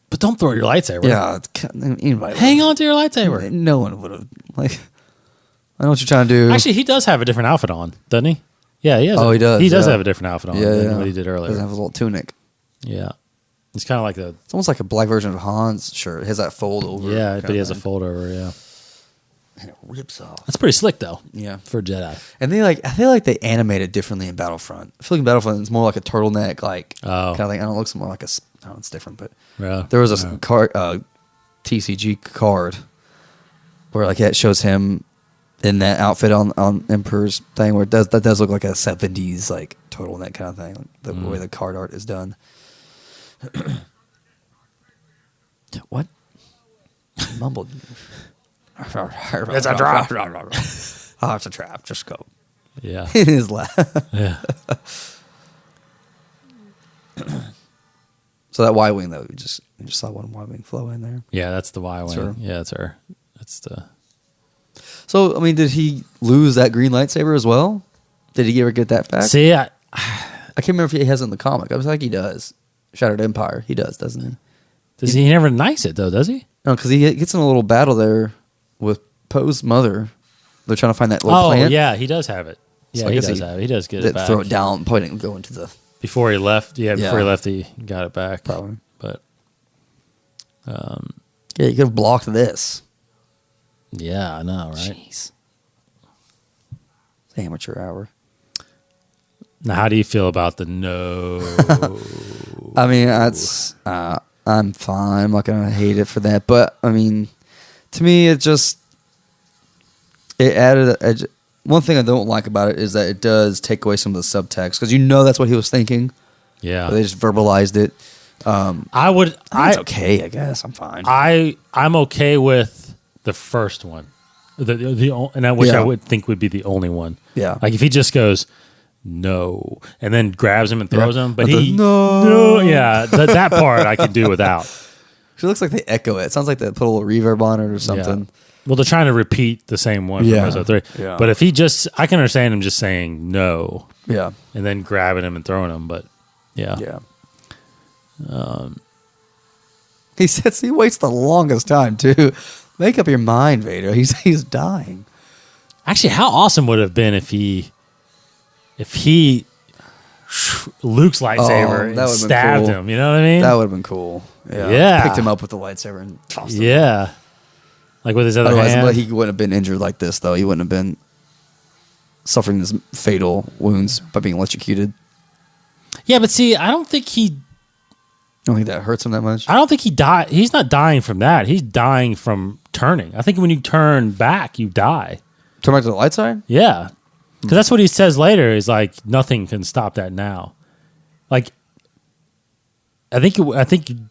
But don't throw your lightsaber. Yeah. Anybody hang on to your lightsaber. No one would have I know what you're trying to do. Actually, he does have a different outfit on, doesn't he? Yeah, he has. He does. He does have a different outfit on than what he did earlier. Doesn't have a little tunic. Yeah. It's kind of like it's almost like a black version of Han's shirt. It has that fold over. Yeah, but he has a fold over, yeah. And it rips off. That's pretty slick though. Yeah. For Jedi. And I feel like they animate it differently in Battlefront. I feel like in Battlefront it's more like a turtleneck, like kind of thing. I don't know, it looks more like I don't know, it's different, but there was a card TCG card where like it shows him in that outfit on Emperor's thing where that does look like a 70s like turtleneck kind of thing, like the way the card art is done. What? I mumbled. It's a trap. Oh, it's a trap. Just go. Yeah. In his lap. Yeah. So that Y wing though, we just saw one Y wing flow in there. Yeah, that's the Y wing. Sure. Yeah, that's her. That's the. So I mean, did he lose that green lightsaber as well? Did he ever get that back? See, I can't remember if he has it in the comic. I was like, he does. Shattered Empire, he does, doesn't he? Does he never nice it though? Does he? No, because he gets in a little battle there with Poe's mother. They're trying to find that little plant. Oh yeah, he does have it. Yeah, so he does have it. He does get it back. Throw it down, point it, and go into the. Before he left, before he left, he got it back. Probably, but yeah, you could have blocked this. Yeah, I know, right? Jeez, it's amateur hour. Now, how do you feel about the no? I mean, that's I'm fine. I'm not gonna hate it for that, but I mean, to me, it added one thing I don't like about it is that it does take away some of the subtext because that's what he was thinking. Yeah, they just verbalized it. It's okay, I guess. I'm fine. I'm okay with the first one, which I would think would be the only one. Yeah, like if he just goes no, and then grabs him and throws him, but no, that part I can do without. It looks like they echo it. It sounds like they put a little reverb on it or something. Yeah. Well, they're trying to repeat the same one from episode 3. Yeah. But if I can understand him just saying no. Yeah. And then grabbing him and throwing him, but yeah. Yeah. He says he waits the longest time too. Make up your mind, Vader. He's dying. Actually, how awesome would it have been if he Luke's lightsaber that and would've been stabbed cool. him. You know what I mean? That would have been cool. Yeah. Picked him up with the lightsaber and tossed him. Yeah. Like with his other Otherwise, hand. but he wouldn't have been injured like this, though. He wouldn't have been suffering these fatal wounds by being electrocuted. Yeah, but see, I don't think he that hurts him that much. I don't think he died. He's not dying from that. He's dying from turning. I think when you turn back, you die. Turn back to the light side? Yeah. Because that's what he says later. Is like, nothing can stop that now. Like, I think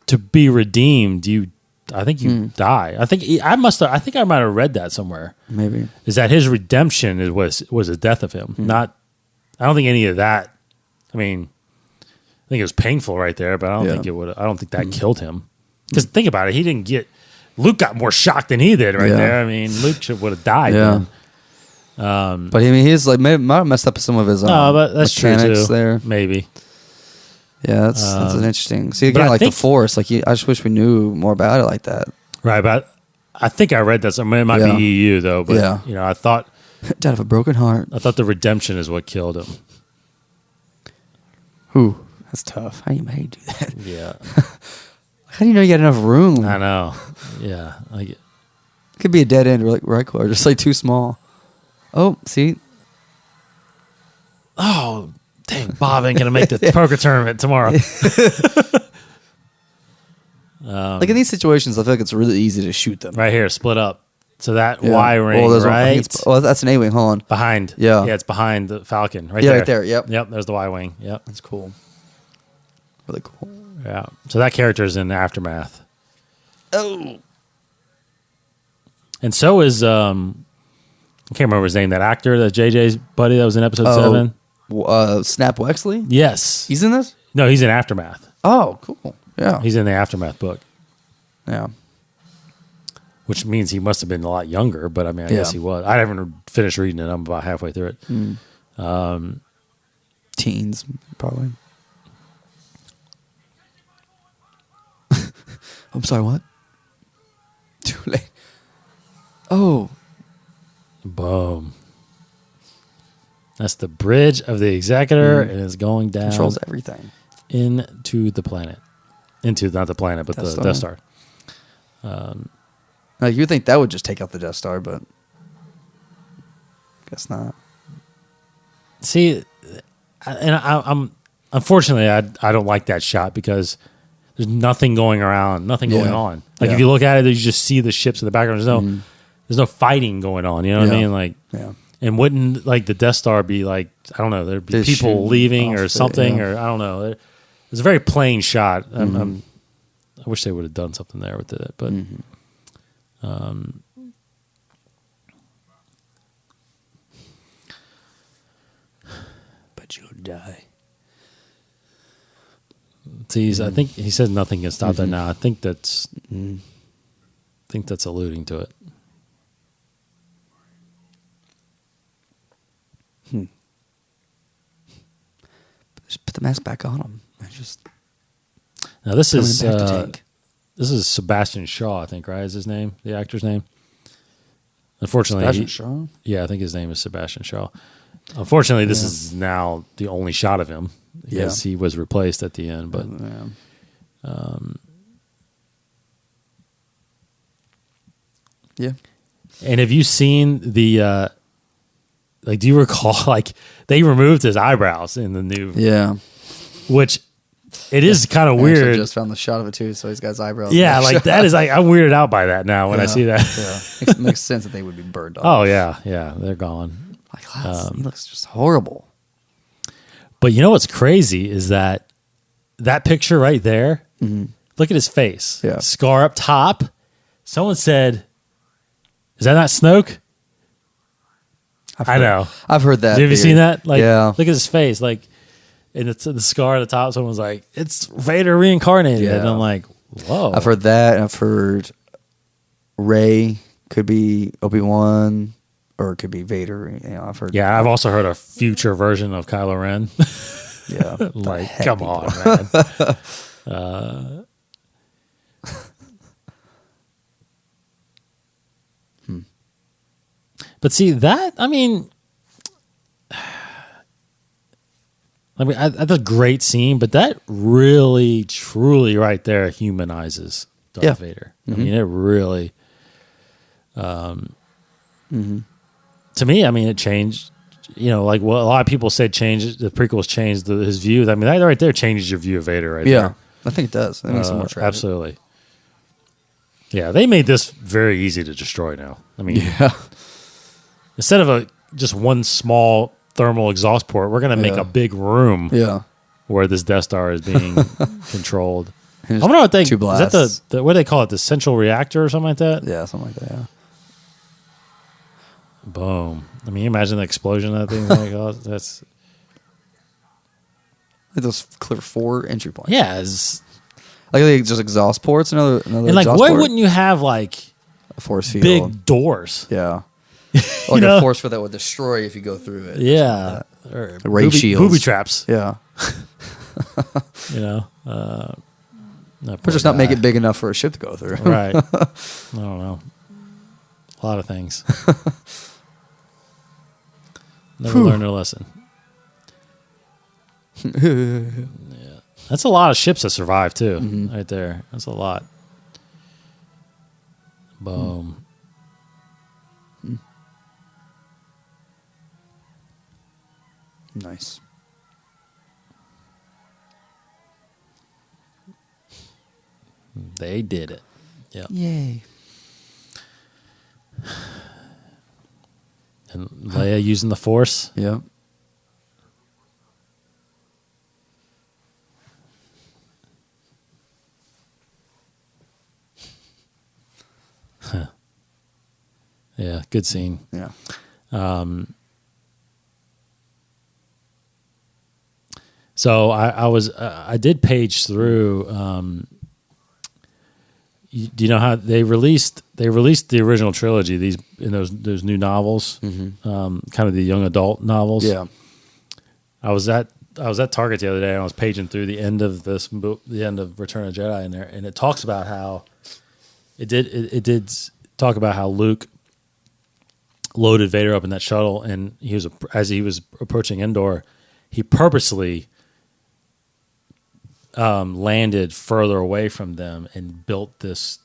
to be redeemed, you die. I think I might have read that somewhere. Maybe. Is that his redemption was the death of him? Not. I don't think any of that. I mean, I think it was painful right there, but I don't think it would. I don't think that killed him. Because think about it, he didn't get. Luke got more shocked than he did right there. I mean, Luke would have died. Yeah. Then. But I mean, he's like might have messed up some of his No, but that's true mechanics too. there. Maybe. Yeah, that's an interesting. See but again, I like the think- Force. Like I just wish we knew more about it like that. Right, but I think I read that somewhere. It might Yeah. be EU though. But Yeah. I thought Died of a broken heart. the redemption is what killed him. Who? That's tough. How do you do that? Yeah, How do you know you got enough room? I know. Yeah, It could be a dead end, or like right or just like too small. Oh, see, oh dang, Bob ain't gonna make the poker tournament tomorrow. like in these situations, I feel like it's really easy to shoot them. Right here, split up. So that Yeah. Y ring, there's one- I think right? it's- oh, that's an A wing. Hold on. Behind. Yeah. Yeah, it's behind the Falcon. Right Yeah, there. right there, yep. Yep, there's the Y Wing. Yep. That's cool. Really cool. Yeah. So that character's in Aftermath. Oh, And so is I can't remember his name, that actor, that JJ's buddy that was in episode 7. Snap Wexley. Yes. He's in this. No, he's in Aftermath. Oh, cool. Yeah. He's in the Aftermath book, Yeah. which means he must have been a lot younger, but I mean, I Yeah. guess he was. I haven't finished reading it. I'm about halfway through it. Teens, probably. I'm sorry. What? Too late. Oh, Boom. That's the bridge of the Executor, and it's going down controls everything. into the planet. Not the planet, but Death the Star. Death Star. Like you would think that would just take out the Death Star, but guess not. See, I'm unfortunately I don't like that shot because there's nothing going around, nothing going on. Like if you look at it, you just see the ships in the background. There's no fighting going on. You know what I mean? Like, Yeah. and wouldn't like the Death Star be like, I don't know, there'd be They're people shooting leaving off or it, something, yeah. or I don't know. It's a very plain shot. I wish they would have done something there with it, but. But you'll die. See, I think he says nothing can stop that now. I think that's alluding to it. Just put the mask back on him. Just Now this coming is back to tank. this is Sebastian Shaw, I think, right? Is his name the actor's name? Unfortunately, Sebastian Shaw? Yeah, I think his name is Sebastian Shaw. Unfortunately, this is now the only shot of him because he was replaced at the end. But Yeah. and have you seen the like? Do you recall like they removed his eyebrows in the new? Yeah. Which it is kind of I actually weird. just found the shot of it too, so he's got his eyebrows. Yeah, like that is like I'm weirded out by that now when I see that. Yeah. Makes sense that they would be burned off. Oh yeah, they're gone. Like, he looks just horrible. But you know what's crazy is that picture right there. Look at his face. Yeah. Scar up top. Someone said, "Is that not Snoke?" I know. I've heard that. Have you theory. seen that? Like, yeah. look at his face. Like, and it's the scar at the top. Someone's like, "It's Vader reincarnated," Yeah. and I'm like, "Whoa!" I've heard that. And I've heard Rey could be Obi-Wan, or it could be Vader. You know, I've heard. Yeah, I've also heard a future version of Kylo Ren. Yeah. Like, heck, come people. on, man. But see that, I mean, I mean, that's a great scene, but that really, truly, right there, humanizes Darth Vader. I mean, it really. To me, I mean, it changed. You know, like what a lot of people said, the prequels changed his view. I mean, that right there changes your view of Vader, right there. Yeah, I think it does. It makes it more tragic. Absolutely. Yeah, they made this very easy to destroy now. I mean, instead of just one small thermal exhaust port, we're going to make a big room where this Death Star is being controlled. I wonder what is that what do they call it? The central reactor or something like that? Yeah, something like that, yeah. Boom. I mean, you imagine the explosion of that thing. Like, that's... Like those clear 4 entry points. Yeah, it's... Like just exhaust ports, another and like, why wouldn't you have like a force field, big doors? Yeah, like a force field that would destroy if you go through it. Yeah, or ray shields, booby traps. Yeah, you know, but just not make it big enough for a ship to go through. Right. I don't know. A lot of things. Never learned a lesson. Yeah. That's a lot of ships that survive too, right there. That's a lot. Boom. Nice. They did it. Yeah. Yay. And Leia using the Force. Yep. Yeah, good scene. Yeah. So I did page through. Do you know how they released the original trilogy? These in those new novels, kind of the young adult novels. Yeah. I was at Target the other day and I was paging through the end of the end of Return of the Jedi in there, and it talks about how it did talk about how Luke loaded Vader up in that shuttle, and as he was approaching Endor, he purposely landed further away from them and built this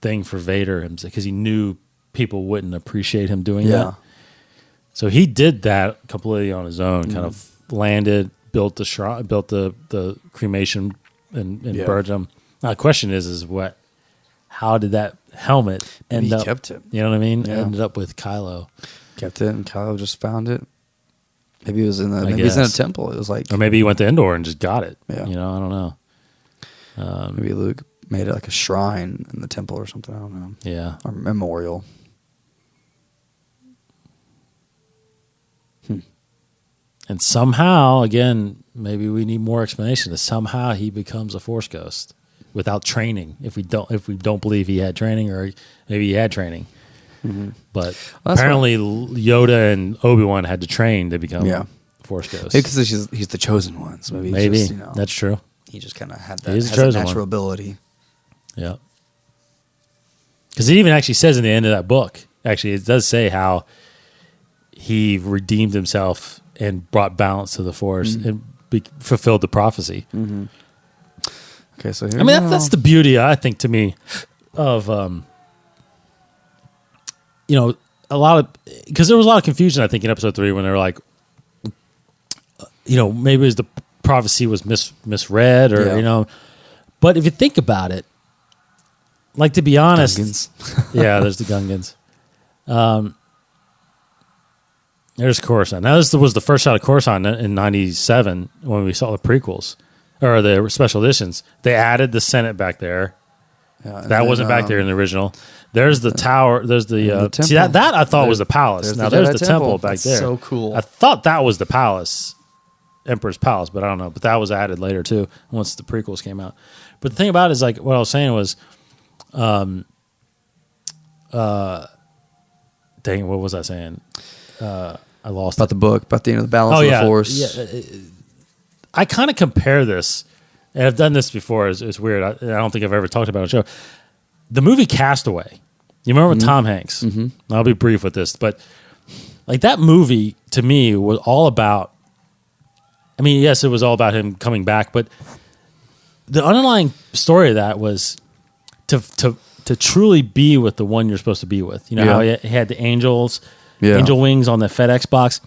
thing for Vader because he knew people wouldn't appreciate him doing that. So he did that completely on his own. Kind of landed, built the shrine, built the cremation, and burned them. Now the question is how did that helmet end up? He kept it. You know what I mean? Yeah. Ended up with Kylo. Kept it, and Kylo just found it. Maybe it was in maybe it's in a temple. It was like, or maybe he went to Endor and just got it. Yeah. You know, I don't know. Maybe Luke made it like a shrine in the temple or something. I don't know. Yeah. Or memorial. And somehow, again, maybe we need more explanation. That somehow he becomes a Force ghost without training. If we don't believe he had training, or maybe he had training, but apparently Yoda and Obi-Wan had to train to become Force ghosts. Because he's the chosen one. So maybe he's just, that's true. He just kind of had that He's has a natural ability. Yeah. Because it even actually says in the end of that book, actually, it does say how he redeemed himself and brought balance to the Force and fulfilled the prophecy. Okay, so here that's the beauty, I think, to me, of a lot of, because there was a lot of confusion, I think, in episode 3 when they were like, maybe it was the prophecy was misread, or but if you think about it, like, to be honest, there's the Gungans. There's Coruscant. Now, this was the first shot of Coruscant in '97 when we saw the prequels or the special editions. They added the Senate back there. That wasn't back there in the original. There's the tower. There's the see, that I thought was the palace. Now there's the temple back there. So cool. I thought that was the palace, Emperor's Palace, but I don't know. But that was added later too, once the prequels came out. But the thing about it is, like, what I was saying was, dang, what was I saying? I lost about the book, about the balance of the Force. Yeah. I kind of compare this, and I've done this before. It's weird. I don't think I've ever talked about it on the show. The movie Castaway. You remember with Tom Hanks? I'll be brief with this, but like, that movie to me was all about I mean, yes, it was all about him coming back, but the underlying story of that was to truly be with the one you're supposed to be with. You know how he had the angel wings on the FedEx box.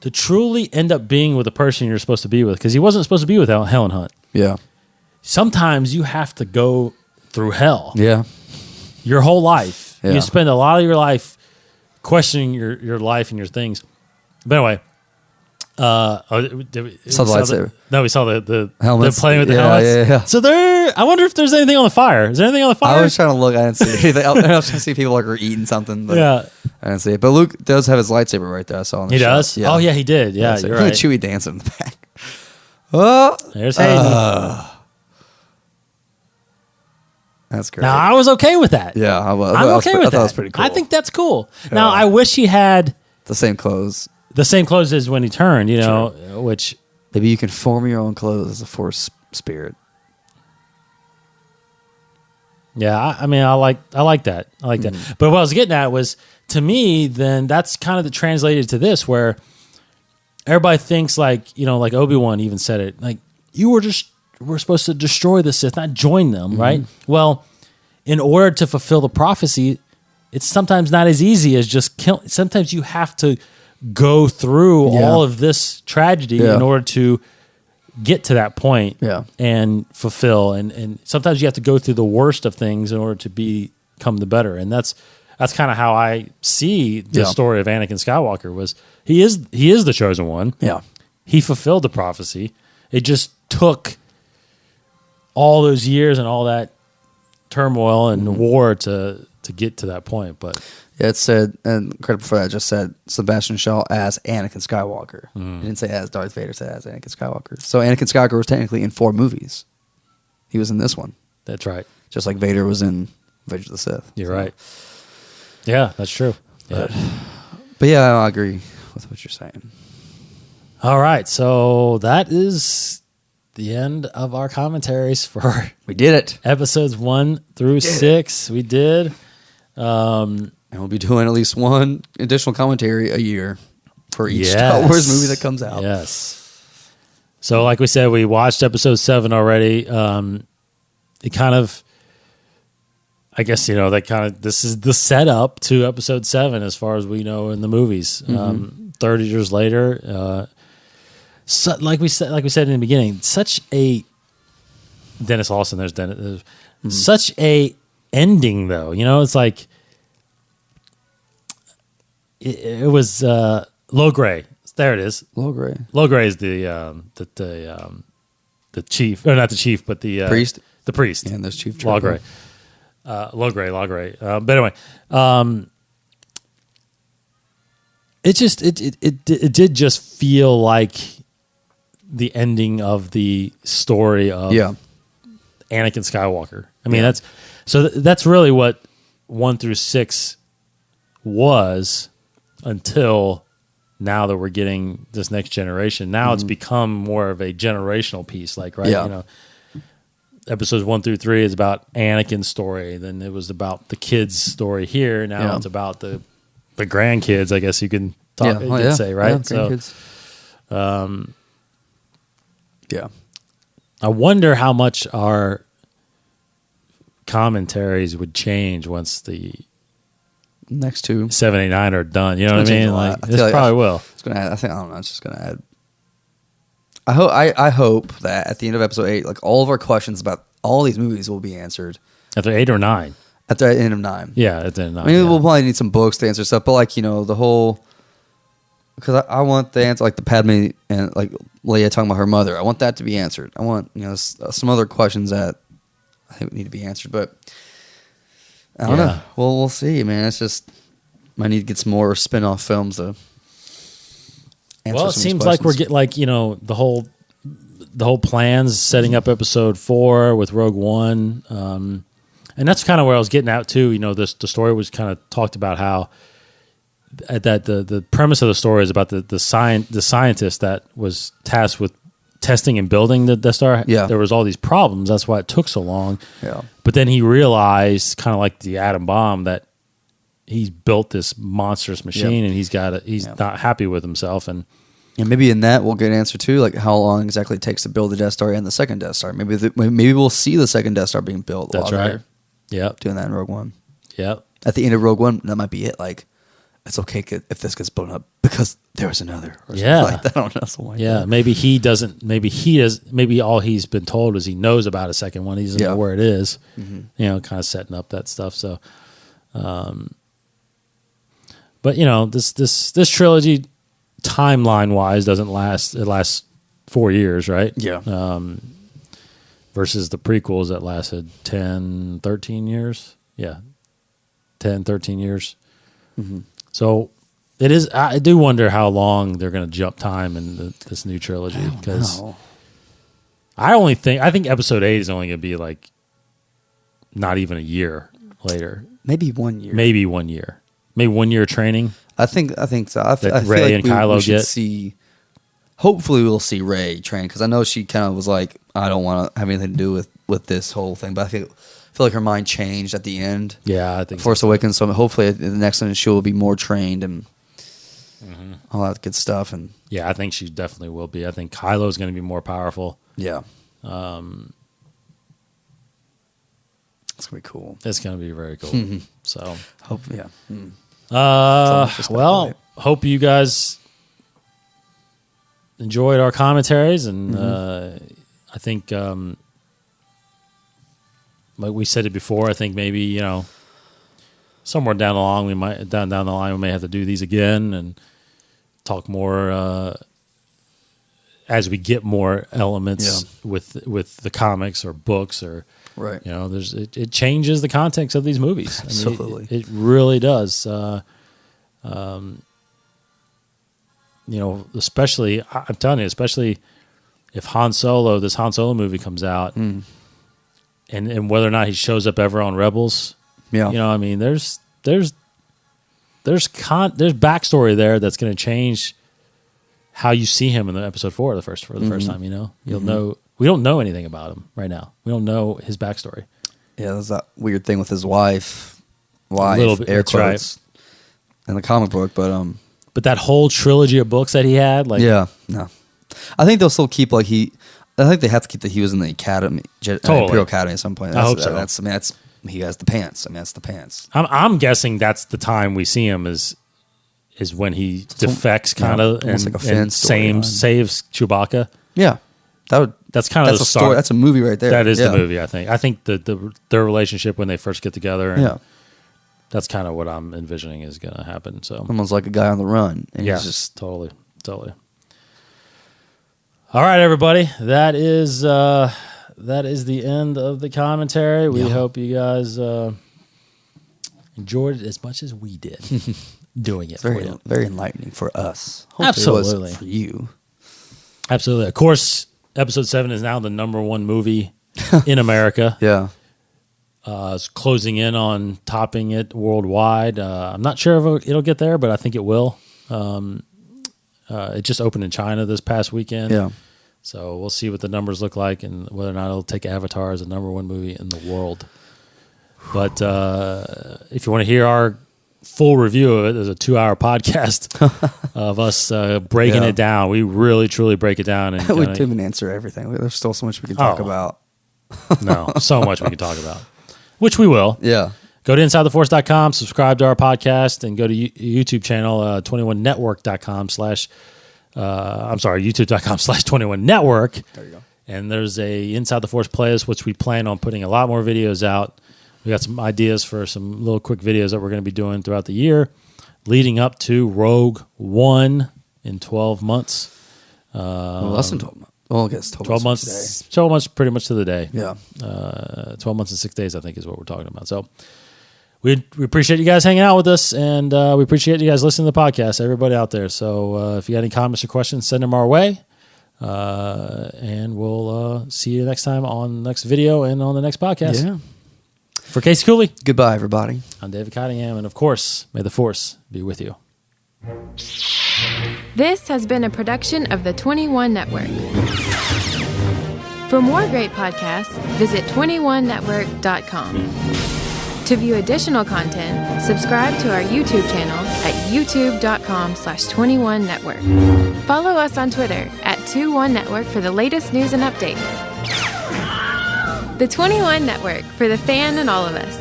To truly end up being with the person you're supposed to be with, because he wasn't supposed to be with Helen Hunt. Yeah. Sometimes you have to go through hell. Yeah. Your whole life. Yeah. You spend a lot of your life questioning your life and your things. But anyway, we saw the lightsaber. No, we saw the helmets. playing with the helmets. Yeah. So I wonder if there's anything on the fire. Is there anything on the fire? I was trying to look. I didn't see anything. I was trying to see people like were eating something. But Yeah. I didn't see it. But Luke does have his lightsaber right there. I saw on the He shot. does? Oh, yeah, he did. Yeah, you're Look at right. Chewie dancing in the back. Oh, There's Hayden. that's great. Now, I was okay with that. Yeah, I'm okay with that. I thought it was pretty cool. I think that's cool. Now, I wish he had the same clothes. the same clothes as when he turned, which... Maybe you can form your own clothes as a Force spirit. Yeah, I mean, I like that. I like that. But what I was getting at was, to me, then that's kind of translated to this, where everybody thinks like Obi-Wan even said it, like we're supposed to destroy the Sith, not join them, right? Well, in order to fulfill the prophecy, it's sometimes not as easy as just kill. Sometimes you have to go through all of this tragedy in order to get to that point and fulfill. And sometimes you have to go through the worst of things in order to become the better. And that's kind of how I see the story of Anakin Skywalker. Was he is the chosen one. Yeah. He fulfilled the prophecy. It just took all those years and all that turmoil and war to get to that point. But it said, and credit for that, just said Sebastian Shaw as Anakin Skywalker. It didn't say as Darth Vader, it said as Anakin Skywalker. So Anakin Skywalker was technically in 4 movies. He was in this one. that's right. Just like Vader was in Revenge of the Sith. You're right. Yeah, that's true. Yeah. But yeah, I agree with what you're saying. All right, so that is the end of our commentaries for We did it. episodes 1 through 6. We did. And we'll be doing at least one additional commentary a year for each Star Wars movie that comes out. Yes. So, like we said, we watched episode 7 already. It kind of, I guess, this is the setup to episode 7 as far as we know in the movies. 30 years later, so, like we said in the beginning, such a Dennis Lawson. There's Dennis. Such a ending, though. It's like it was Low Gray. There it is. Low Gray. Low Gray is the chief, or not the chief, but the Priest. The priest. And there's Chief Law Trooper. Gray. Law Gray. But anyway, it did just feel like the ending of the story of Anakin Skywalker. I mean, that's really what 1 through 6 was until now that we're getting this next generation. Now it's become more of a generational piece, like, right? Yeah. Episodes 1 through 3 is about Anakin's story. Then it was about the kids' story here. Now it's about the grandkids, I guess you can talk, say, right? Yeah, grandkids. I wonder how much our commentaries would change once the Next 2. 7, 8, 9 are done. You know what I change mean? a lot. Like, I this feel like probably will. It's gonna add. I don't know. It's just gonna add. I hope that at the end of episode 8, like all of our questions about all these movies will be answered After 8 or 9. at the end of 9. Yeah, at the end of 9. I mean, we'll probably need some books to answer stuff, but like the whole, because I want the answer, like the Padme and like Leia talking about her mother. I want that to be answered. I want some other questions that I think need to be answered, but I don't know. Well, we'll see, man. It's just might need to get some more spin-off films to answer. Well, it some seems of these like we're questions. getting the whole plans setting up episode 4 with Rogue One, and that's kind of where I was getting at too. The story was kind of talked about how that the premise of the story is about the scientist that was tasked with testing and building the Death Star. Yeah. There was all these problems. That's why it took so long. Yeah. But then he realized, kind of like the atom bomb, that he's built this monstrous machine and he's not happy with himself. And And maybe in that we'll get an answer too, like how long exactly it takes to build the Death Star and the second Death Star. Maybe we'll see the second Death Star being built. That's right. Yep. Doing that in Rogue One. Yep. At the end of Rogue One, that might be it. Like, it's okay if this gets blown up because there was another. Or Yeah. like that. I don't know. Something like that. Maybe he doesn't. Maybe all he's been told is he knows about a second one. He doesn't know where it is. You know, kind of setting up that stuff. So, but you know, this trilogy, timeline wise, doesn't last. It lasts 4 years, right? Yeah. Versus the prequels that lasted 10, 13 years. Yeah. 10, 13 years. So it is. I do wonder how long they're going to jump time in this new trilogy, because I think episode 8 is only going to be like not even a year later. Maybe 1 year. Maybe 1 year. Maybe 1 year training. I think so. I feel Rey like and we Kylo should get. see. Hopefully, we'll see Rey train, because I know she kind of was like, I don't want to have anything to do with this whole thing. But I feel like her mind changed at the end. Yeah, I think Force Awakens. So hopefully, in the next one, she will be more trained and all that good stuff. And yeah, I think she definitely will be. I think Kylo is going to be more powerful. yeah, it's gonna be cool. It's going to be very cool. So, Hope yeah. well, hope you guys enjoyed our commentaries, and I think, like we said it before, I think maybe, you know, somewhere down the line we may have to do these again and talk more as we get more elements with the comics or books, or Right. you know, it changes the context of these movies. I mean, Absolutely. it really does. You know, especially, I'm telling you, especially if this Han Solo movie comes out, and whether or not he shows up ever on Rebels, Yeah. you know, I mean, there's backstory there that's going to change how you see him in the episode 4 for the first time. You know, you'll know. We don't know anything about him right now. We don't know his backstory. Yeah, there's that weird thing with his wife, little bit, air that's quotes, in the comic book, But that whole trilogy of books that he had, like, yeah, no. I think they'll still keep I think they have to keep that he was in the academy, Imperial Academy at some point. I hope so. He has the pants. That's the pants. I'm guessing that's the time we see him is when he defects, kind of, almost and, like a Finn and storyline. saves Chewbacca. Yeah, That's kind of that's the a start. story. That's a movie right there. That is Yeah. the movie. I think their relationship when they first get together. And Yeah, that's kind of what I'm envisioning is going to happen. So almost like a guy on the run. And yeah, he's just totally. All right, everybody. That is the end of the commentary. We hope you guys enjoyed it as much as we did doing it. very, for you. very enlightening for us. Hopefully Absolutely. it was for you. Absolutely. Of course, episode 7 is now the #1 movie in America. Yeah, It's closing in on topping it worldwide. I'm not sure if it'll get there, but I think it will. It just opened in China this past weekend. yeah. So we'll see what the numbers look like and whether or not it'll take Avatar as the #1 movie in the world. But if you want to hear our full review of it, there's a 2-hour podcast of us breaking it down. We really, truly break it down. And We didn't even answer everything. There's still so much we can talk about. No, so much we can talk about, which we will. Yeah. Go to InsideTheForce.com, subscribe to our podcast, and go to YouTube channel 21network.com YouTube.com/21network. There you go. And there's a Inside the Force playlist, which we plan on putting a lot more videos out. We got some ideas for some little quick videos that we're going to be doing throughout the year, leading up to Rogue One in 12 months. Less than 12 months. Well, I guess 12 months. 12 months, pretty much to the day. Yeah. 12 months and 6 days, I think, is what we're talking about. So we appreciate you guys hanging out with us, and we appreciate you guys listening to the podcast, everybody out there. So if you got any comments or questions, send them our way, and we'll see you next time on the next video and on the next podcast. Yeah. For Casey Cooley, Goodbye, everybody. I'm David Cottingham, and of course, may the Force be with you. This has been a production of the 21 Network. For more great podcasts, visit 21network.com. To view additional content, subscribe to our YouTube channel at youtube.com/21network. Follow us on Twitter at 21network for the latest news and updates. The 21 Network, for the fan and all of us.